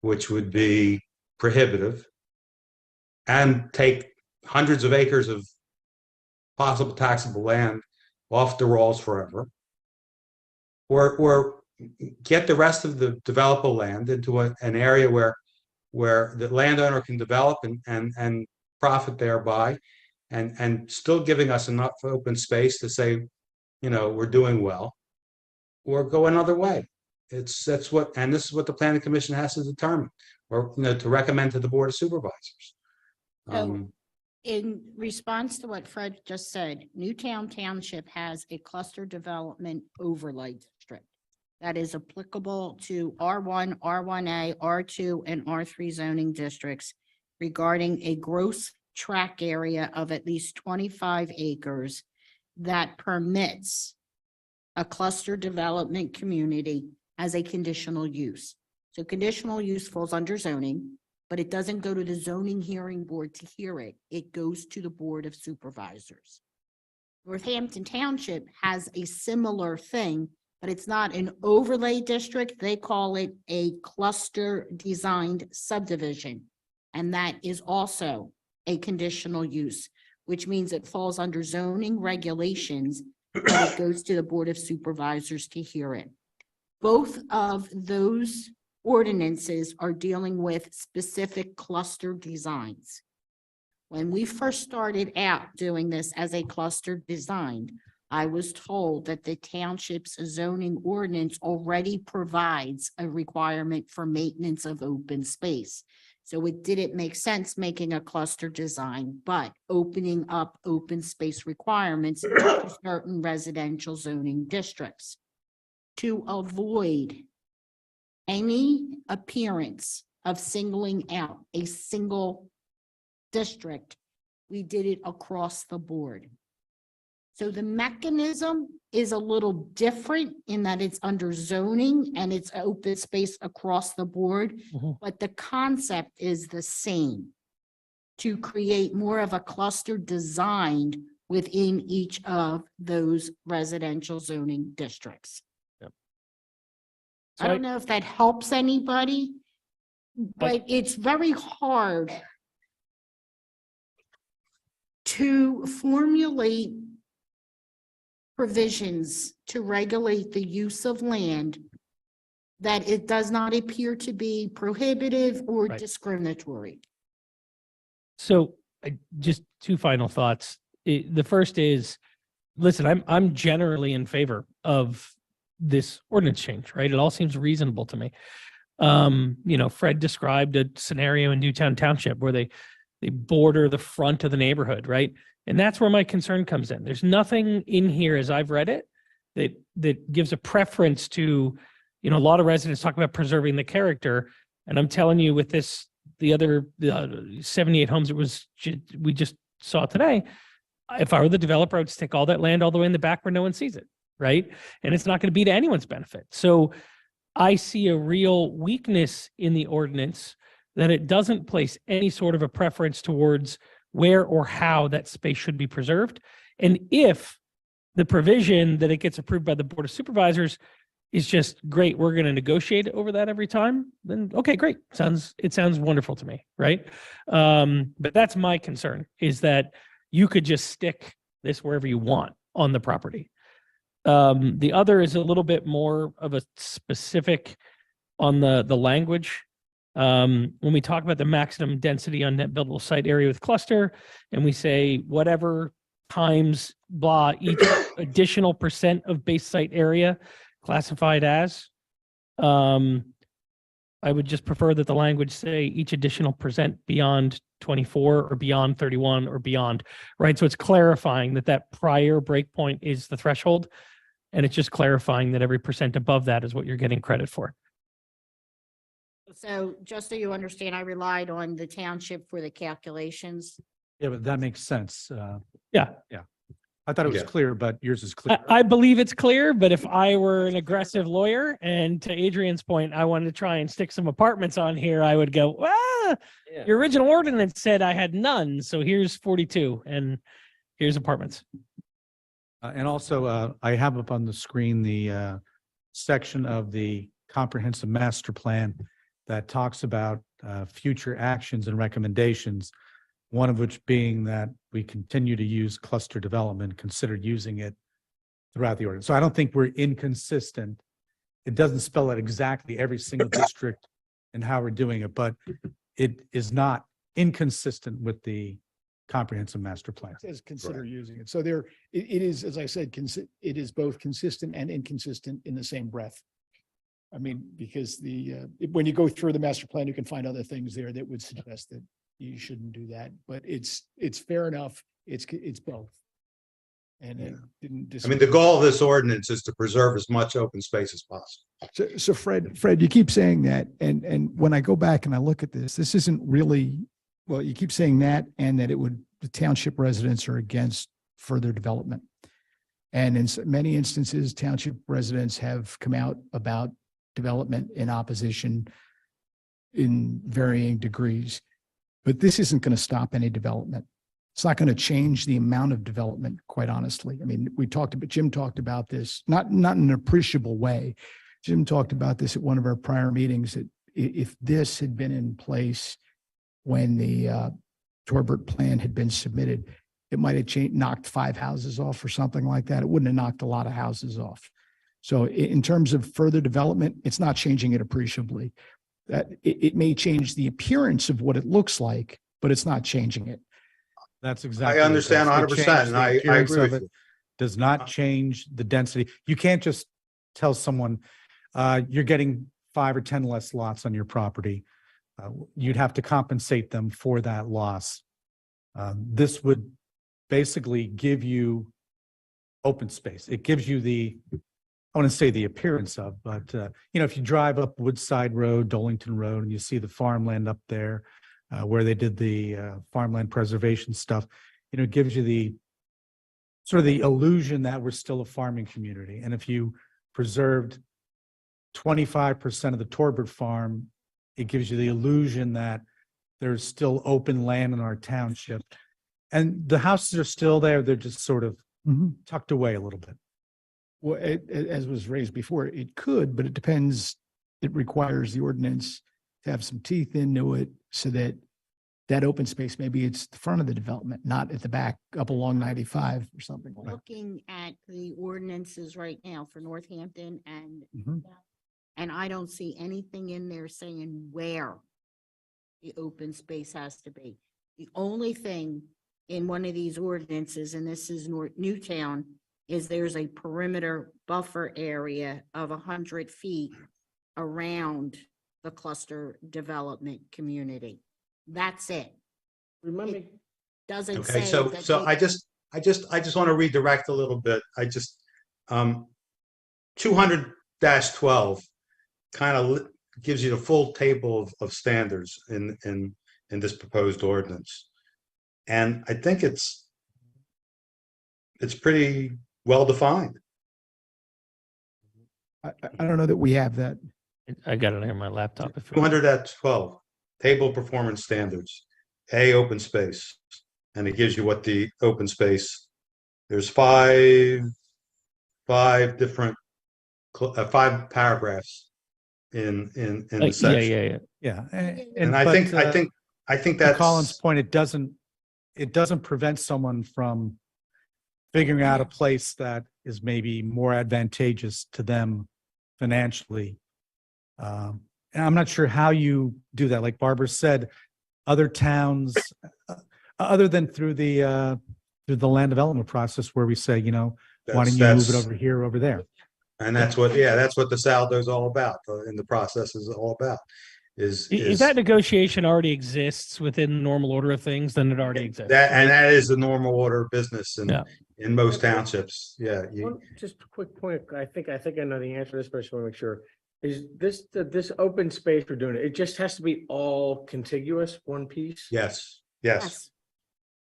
Speaker 8: which would be prohibitive, and take hundreds of acres of possible taxable land off the rolls forever, or get the rest of the developable land into an area where the landowner can develop and profit thereby, and still giving us enough open space to say, we're doing well, or go another way. This is what the planning commission has to determine, or to recommend to the board of supervisors.
Speaker 6: So in response to what Fred just said, Newtown Township has a cluster development overlay district that is applicable to R1, R1A, R2, and R3 zoning districts regarding a gross tract area of at least 25 acres that permits a cluster development community as a conditional use. So conditional use falls under zoning, but it doesn't go to the zoning hearing board to hear it. It goes to the board of supervisors. Northampton Township has a similar thing, but it's not an overlay district. They call it a cluster designed subdivision. And that is also a conditional use, which means it falls under zoning regulations, but it goes to the board of supervisors to hear it. Both of those ordinances are dealing with specific cluster designs. When we first started out doing this as a cluster design, I was told that the township's zoning ordinance already provides a requirement for maintenance of open space. So it didn't make sense making a cluster design, but opening up open space requirements to certain residential zoning districts. To avoid any appearance of singling out a single district, we did it across the board. So the mechanism is a little different in that it's under zoning and it's open space across the board, but the concept is the same, to create more of a cluster designed within each of those residential zoning districts. I don't know if that helps anybody, but it's very hard to formulate provisions to regulate the use of land that it does not appear to be prohibitive or discriminatory.
Speaker 2: So just two final thoughts. The first is, listen, I'm generally in favor of this ordinance change, right? It all seems reasonable to me. Fred described a scenario in Newtown Township where they border the front of the neighborhood, right? And that's where my concern comes in. There's nothing in here, as I've read it, that gives a preference to, a lot of residents talk about preserving the character. And I'm telling you, with this, the other 78 homes we just saw today, if I were the developer, I would stick all that land all the way in the back where no one sees it, right? And it's not going to be to anyone's benefit. So I see a real weakness in the ordinance that it doesn't place any sort of a preference towards where or how that space should be preserved. And if the provision that it gets approved by the Board of Supervisors is just great. We're going to negotiate over that every time. Then, okay, great. It sounds wonderful to me. Right. But that's my concern, is that you could just stick this wherever you want on the property. The other is a little bit more of a specific on the language. When we talk about the maximum density on net buildable site area with cluster, and we say whatever times blah, each additional percent of base site area classified as, I would just prefer that the language say each additional percent beyond 24 or beyond 31 or beyond, right? So it's clarifying that that prior breakpoint is the threshold, and it's just clarifying that every percent above that is what you're getting credit for.
Speaker 6: So just so you understand, I relied on the township for the calculations.
Speaker 9: Yeah, but that makes sense.
Speaker 2: Yeah.
Speaker 9: I thought it was
Speaker 8: Yeah.
Speaker 9: clear, but yours is clear.
Speaker 2: I believe it's clear, but if I were an aggressive lawyer, and to Adrian's point, I wanted to try and stick some apartments on here, I would go, well, your original ordinance said I had none, so here's 42 and here's apartments.
Speaker 9: And also, I have up on the screen the section of the comprehensive master plan that talks about future actions and recommendations, one of which being that we continue to use cluster development, consider using it throughout the ordinance. So I don't think we're inconsistent. It doesn't spell out exactly every single district and how we're doing it, but it is not inconsistent with the comprehensive master plan.
Speaker 7: It says consider using it. So it is, as I said, it is both consistent and inconsistent in the same breath. I mean, because when you go through the master plan, you can find other things there that would suggest that you shouldn't do that, but it's fair enough. It's both. And it didn't.
Speaker 8: I mean, the goal of this ordinance is to preserve as much open space as possible.
Speaker 7: So Fred, you keep saying that, and when I go back and I look at this isn't really, well, you keep saying that, and that the township residents are against further development. And in many instances, township residents have come out about development in opposition in varying degrees. But this isn't going to stop any development. It's not going to change the amount of development, quite honestly. I mean, Jim talked about this, not in an appreciable way. Jim talked about this at one of our prior meetings, that if this had been in place when the Torbert plan had been submitted, it might have knocked 5 houses off or something like that. It wouldn't have knocked a lot of houses off. So in terms of further development, it's not changing it appreciably. That it may change the appearance of what it looks like, but it's not changing it.
Speaker 9: That's exactly.
Speaker 8: I understand
Speaker 9: what it
Speaker 8: 100%,
Speaker 9: is. It
Speaker 8: and
Speaker 9: changes the
Speaker 8: I
Speaker 9: appearance
Speaker 8: agree
Speaker 9: of
Speaker 8: with
Speaker 9: it,
Speaker 8: you.
Speaker 9: Does not change the density. You can't just tell someone, you're getting 5 or 10 less lots on your property. You'd have to compensate them for that loss. This would basically give you open space. It gives you I want to say the appearance of, but if you drive up Woodside Road, Dolington Road, and you see the farmland up there, where they did the farmland preservation stuff, it gives you the sort of the illusion that we're still a farming community. And if you preserved 25% of the Torbert farm, it gives you the illusion that there's still open land in our township. And the houses are still there. They're just sort of tucked away a little bit.
Speaker 7: Well, as was raised before, it could, but it depends. It requires the ordinance to have some teeth into it, so that open space, maybe it's the front of the development, not at the back up along 95 or something.
Speaker 6: Looking at the ordinances right now for Northampton and I don't see anything in there saying where the open space has to be. The only thing in one of these ordinances, and this is Newtown, is there's a perimeter buffer area of 100 feet around the cluster development community. That's it.
Speaker 1: Remember,
Speaker 6: It doesn't
Speaker 8: Okay,
Speaker 6: say.
Speaker 8: so
Speaker 6: that
Speaker 8: so
Speaker 6: they-
Speaker 8: I just want to redirect a little bit. 200-12 kind of gives you the full table of standards in this proposed ordinance. And I think it's pretty well defined.
Speaker 7: I don't know that we have that.
Speaker 2: I got it on my laptop.
Speaker 8: 200-12, table of performance standards, open space. And it gives you what the open space, there's five different 5 paragraphs in the
Speaker 2: Yeah,
Speaker 8: section.
Speaker 2: yeah, yeah.
Speaker 9: Yeah.
Speaker 8: And I
Speaker 9: but,
Speaker 8: think, I think
Speaker 9: to Colin's
Speaker 8: that's,
Speaker 9: point, it doesn't prevent someone from figuring out a place that is maybe more advantageous to them financially. And I'm not sure how you do that. Like Barbara said, other towns, other than through the land development process where we say, why don't you move it over here, over there?
Speaker 8: and that's what the saldo is all about, and the process is all about.
Speaker 2: If that negotiation already exists within the normal order of things, then it already exists.
Speaker 8: and
Speaker 2: right?
Speaker 8: that is the normal order of business
Speaker 2: Yeah.
Speaker 8: in most townships. Yeah.
Speaker 1: Just a quick point. I think I know the answer to this, but I just want to make sure. Is this open space we're doing, it just has to be all contiguous, one piece?
Speaker 8: Yes. Yes.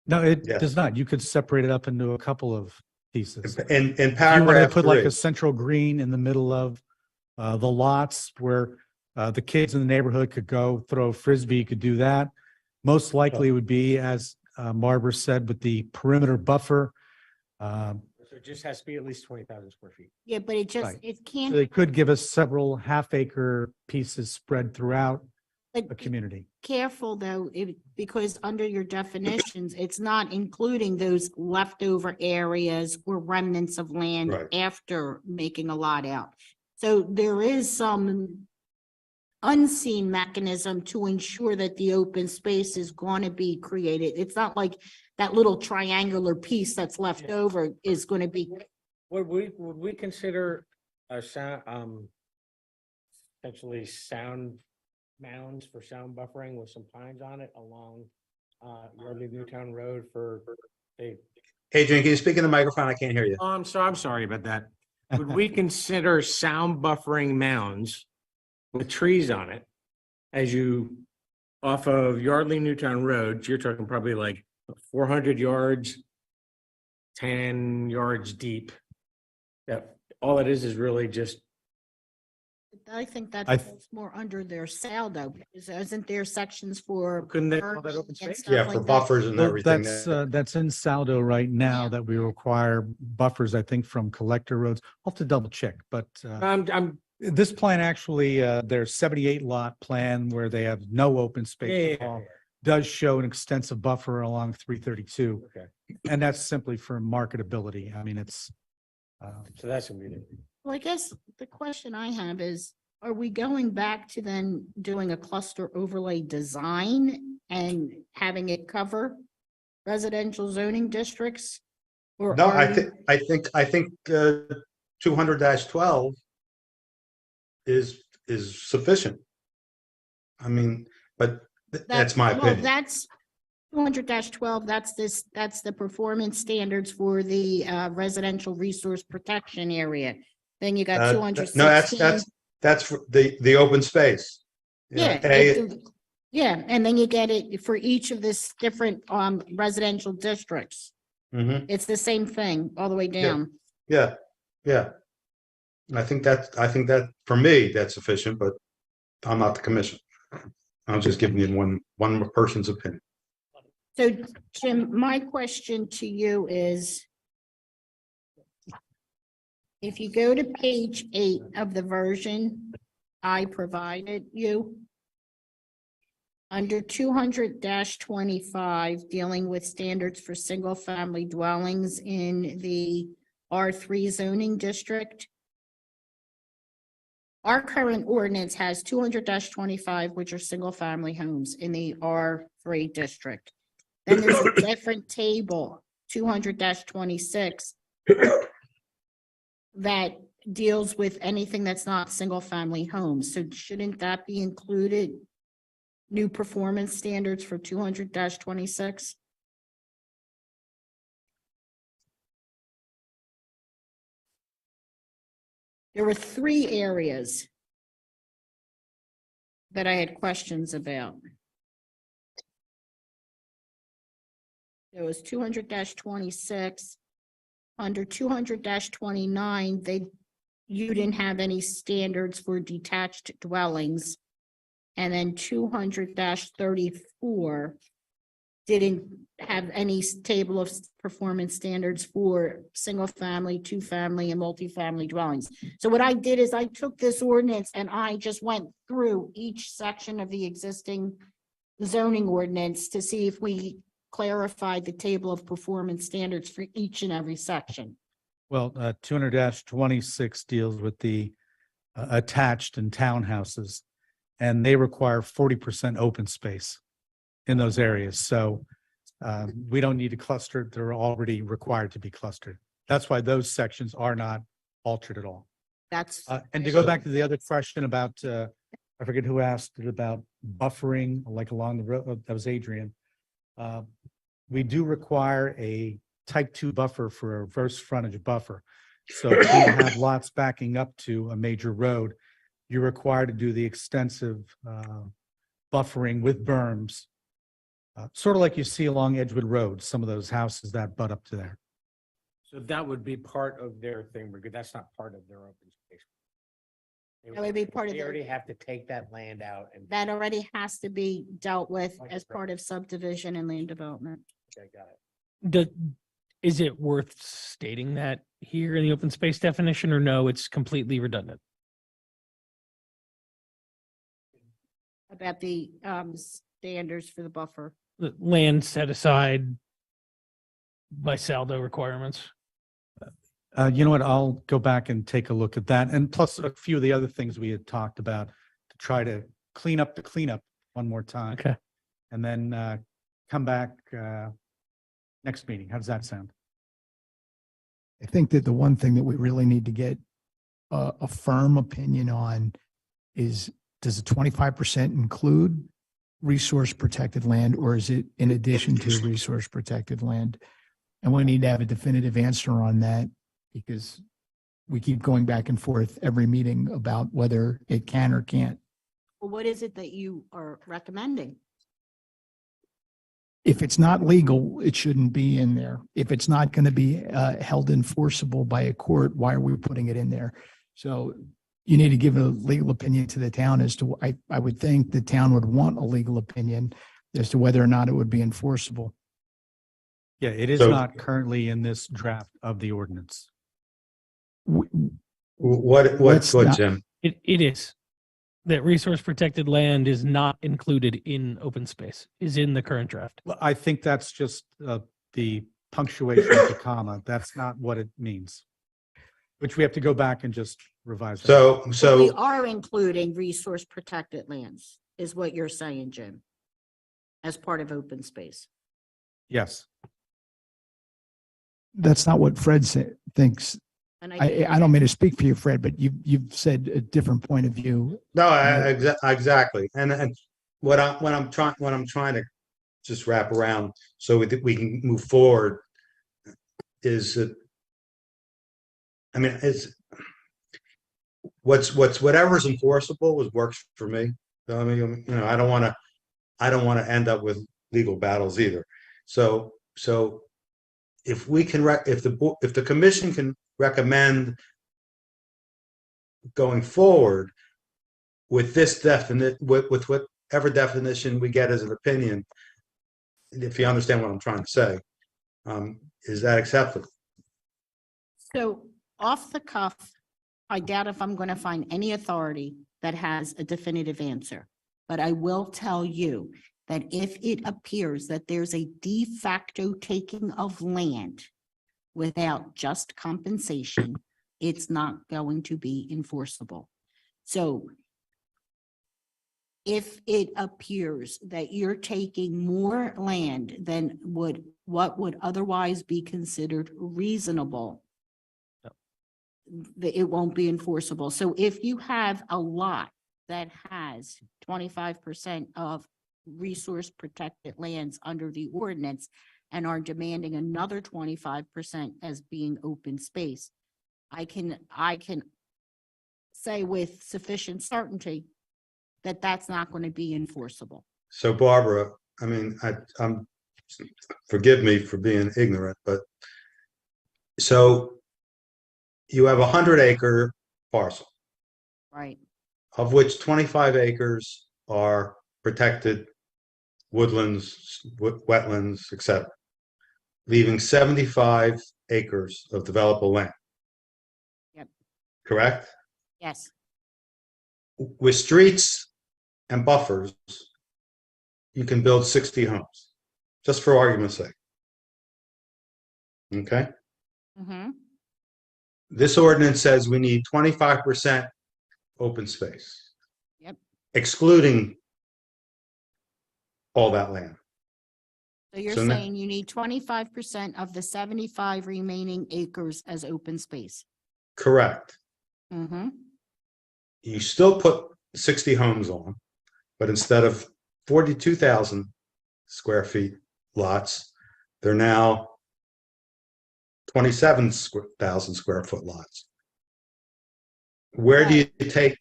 Speaker 9: No, it
Speaker 8: Yes.
Speaker 9: does not. You could separate it up into a couple of pieces.
Speaker 8: In
Speaker 9: If you wanted to
Speaker 8: paragraph
Speaker 9: put like
Speaker 8: 3.
Speaker 9: a central green in the middle of the lots where the kids in the neighborhood could go throw a frisbee, you could do that. Most likely it would be, as Barbara said, with the perimeter buffer.
Speaker 1: So it just has to be at least 20,000 square feet.
Speaker 6: Yeah, but it just,
Speaker 9: Right.
Speaker 6: it
Speaker 9: So
Speaker 6: can't.
Speaker 9: they could give us several half-acre pieces spread throughout
Speaker 6: but
Speaker 9: a community.
Speaker 6: Careful though, because under your definitions, it's not including those leftover areas or remnants of land
Speaker 8: Right.
Speaker 6: after making a lot out. So there is some unseen mechanism to ensure that the open space is going to be created. It's not like that little triangular piece that's left over is going to be.
Speaker 1: Would we consider a sound, essentially sound mounds for sound buffering with some pines on it along Yardley Newtown Road for
Speaker 8: Adrian, can you speak in the microphone? I can't hear you.
Speaker 1: Oh, I'm sorry about that. Would we consider sound buffering mounds with trees on it as you off of Yardley Newtown Road? You're talking probably like 400 yards, 10 yards deep. That all it is really just.
Speaker 6: I think that
Speaker 9: I
Speaker 6: falls more under their saldo, because isn't there sections for?
Speaker 1: Couldn't they call that open
Speaker 6: and
Speaker 1: space?
Speaker 6: stuff
Speaker 8: Yeah,
Speaker 6: like
Speaker 8: for
Speaker 6: that?
Speaker 8: buffers and
Speaker 9: Well,
Speaker 8: everything.
Speaker 9: that's in Saldo right now
Speaker 6: Yeah.
Speaker 9: that we require buffers, I think, from collector roads. I'll have to double check, but
Speaker 1: I'm
Speaker 9: this plan actually, their 78 lot plan where they have no open space at all does show an extensive buffer along 332.
Speaker 1: Okay,
Speaker 9: And that's simply for marketability. I mean, it's,
Speaker 1: so that's gonna be it.
Speaker 6: Well, I guess the question I have is, are we going back to then doing a cluster overlay design and having it cover residential zoning districts? Or
Speaker 8: No,
Speaker 6: are
Speaker 8: I think 200-12 is sufficient. I mean, but that's my
Speaker 6: well,
Speaker 8: opinion.
Speaker 6: that's 200-12, that's the performance standards for the residential resource protection area. Then you got
Speaker 8: No,
Speaker 6: 216.
Speaker 8: that's for the open space.
Speaker 6: Yeah, yeah, and then you get it for each of this different residential districts.
Speaker 8: Mhm.
Speaker 6: It's the same thing all the way down.
Speaker 8: Yeah. I think that for me, that's sufficient, but I'm not the commission. I'm just giving you one person's opinion.
Speaker 6: So Jim, my question to you is, if you go to page 8 of the version I provided you, under 200-25, dealing with standards for single-family dwellings in the R3 zoning district, our current ordinance has 200-25, which are single-family homes in the R3 district. Then there's a different table, 200-26, that deals with anything that's not single-family homes. So shouldn't that be included? New performance standards for 200-26? There were 3 areas that I had questions about. There was 200-26. Under 200-29, you didn't have any standards for detached dwellings. And then 200-34 didn't have any table of performance standards for single family, two family and multifamily dwellings. So what I did is I took this ordinance and I just went through each section of the existing zoning ordinance to see if we clarified the table of performance standards for each and every section.
Speaker 9: Well, 200-26 deals with the attached and townhouses, and they require 40% open space in those areas. So we don't need to cluster. They're already required to be clustered. That's why those sections are not altered at all.
Speaker 6: That's.
Speaker 9: And to go back to the other question about, I forget who asked it about buffering, like along the road, that was Adrian. We do require a type 2 buffer for a reverse frontage buffer. So if you have lots backing up to a major road, you're required to do the extensive buffering with berms, sort of like you see along Edgewood Road, some of those houses that butt up to there.
Speaker 1: So that would be part of their thing, because that's not part of their open space.
Speaker 6: That would be part of
Speaker 1: They
Speaker 6: their-
Speaker 1: already have to take that land out and.
Speaker 6: That already has to be dealt with as part of subdivision and land development.
Speaker 1: Okay, got it.
Speaker 2: Is it worth stating that here in the open space definition, or no, it's completely redundant?
Speaker 6: About the standards for the buffer.
Speaker 2: The land set aside by saldo requirements?
Speaker 9: You know what? I'll go back and take a look at that. And plus a few of the other things we had talked about to try to clean up the cleanup one more time.
Speaker 2: Okay.
Speaker 9: And then come back next meeting. How does that sound?
Speaker 7: I think that the one thing that we really need to get a firm opinion on is, does the 25% include resource protected land, or is it in addition to resource protected land? And we need to have a definitive answer on that, because we keep going back and forth every meeting about whether it can or can't.
Speaker 6: Well, what is it that you are recommending?
Speaker 7: If it's not legal, it shouldn't be in there. If it's not going to be held enforceable by a court, why are we putting it in there? So you need to give a legal opinion to the town as to, I would think the town would want a legal opinion as to whether or not it would be enforceable.
Speaker 9: Yeah, it is
Speaker 8: So-
Speaker 9: not currently in this draft of the ordinance.
Speaker 7: Let's not-
Speaker 8: Jim?
Speaker 2: It is. That resource protected land is not included in open space, is in the current draft.
Speaker 9: Well, I think that's just the punctuation of the comma. That's not what it means. Which we have to go back and just revise. that.
Speaker 8: So,
Speaker 6: So we
Speaker 8: so,
Speaker 6: are including resource protected lands, is what you're saying, Jim, as part of open space.
Speaker 9: Yes.
Speaker 7: That's not what Fred thinks.
Speaker 6: And
Speaker 7: I don't mean to speak for you, Fred, but you've said a different point of view.
Speaker 8: no, exactly. And what I'm trying to just wrap around so we can move forward is that, I mean, it's whatever's enforceable works for me. So, I mean, you know, I don't want to end up with legal battles either. So if we can, if the commission can recommend going forward with this with whatever definition we get as an opinion, if you understand what I'm trying to say, is that acceptable?
Speaker 6: So off the cuff, I doubt if I'm going to find any authority that has a definitive answer. But I will tell you that if it appears that there's a de facto taking of land without just compensation, it's not going to be enforceable. So if it appears that you're taking more land than what would otherwise be considered reasonable, it won't be enforceable. So if you have a lot that has 25% of resource protected lands under the ordinance and are demanding another 25% as being open space, I can say with sufficient certainty that that's not going to be enforceable.
Speaker 8: So Barbara, I mean, I'm forgive me for being ignorant, but so you have 100-acre parcel,
Speaker 6: Right.
Speaker 8: of which 25 acres are protected woodlands, wetlands, etc., leaving 75 acres of developable land.
Speaker 6: Yep.
Speaker 8: Correct?
Speaker 6: Yes.
Speaker 8: With streets and buffers, you can build 60 homes, just for argument's sake. Okay?
Speaker 6: Mm-hmm.
Speaker 8: This ordinance says we need 25% open space.
Speaker 6: Yep.
Speaker 8: Excluding all that land.
Speaker 6: So you're
Speaker 8: So now-
Speaker 6: saying you need 25% of the 75 remaining acres as open space?
Speaker 8: Correct.
Speaker 6: Mm-hmm.
Speaker 8: You still put 60 homes on, but instead of 42,000 square feet lots, they're now 27,000 square foot lots. Where do you take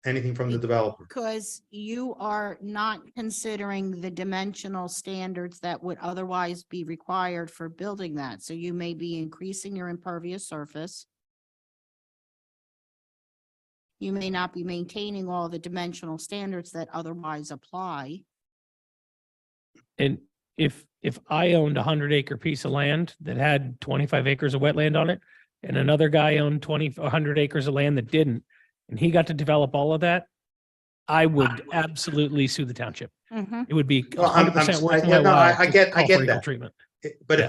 Speaker 8: anything from the developer?
Speaker 6: Because you are not considering the dimensional standards that would otherwise be required for building that. So you may be increasing your impervious surface. You may not be maintaining all the dimensional standards that otherwise apply.
Speaker 2: And if I owned a 100-acre piece of land that had 25 acres of wetland on it, and another guy owned 100 acres of land that didn't, and he got to develop all of that, I would absolutely sue the township.
Speaker 6: Mhm.
Speaker 2: It would be
Speaker 8: Well, I'm-
Speaker 2: 100% worth
Speaker 8: yeah,
Speaker 2: my
Speaker 8: no,
Speaker 2: while
Speaker 8: I
Speaker 2: to
Speaker 8: get
Speaker 2: call for equal
Speaker 8: that.
Speaker 2: treatment.
Speaker 8: But
Speaker 2: Yeah.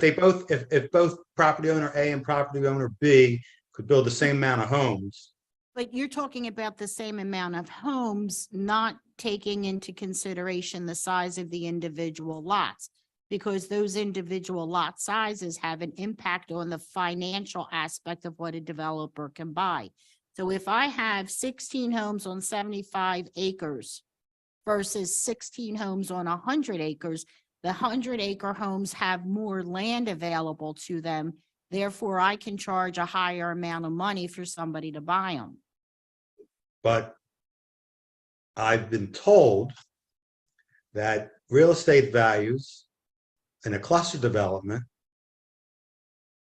Speaker 8: if both property owner A and property owner B could build the same amount of homes,
Speaker 6: But you're talking about the same amount of homes, not taking into consideration the size of the individual lots. Because those individual lot sizes have an impact on the financial aspect of what a developer can buy. So if I have 16 homes on 75 acres versus 16 homes on 100 acres, the 100-acre homes have more land available to them. Therefore, I can charge a higher amount of money for somebody to buy them.
Speaker 8: but I've been told that real estate values in a cluster development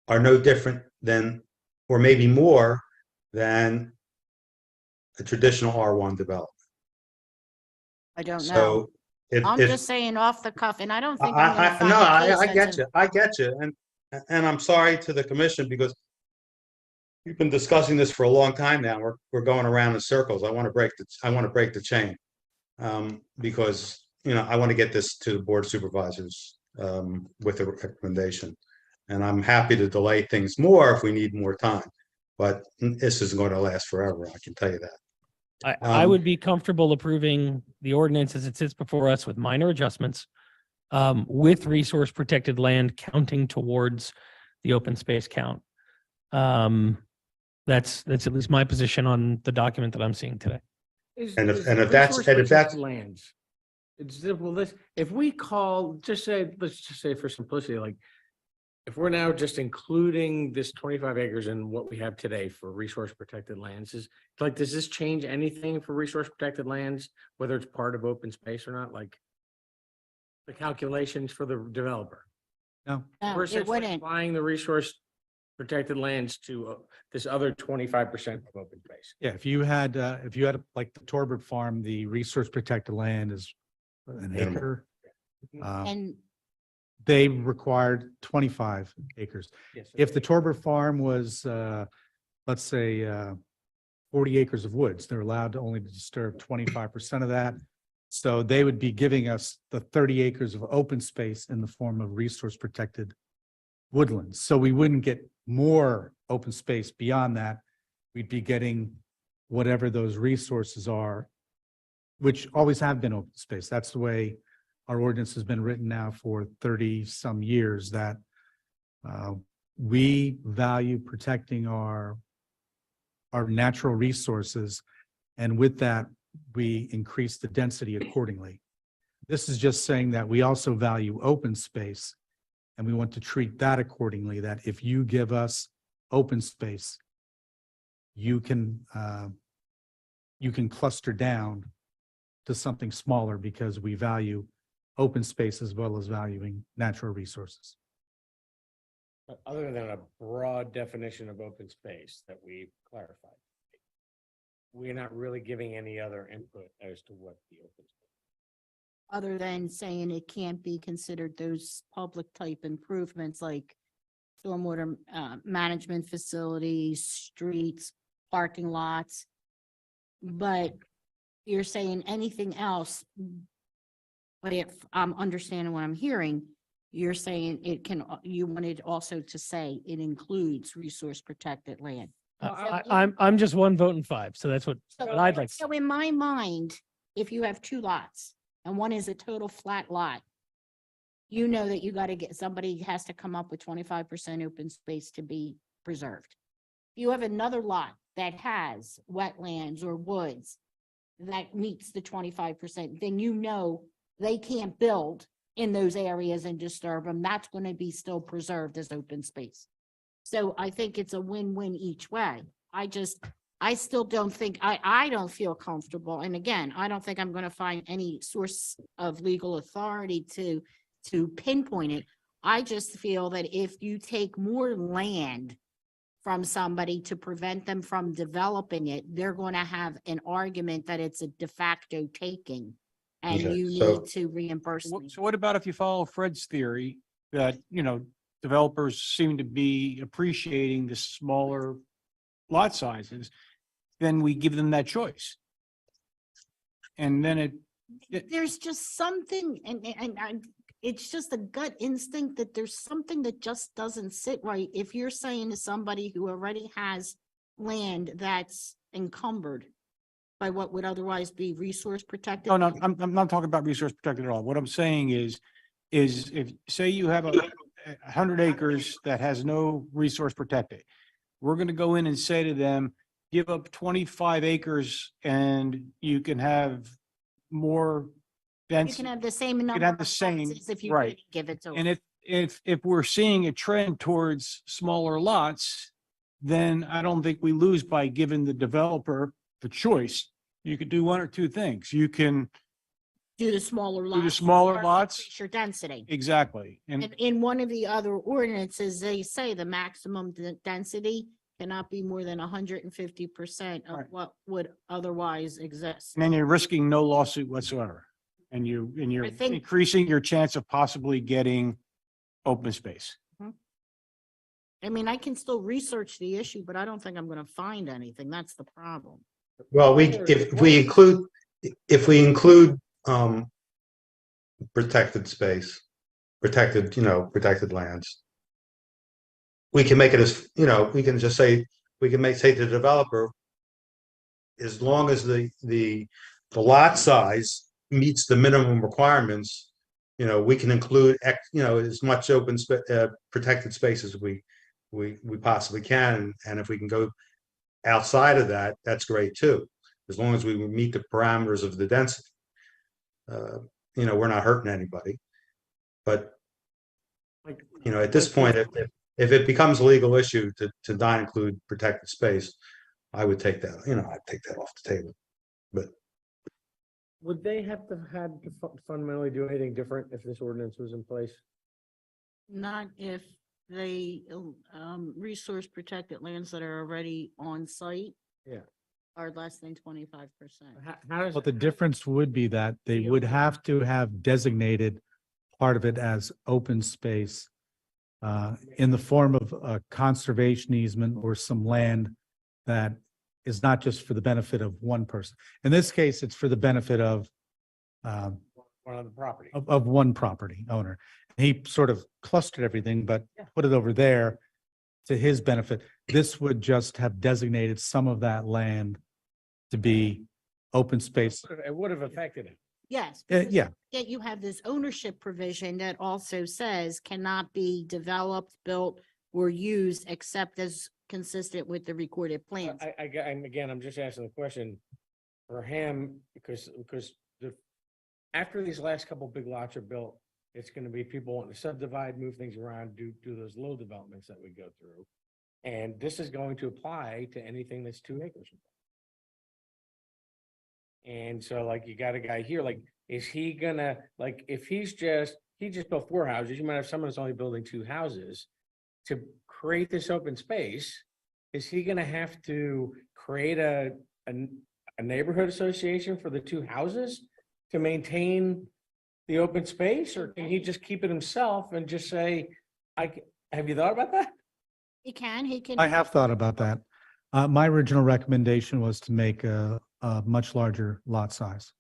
Speaker 8: are no different than, or maybe more than a traditional R1 development.
Speaker 6: I don't know.
Speaker 8: So if,
Speaker 6: I'm
Speaker 8: if,
Speaker 6: just saying off the cuff, and I don't think I'm gonna find
Speaker 8: no,
Speaker 6: a case
Speaker 8: I
Speaker 6: that's
Speaker 8: get
Speaker 6: a-
Speaker 8: you, I get you, and I'm sorry to the commission because we've been discussing this for a long time now. We're going around in circles. I want to break the chain, because I want to get this to the board of supervisors with a recommendation, and I'm happy to delay things more if we need more time. But this isn't going to last forever. I can tell you that.
Speaker 2: I would be comfortable approving the ordinance as it sits before us with minor adjustments, with resource protected land counting towards the open space count. That's at least my position on the document that I'm seeing today.
Speaker 8: And if that's
Speaker 1: lands. It's, well, if we call, let's just say for simplicity, like, if we're now just including this 25 acres in what we have today for resource protected lands, does this change anything for resource protected lands, whether it's part of open space or not, like the calculations for the developer?
Speaker 9: No.
Speaker 6: No,
Speaker 1: We're
Speaker 6: it
Speaker 1: essentially
Speaker 6: wouldn't.
Speaker 1: applying the resource protected lands to this other 25% of open space.
Speaker 9: Yeah, if you had like the Torbert Farm, the resource protected land is an
Speaker 8: Minimum.
Speaker 9: acre.
Speaker 6: And
Speaker 9: They required 25 acres.
Speaker 1: Yes.
Speaker 9: If the Torbert Farm was, let's say, 40 acres of woods, they're allowed to only disturb 25% of that. So they would be giving us the 30 acres of open space in the form of resource protected woodlands. So we wouldn't get more open space beyond that. We'd be getting whatever those resources are, which always have been open space. That's the way our ordinance has been written now for 30-some years, that we value protecting our natural resources, and with that, we increase the density accordingly. This is just saying that we also value open space, and we want to treat that accordingly, that if you give us open space, you can cluster down to something smaller because we value open space as well as valuing natural resources.
Speaker 1: Other than a broad definition of open space that we clarified. we're not really giving any other input as to what the open.
Speaker 6: Other than saying it can't be considered those public type improvements like stormwater management facilities, streets, parking lots. But you're saying anything else. But if I'm understanding what I'm hearing, you're saying it can, you wanted also to say it includes resource protected land.
Speaker 2: I'm just one vote in five, so that's what I'd like.
Speaker 6: So in my mind, if you have two lots and one is a total flat lot, you know that you got to get, somebody has to come up with 25% open space to be preserved. You have another lot that has wetlands or woods that meets the 25%, then you know they can't build in those areas and disturb them. That's going to be still preserved as open space. So I think it's a win-win each way. I still don't think, I don't feel comfortable. And again, I don't think I'm going to find any source of legal authority to pinpoint it. I just feel that if you take more land from somebody to prevent them from developing it, they're going to have an argument that it's a de facto taking and
Speaker 8: Okay,
Speaker 6: you
Speaker 8: so-
Speaker 6: need to reimburse me.
Speaker 18: So what about if you follow Fred's theory that, developers seem to be appreciating the smaller lot sizes, then we give them that choice. And then
Speaker 6: There's just something, and it's just a gut instinct that there's something that just doesn't sit right. If you're saying to somebody who already has land that's encumbered by what would otherwise be resource protected.
Speaker 18: no, I'm not talking about resource protected at all. What I'm saying is if, say you have 100 acres that has no resource protected, we're going to go in and say to them, give up 25 acres and you can have more
Speaker 6: You
Speaker 18: density.
Speaker 6: can have the same
Speaker 18: You
Speaker 6: number
Speaker 18: can have
Speaker 6: of
Speaker 18: the same,
Speaker 6: houses if you
Speaker 18: right.
Speaker 6: didn't give it to
Speaker 18: And
Speaker 6: them.
Speaker 18: if we're seeing a trend towards smaller lots, then I don't think we lose by giving the developer the choice. You could do one or two things. You can
Speaker 6: Do the smaller
Speaker 18: do
Speaker 6: lots.
Speaker 18: the smaller
Speaker 6: or
Speaker 18: lots.
Speaker 6: increase your density.
Speaker 18: Exactly.
Speaker 6: And
Speaker 18: And
Speaker 6: in one of the other ordinances, they say the maximum density cannot be more than 150% of
Speaker 18: Right.
Speaker 6: what would otherwise exist.
Speaker 18: then you're risking no lawsuit whatsoever. And you're
Speaker 6: I think-
Speaker 18: increasing your chance of possibly getting open space.
Speaker 6: I mean, I can still research the issue, but I don't think I'm gonna find anything. That's the problem.
Speaker 8: Well, if we include protected space, protected lands, we can make it as, we can just say, say to the developer, as long as the lot size meets the minimum requirements, we can include as much protected space as we possibly can. And if we can go outside of that, that's great too, as long as we meet the parameters of the density. We're not hurting anybody. But at this point, if it becomes a legal issue to not include protected space, I would take that, I'd take that off the table. But
Speaker 1: Would they have to had to fundamentally do anything different if this ordinance was in place?
Speaker 6: Not if they, resource protected lands that are already on site.
Speaker 1: Yeah.
Speaker 6: Are less than 25%.
Speaker 1: How does?
Speaker 9: Well, the difference would be that they would have to have designated part of it as open space in the form of a conservation easement or some land that is not just for the benefit of one person. In this case, it's for the benefit of
Speaker 1: One of the property.
Speaker 9: of one property owner. He sort of clustered everything, but put it over there to his benefit. This would just have designated some of that land to be open space.
Speaker 1: It would have affected it.
Speaker 6: Yes.
Speaker 9: Yeah,
Speaker 6: Yet you have this ownership provision that also says cannot be developed, built, or used except as consistent with the recorded plans.
Speaker 1: I'm just asking the question for him because after these last couple big lots are built, it's going to be people wanting to subdivide, move things around, do those little developments that we go through. And this is going to apply to anything that's 2 acres. And so like you got a guy here, like, is he gonna, like, if he just built 4 houses, you might have someone that's only building 2 houses. To create this open space, is he gonna have to create a a neighborhood association for the two houses to maintain the open space, or can he just keep it himself and just say, have you thought about that?
Speaker 6: He can.
Speaker 9: I have thought about that. My original recommendation was to make a much larger lot size.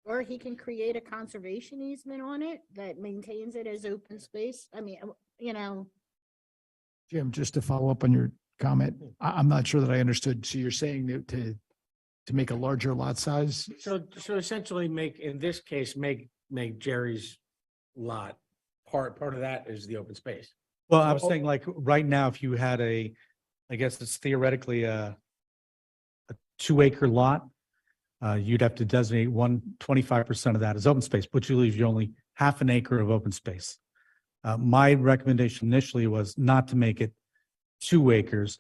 Speaker 6: Or he can create a conservation easement on it that maintains it as open space. I mean, you know,
Speaker 7: Jim, just to follow up on your comment, I'm not sure that I understood. So you're saying that to make a larger lot size?
Speaker 1: So essentially in this case, make Jerry's lot, part of that is the open space.
Speaker 9: Well, I was saying like right now, if you had I guess it's theoretically a 2-acre lot, you'd have to designate 25% of that as open space, but you leave you only half an acre of open space. My recommendation initially was not to make it 2 acres,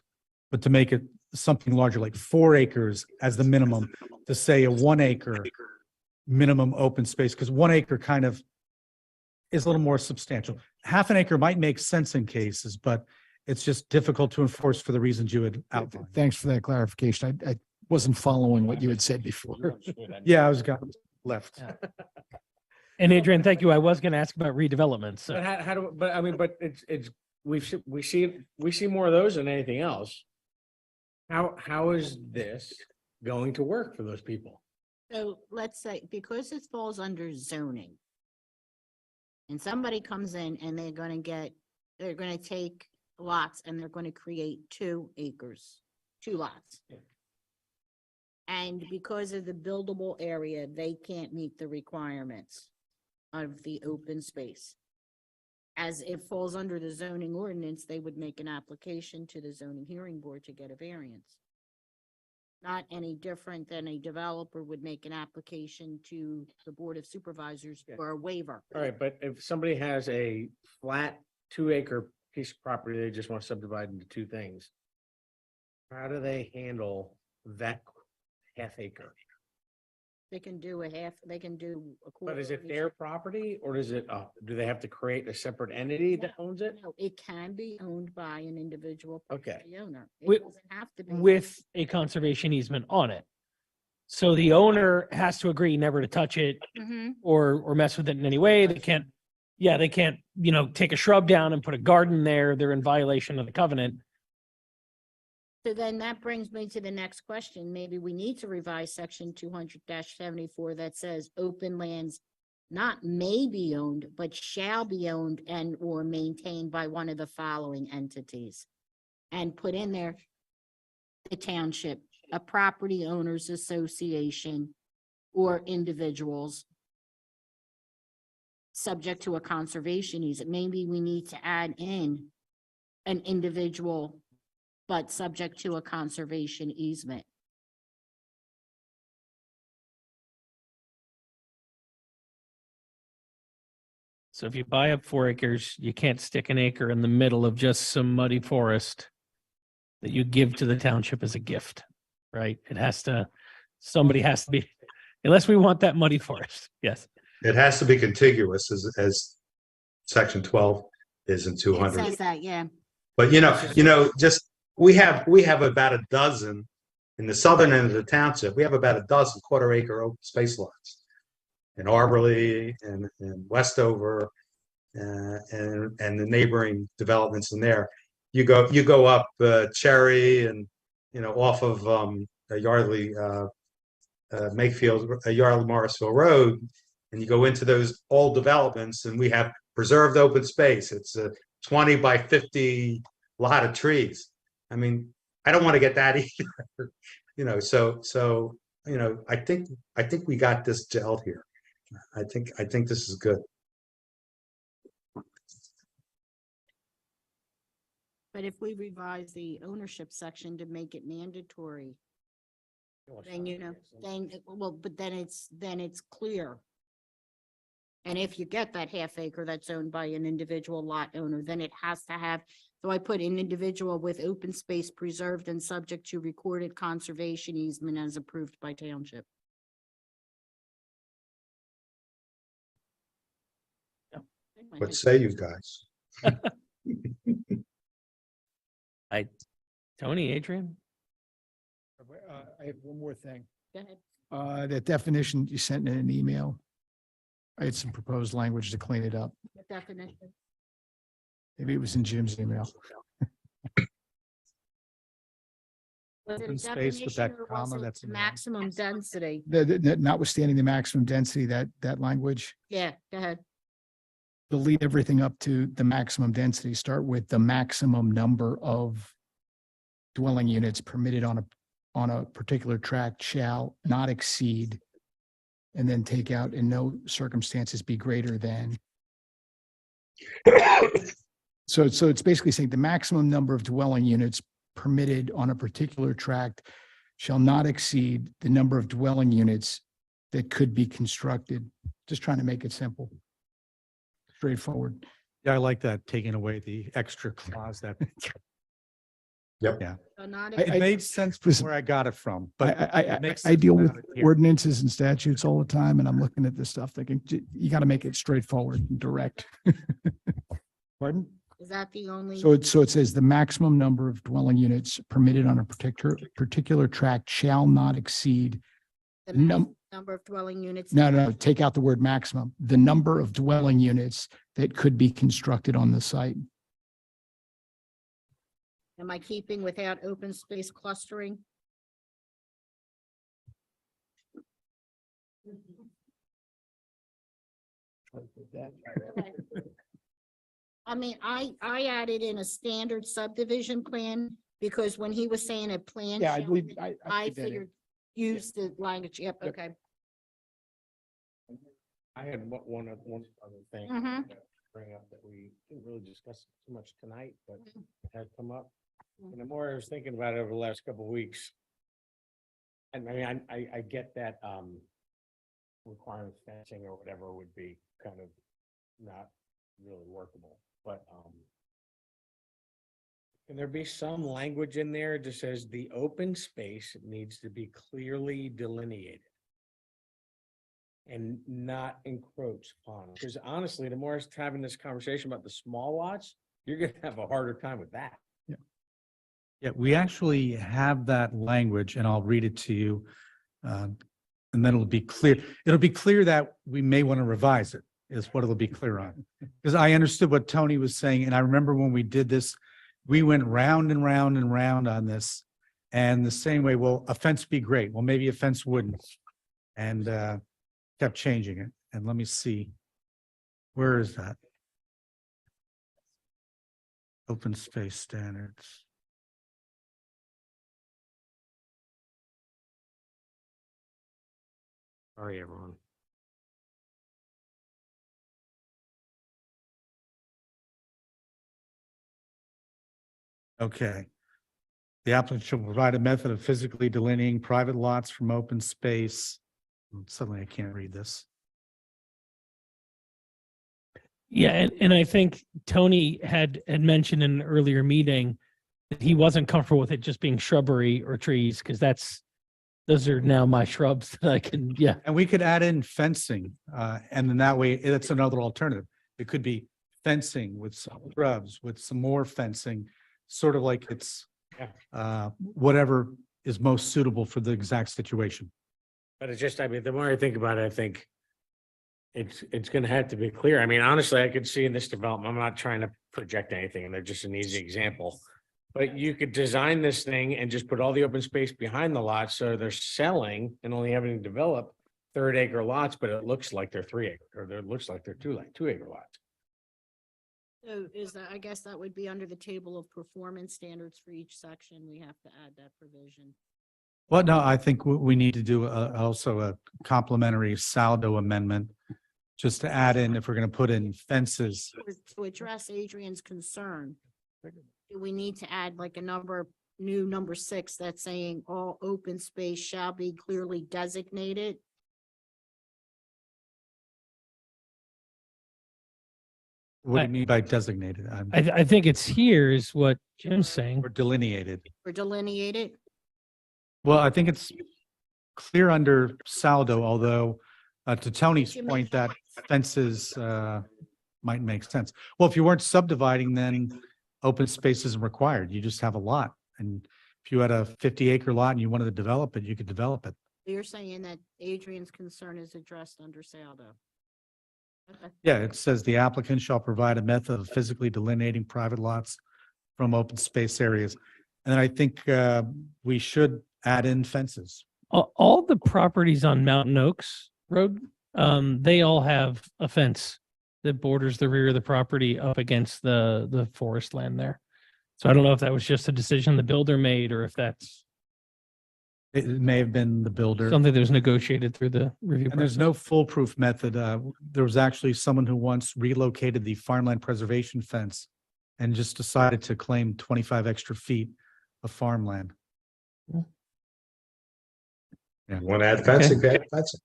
Speaker 9: but to make it something larger, like 4 acres as the minimum, to say a 1 acre minimum open space, because 1 acre kind of is a little more substantial. Half an acre might make sense in cases, but it's just difficult to enforce for the reasons you had outlined.
Speaker 7: Thanks for that clarification. I wasn't following what you had said before.
Speaker 9: Yeah, I was got left.
Speaker 2: And Adrian, thank you. I was going to ask about redevelopment. So
Speaker 1: But how do, but it's, we see more of those than anything else. How is this going to work for those people?
Speaker 6: so let's say, because it falls under zoning. And somebody comes in and they're gonna take lots and they're gonna create 2 acres, 2 lots. And because of the buildable area, they can't meet the requirements of the open space. As it falls under the zoning ordinance, they would make an application to the zoning hearing board to get a variance. Not any different than a developer would make an application to the Board of Supervisors for a waiver.
Speaker 1: All right, but if somebody has a flat 2-acre piece of property, they just want to subdivide into 2 things. How do they handle that half acre?
Speaker 6: They can do a quarter.
Speaker 1: But is it their property, or is it, do they have to create a separate entity that owns it?
Speaker 6: No, it can be owned by an individual
Speaker 1: Okay.
Speaker 6: property owner. It
Speaker 2: With-
Speaker 6: doesn't have to be.
Speaker 2: with a conservation easement on it. So the owner has to agree never to touch it
Speaker 6: Mhm.
Speaker 2: or mess with it in any way. They can't, take a shrub down and put a garden there. They're in violation of the covenant.
Speaker 6: So then that brings me to the next question. Maybe we need to revise section 200-74 that says open lands not may be owned, but shall be owned and or maintained by one of the following entities. And put in there the township, a property owners association, or individuals subject to a conservation easement. Maybe we need to add in an individual, but subject to a conservation easement.
Speaker 2: So if you buy up 4 acres, you can't stick an acre in the middle of just some muddy forest that you give to the township as a gift, right? Somebody has to be, unless we want that muddy forest. Yes.
Speaker 8: It has to be contiguous as section 12 is in
Speaker 6: It
Speaker 8: 200.
Speaker 6: says that, yeah.
Speaker 8: But just we have about a dozen in the southern end of the township. We have about a dozen 1/4 acre open space lots in Arborlee and Westover and the neighboring developments in there. You go up Cherry and off of Yardley Makefield Yardley Morrisville Road, and you go into those old developments, and we have preserved open space. It's a 20 by 50 lot of trees. I mean, I don't want to get that either. So I think we got this gelled here. I think this is good.
Speaker 6: But if we revise the ownership section to make it mandatory, then, but then it's clear. And if you get that half acre that's owned by an individual lot owner, then it has to have, so I put an individual with open space preserved and subject to recorded conservation easement as approved by township.
Speaker 8: What say you guys?
Speaker 2: Tony, Adrian?
Speaker 7: I have one more thing.
Speaker 6: Go ahead.
Speaker 7: That definition you sent in an email. I had some proposed language to clean it up.
Speaker 6: What definition?
Speaker 7: Maybe it was in Jim's email.
Speaker 6: Was it a
Speaker 9: Open space with that
Speaker 6: definition or was
Speaker 9: comma
Speaker 6: it
Speaker 9: that's in the-
Speaker 6: maximum density?
Speaker 7: Notwithstanding the maximum density, that language,
Speaker 6: Yeah, go ahead.
Speaker 7: delete everything up to the maximum density. Start with the maximum number of dwelling units permitted on a particular tract shall not exceed, and then take out in no circumstances be greater than. So it's basically saying the maximum number of dwelling units permitted on a particular tract shall not exceed the number of dwelling units that could be constructed. Just trying to make it simple. Straightforward.
Speaker 9: Yeah, I like that, taking away the extra clause that.
Speaker 8: Yep.
Speaker 9: Yeah,
Speaker 6: So not
Speaker 7: I-
Speaker 9: it made sense
Speaker 7: listen,
Speaker 9: where I got it from, but.
Speaker 7: I
Speaker 9: it makes
Speaker 7: I
Speaker 9: sense
Speaker 7: deal with
Speaker 9: without it here.
Speaker 7: ordinances and statutes all the time, and I'm looking at this stuff thinking, you got to make it straightforward and direct. Pardon?
Speaker 6: Is that the only?
Speaker 7: So it says the maximum number of dwelling units permitted on a particular tract shall not exceed.
Speaker 6: The
Speaker 7: num-
Speaker 6: number of dwelling units?
Speaker 7: No, take out the word maximum. The number of dwelling units that could be constructed on the site.
Speaker 6: Am I keeping without open space clustering? I mean, I added in a standard subdivision plan because when he was saying a plan.
Speaker 7: Yeah, I
Speaker 6: shall
Speaker 7: believe,
Speaker 6: be-
Speaker 7: I
Speaker 6: I
Speaker 7: did that in.
Speaker 6: figured, use the language, yep,
Speaker 7: Yep.
Speaker 6: okay.
Speaker 1: I had one other thing.
Speaker 6: Mhm.
Speaker 1: to Bring up that we didn't really discuss too much tonight, but it had come up. And the more I was thinking about it over the last couple of weeks. And I mean, I get that, requiring fencing or whatever would be kind of not really workable, but, can there be some language in there that says the open space needs to be clearly delineated? And not encroach upon, because honestly, the more I was having this conversation about the small lots, you're gonna have a harder time with that.
Speaker 9: Yeah, we actually have that language and I'll read it to you. And then it'll be clear. It'll be clear that we may want to revise it is what it'll be clear on. Because I understood what Tony was saying. And I remember when we did this, we went round and round and round on this. And the same way, well, a fence would be great. Well, maybe a fence wouldn't. And kept changing it. And let me see. Where is that? Open space standards.
Speaker 1: Sorry, everyone.
Speaker 9: Okay. The applicant shall provide a method of physically delineating private lots from open space. Suddenly I can't read this.
Speaker 2: Yeah, and I think Tony had mentioned in an earlier meeting that he wasn't comfortable with it just being shrubbery or trees, because those are now my shrubs that I can, yeah.
Speaker 9: And we could add in fencing, and then that way, it's another alternative. It could be fencing with some shrubs, with some more fencing, sort of like it's whatever is most suitable for the exact situation.
Speaker 1: But it's just, I mean, the more I think about it, I think it's gonna have to be clear. I mean, honestly, I could see in this development, I'm not trying to project anything, and they're just an easy example. But you could design this thing and just put all the open space behind the lots, so they're selling and only having to develop 3rd-acre lots, but it looks like they're 3-acre, or it looks like they're 2-acre lots.
Speaker 6: So is that, I guess that would be under the table of performance standards for each section. We have to add that provision.
Speaker 9: Well, no, I think we need to do also a complementary saldo amendment, just to add in, if we're going to put in fences.
Speaker 6: To address Adrian's concern, do we need to add like a new number 6 that's saying all open space shall be clearly designated?
Speaker 9: What do you mean by designated?
Speaker 2: I think it's here is what Jim's saying.
Speaker 9: Or delineated.
Speaker 6: Or delineated?
Speaker 9: Well, I think it's clear under saldo, although to Tony's point, that fences might make sense. Well, if you weren't subdividing, then open space isn't required. You just have a lot. And If you had a 50-acre lot and you wanted to develop it, you could develop it.
Speaker 6: You're saying that Adrian's concern is addressed under Saldo. Okay.
Speaker 9: Yeah, it says the applicant shall provide a method of physically delineating private lots from open space areas. And then I think we should add in fences.
Speaker 2: All the properties on Mountain Oaks Road, they all have a fence that borders the rear of the property up against the forest land there. So I don't know if that was just a decision the builder made or if that's
Speaker 9: It may have been the builder.
Speaker 2: something that was negotiated through the review
Speaker 9: And there's
Speaker 2: process.
Speaker 9: no foolproof method. There was actually someone who once relocated the farmland preservation fence and just decided to claim 25 extra feet of farmland. Yeah.
Speaker 8: Want to add fencing? Add fencing.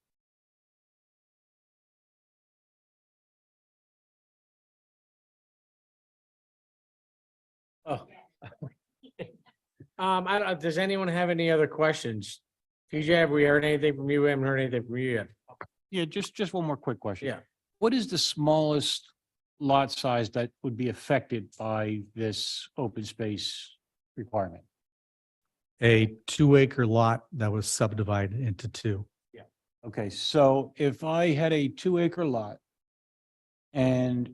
Speaker 1: Oh. I don't, does anyone have any other questions? TJ, have we heard anything from you? We haven't heard anything from you yet.
Speaker 18: Yeah, just one more quick question.
Speaker 1: Yeah.
Speaker 18: What is the smallest lot size that would be affected by this open space requirement?
Speaker 9: A 2-acre lot that was subdivided into 2.
Speaker 18: Okay, so if I had a 2-acre lot and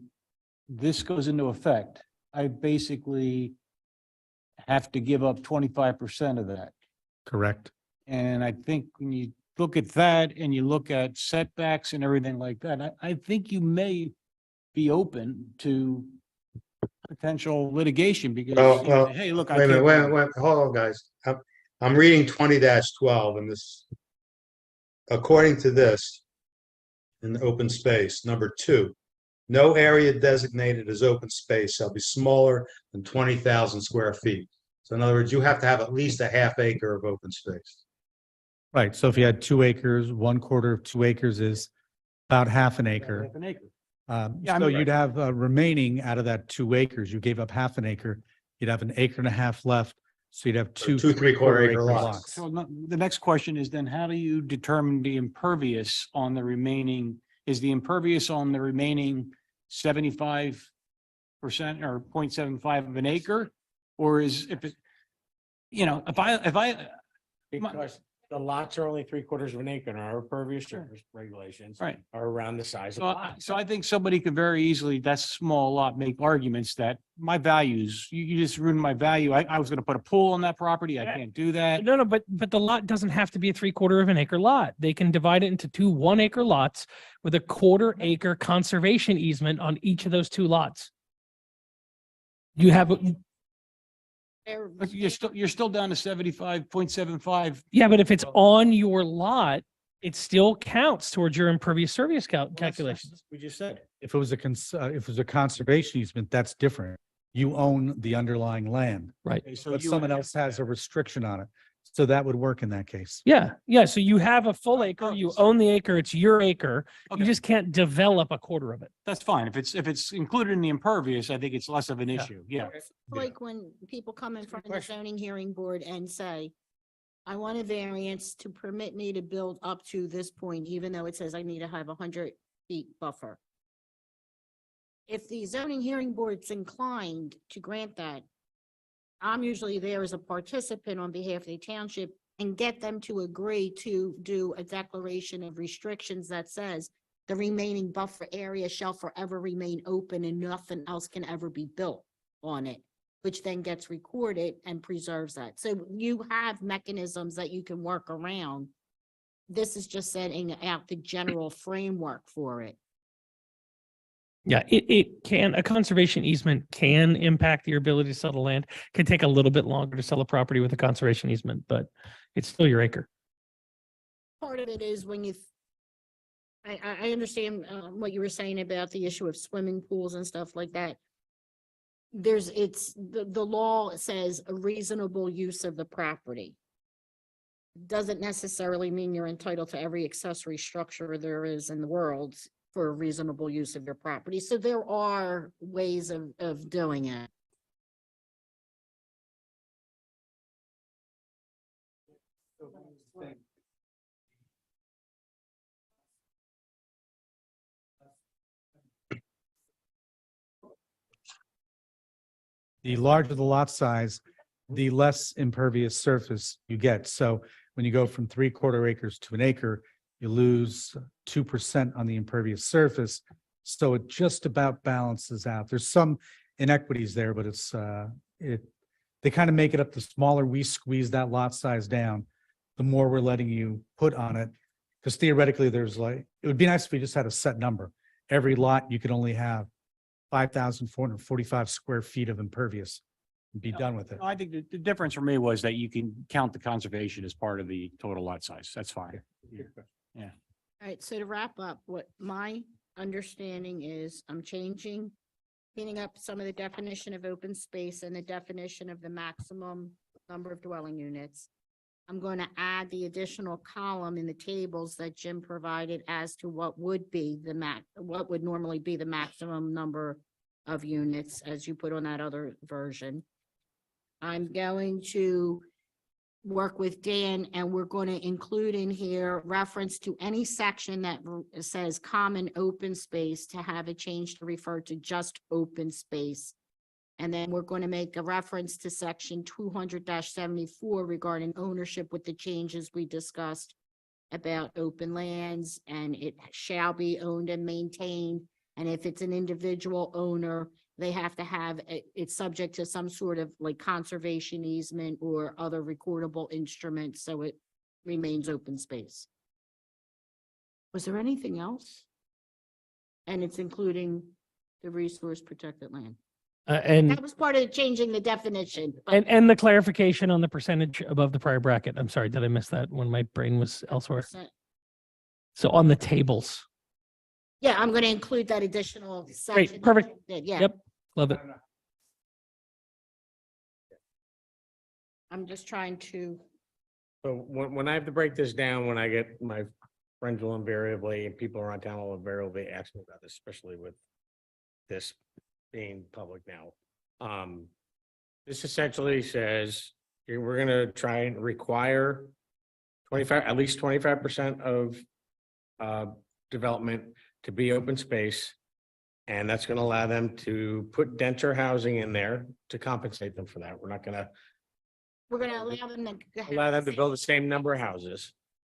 Speaker 18: this goes into effect, I basically have to give up 25% of that.
Speaker 9: Correct.
Speaker 18: And I think when you look at that and you look at setbacks and everything like that, I think you may be open to potential litigation because, you know, hey, look, I
Speaker 8: Wait a minute,
Speaker 18: can't.
Speaker 8: wait, hold on, guys. I'm reading 20-12 and this, according to this, in the open space, number 2, no area designated as open space shall be smaller than 20,000 square feet. So in other words, you have to have at least a half acre of open space.
Speaker 9: Right. So if you had 2 acres, 1/4 of 2 acres is about half an acre.
Speaker 18: Half an acre.
Speaker 9: So you'd have remaining out of that 2 acres, you gave up half an acre, you'd have an acre and a half left. So you'd have two
Speaker 8: 3/4 acre
Speaker 9: acre
Speaker 8: lots.
Speaker 18: So the next question is then how do you determine the impervious on the remaining, is the impervious on the remaining 75% or 0.75 of an acre? Or is if it, you know, if I,
Speaker 1: Because the lots are only 3/4 of an acre and our impervious surface regulations
Speaker 18: right.
Speaker 1: are around the size of
Speaker 18: So,
Speaker 1: lots.
Speaker 18: so I think somebody could very easily, that small lot, make arguments that my values, you just ruined my value. I was gonna put a pool on that property. I can't do that.
Speaker 2: No, but the lot doesn't have to be a 3/4 of an acre lot. They can divide it into 2 1-acre lots with a 1/4 acre conservation easement on each of those 2 lots. You have,
Speaker 18: But you're still down to 75.75.
Speaker 2: yeah, but if it's on your lot, it still counts towards your impervious surface calculations.
Speaker 1: We just said.
Speaker 9: If it was if it was a conservation easement, that's different. You own the underlying land.
Speaker 2: Right.
Speaker 18: Okay, so
Speaker 9: But
Speaker 18: you-
Speaker 9: someone else has a restriction on it. So that would work in that case.
Speaker 2: Yeah, yeah. So you have a full acre, you own the acre, it's your acre. You
Speaker 18: Okay.
Speaker 2: just can't develop a 1/4 of it.
Speaker 18: That's fine. If it's included in the impervious, I think it's less of an issue. Yeah.
Speaker 6: Like when people come in front of the zoning hearing board and say, I want a variance to permit me to build up to this point, even though it says I need to have 100 feet buffer. If the zoning hearing board's inclined to grant that, I'm usually there as a participant on behalf of the township and get them to agree to do a declaration of restrictions that says the remaining buffer area shall forever remain open and nothing else can ever be built on it, which then gets recorded and preserves that. So you have mechanisms that you can work around. This is just setting out the general framework for it.
Speaker 2: Yeah, it can, a conservation easement can impact your ability to sell the land. Can take a little bit longer to sell a property with a conservation easement, but it's still your acre.
Speaker 6: Part of it is when you, I understand what you were saying about the issue of swimming pools and stuff like that. The law says a reasonable use of the property. Doesn't necessarily mean you're entitled to every accessory structure there is in the world for a reasonable use of your property. So there are ways of doing it.
Speaker 9: The larger the lot size, the less impervious surface you get. So when you go from 3/4 acres to an acre, you lose 2% on the impervious surface. So it just about balances out. There's some inequities there, but they kind of make it up. The smaller we squeeze that lot size down, the more we're letting you put on it. Because theoretically, it would be nice if we just had a set number. Every lot, you could only have 5,445 square feet of impervious and be done with it.
Speaker 18: No, I think the difference for me was that you can count the conservation as part of the total lot size. That's fine. Yeah.
Speaker 6: All right, so to wrap up, what my understanding is, I'm cleaning up some of the definition of open space and the definition of the maximum number of dwelling units. I'm going to add the additional column in the tables that Jim provided as to what would be what would normally be the maximum number of units as you put on that other version. I'm going to work with Dan, and we're going to include in here reference to any section that says common open space to have it changed to refer to just open space. And then we're going to make a reference to section 200-74 regarding ownership with the changes we discussed about open lands, and it shall be owned and maintained. And if it's an individual owner, they have to have, it's subject to some sort of like conservation easement or other recordable instrument, so it remains open space. Was there anything else? And it's including the resource protected land.
Speaker 2: And
Speaker 6: That was part of changing the definition. but-
Speaker 2: and the clarification on the percentage above the prior bracket. I'm sorry, did I miss that when my brain was elsewhere? So on the tables.
Speaker 6: Yeah, I'm going to include that additional section.
Speaker 2: Great, perfect.
Speaker 6: Yeah.
Speaker 2: Yep, love it.
Speaker 6: I'm just trying to,
Speaker 1: So when I have to break this down, when I get my friends will invariably, and people around town will invariably ask me about this, especially with this being public now. This essentially says, we're gonna try and require at least 25% of development to be open space. And that's gonna allow them to put denser housing in there to compensate them for that. We're not gonna
Speaker 6: we're going to allow them to.
Speaker 1: allow them to build the same number of houses.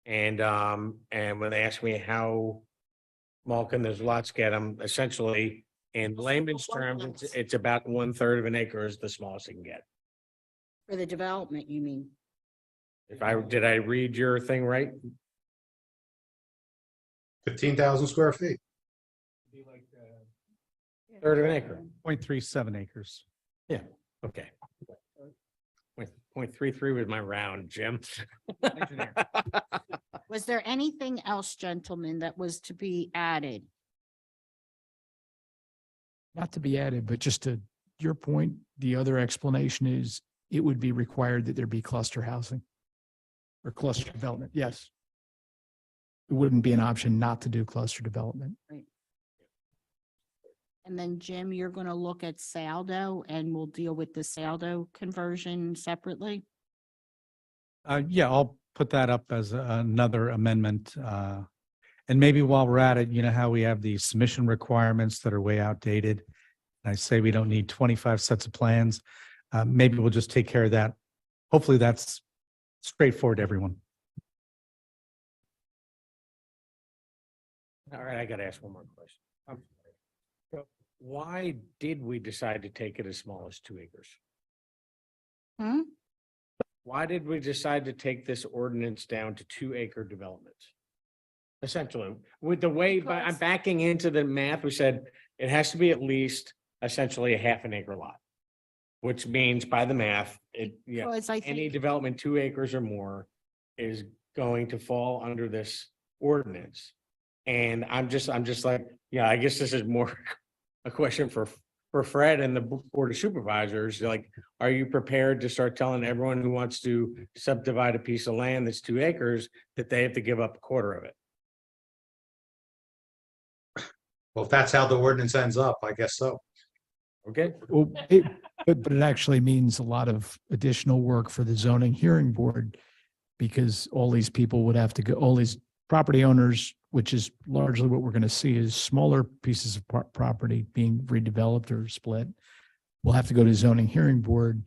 Speaker 1: And when they ask me how small can those lots get, I'm essentially, in layman's terms, it's about 1/3 of an acre is the smallest it can get.
Speaker 6: For the development, you mean?
Speaker 1: Did I read your thing right?
Speaker 8: 15,000 square feet.
Speaker 1: Third of an acre.
Speaker 9: 0.37 acres.
Speaker 1: Yeah. Okay. 0.33 was my round, Jim.
Speaker 6: Was there anything else, gentlemen, that was to be added?
Speaker 7: Not to be added, but just to your point, the other explanation is it would be required that there be cluster housing or cluster development. Yes. It wouldn't be an option not to do cluster development.
Speaker 6: Right. And then Jim, you're going to look at saldo and we'll deal with the saldo conversion separately.
Speaker 9: Yeah, I'll put that up as another amendment. And maybe while we're at it, you know how we have the submission requirements that are way outdated. And I say we don't need 25 sets of plans. Maybe we'll just take care of that. Hopefully that's straightforward to everyone.
Speaker 1: All right, I gotta ask one more question. So why did we decide to take it as small as 2 acres? Why did we decide to take this ordinance down to 2-acre developments? Essentially, with the way, I'm backing into the math, we said it has to be at least essentially a half an acre lot. Which means by the math,
Speaker 6: Because I
Speaker 1: any
Speaker 6: think,
Speaker 1: development 2 acres or more is going to fall under this ordinance. And I'm just like, yeah, I guess this is more a question for Fred and the Board of Supervisors. Like, are you prepared to start telling everyone who wants to subdivide a piece of land that's 2 acres that they have to give up a quarter of it?
Speaker 8: Well, if that's how the ordinance ends up, I guess so.
Speaker 1: Okay.
Speaker 7: Well, but it actually means a lot of additional work for the zoning hearing board because all these people would have to go, all these property owners, which is largely what we're going to see is smaller pieces of property being redeveloped or split. We'll have to go to zoning hearing board.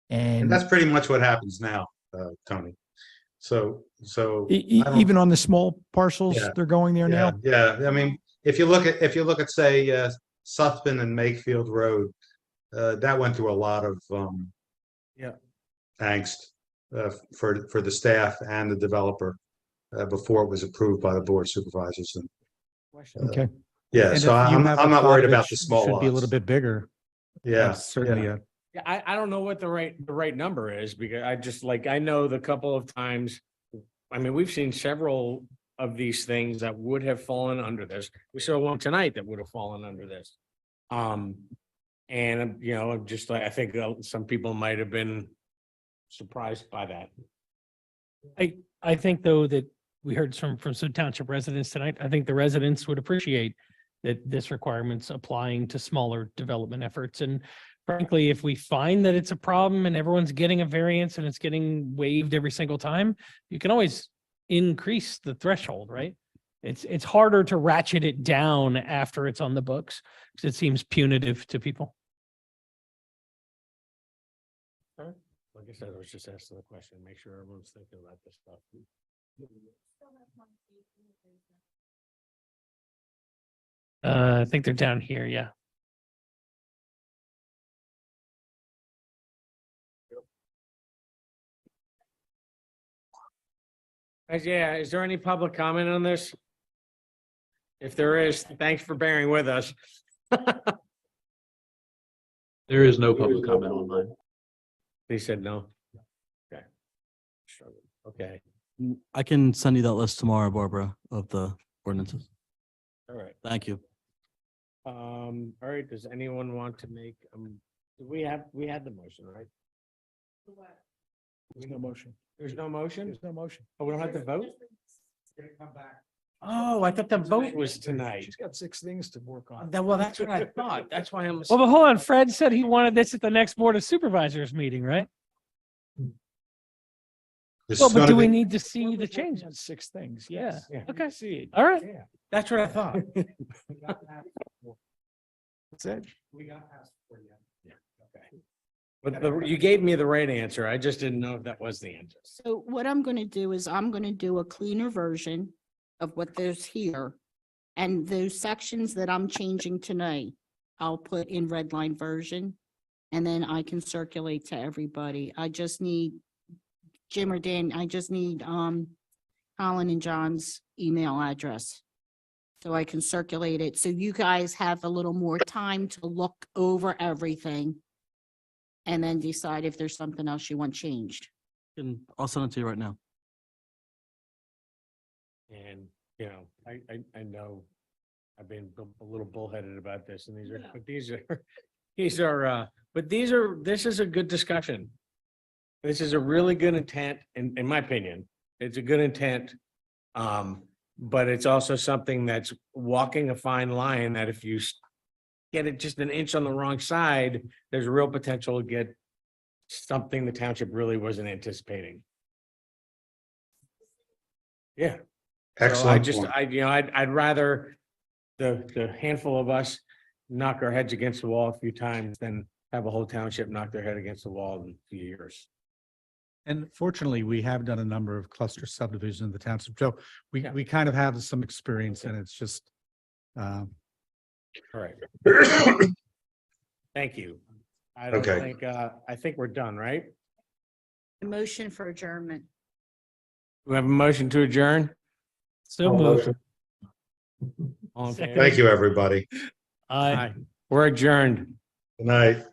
Speaker 8: And that's pretty much what happens now, Tony. So I don't-
Speaker 18: Even on the small parcels,
Speaker 8: Yeah.
Speaker 18: they're going there now?
Speaker 8: Yeah, I mean, if you look at, say, Sutphen and Makefield Road, that went through a lot of, angst, for the staff and the developer, before it was approved by the board of supervisors. And,
Speaker 18: Okay.
Speaker 8: yeah,
Speaker 9: And
Speaker 8: so
Speaker 9: if you
Speaker 8: I'm
Speaker 9: have a
Speaker 8: not
Speaker 9: thought
Speaker 8: worried
Speaker 9: of it
Speaker 8: about the
Speaker 9: sh-
Speaker 8: small
Speaker 9: Should be a little
Speaker 8: lots.
Speaker 9: bit bigger.
Speaker 8: Yeah,
Speaker 9: That's certainly
Speaker 8: yeah.
Speaker 9: a,
Speaker 1: Yeah, I don't know what the right number is because I just like, I know the couple of times, I mean, we've seen several of these things that would have fallen under this. We saw one tonight that would have fallen under this. And you know, just like, I think some people might have been surprised by that.
Speaker 2: I think though that we heard from some township residents tonight, I think the residents would appreciate that this requirement's applying to smaller development efforts. And frankly, if we find that it's a problem and everyone's getting a variance and it's getting waived every single time, you can always increase the threshold, right? It's harder to ratchet it down after it's on the books because it seems punitive to people.
Speaker 1: Like I said, I was just asking the question, make sure everyone's thinking about this stuff.
Speaker 2: I think they're down here, yeah.
Speaker 1: Yeah, is there any public comment on this? If there is, thanks for bearing with us.
Speaker 19: There is no public comment online.
Speaker 1: They said no. Okay. Okay,
Speaker 17: I can send you that list tomorrow, Barbara, of the ordinances.
Speaker 1: all right.
Speaker 17: Thank you.
Speaker 1: All right, does anyone want to make, we had the motion, right?
Speaker 18: There's no motion.
Speaker 1: There's no motion?
Speaker 18: There's no motion.
Speaker 1: Oh, we don't have to vote?
Speaker 18: Come back.
Speaker 1: Oh, I thought the vote was tonight.
Speaker 18: She's got 6 things to work on.
Speaker 1: Well, that's what I thought. That's why I'm.
Speaker 2: Well, but hold on, Fred said he wanted this at the next Board of Supervisors meeting, right?
Speaker 8: This
Speaker 2: Well,
Speaker 8: is
Speaker 2: but
Speaker 8: gonna
Speaker 2: do we
Speaker 8: be-
Speaker 2: need to see the changes?
Speaker 18: 6 things,
Speaker 2: Yeah.
Speaker 18: yes.
Speaker 2: Okay.
Speaker 18: See it.
Speaker 2: All right.
Speaker 18: Yeah.
Speaker 1: That's what I thought.
Speaker 18: That's it.
Speaker 1: We got past for you. Yeah, okay. But you gave me the right answer. I just didn't know if that was the answer.
Speaker 6: So what I'm gonna do is I'm gonna do a cleaner version of what there's here. And those sections that I'm changing tonight, I'll put in red line version. And then I can circulate to everybody. I just need Jim or Dan, I just need Colin and John's email address. So I can circulate it. So you guys have a little more time to look over everything. And then decide if there's something else you want changed.
Speaker 17: I'll send it to you right now.
Speaker 1: And, you know, I know I've been a little bullheaded about this and this is a good discussion. This is a really good intent, in my opinion. It's a good intent. But it's also something that's walking a fine line that if you get it just an inch on the wrong side, there's a real potential to get something the township really wasn't anticipating. Yeah.
Speaker 8: Excellent
Speaker 1: So
Speaker 8: point.
Speaker 1: I'd rather the handful of us knock our heads against the wall a few times than have a whole township knock their head against the wall in a few years.
Speaker 9: and fortunately, we have done a number of cluster subdivisions in the township. So we kind of have some experience and it's just,
Speaker 1: All right. Thank you. I think we're done, right?
Speaker 6: A motion for adjournment.
Speaker 1: We have a motion to adjourn.
Speaker 2: So moved.
Speaker 1: All in favor?
Speaker 8: Thank you, everybody.
Speaker 2: Aye.
Speaker 1: We're adjourned.
Speaker 8: Good night.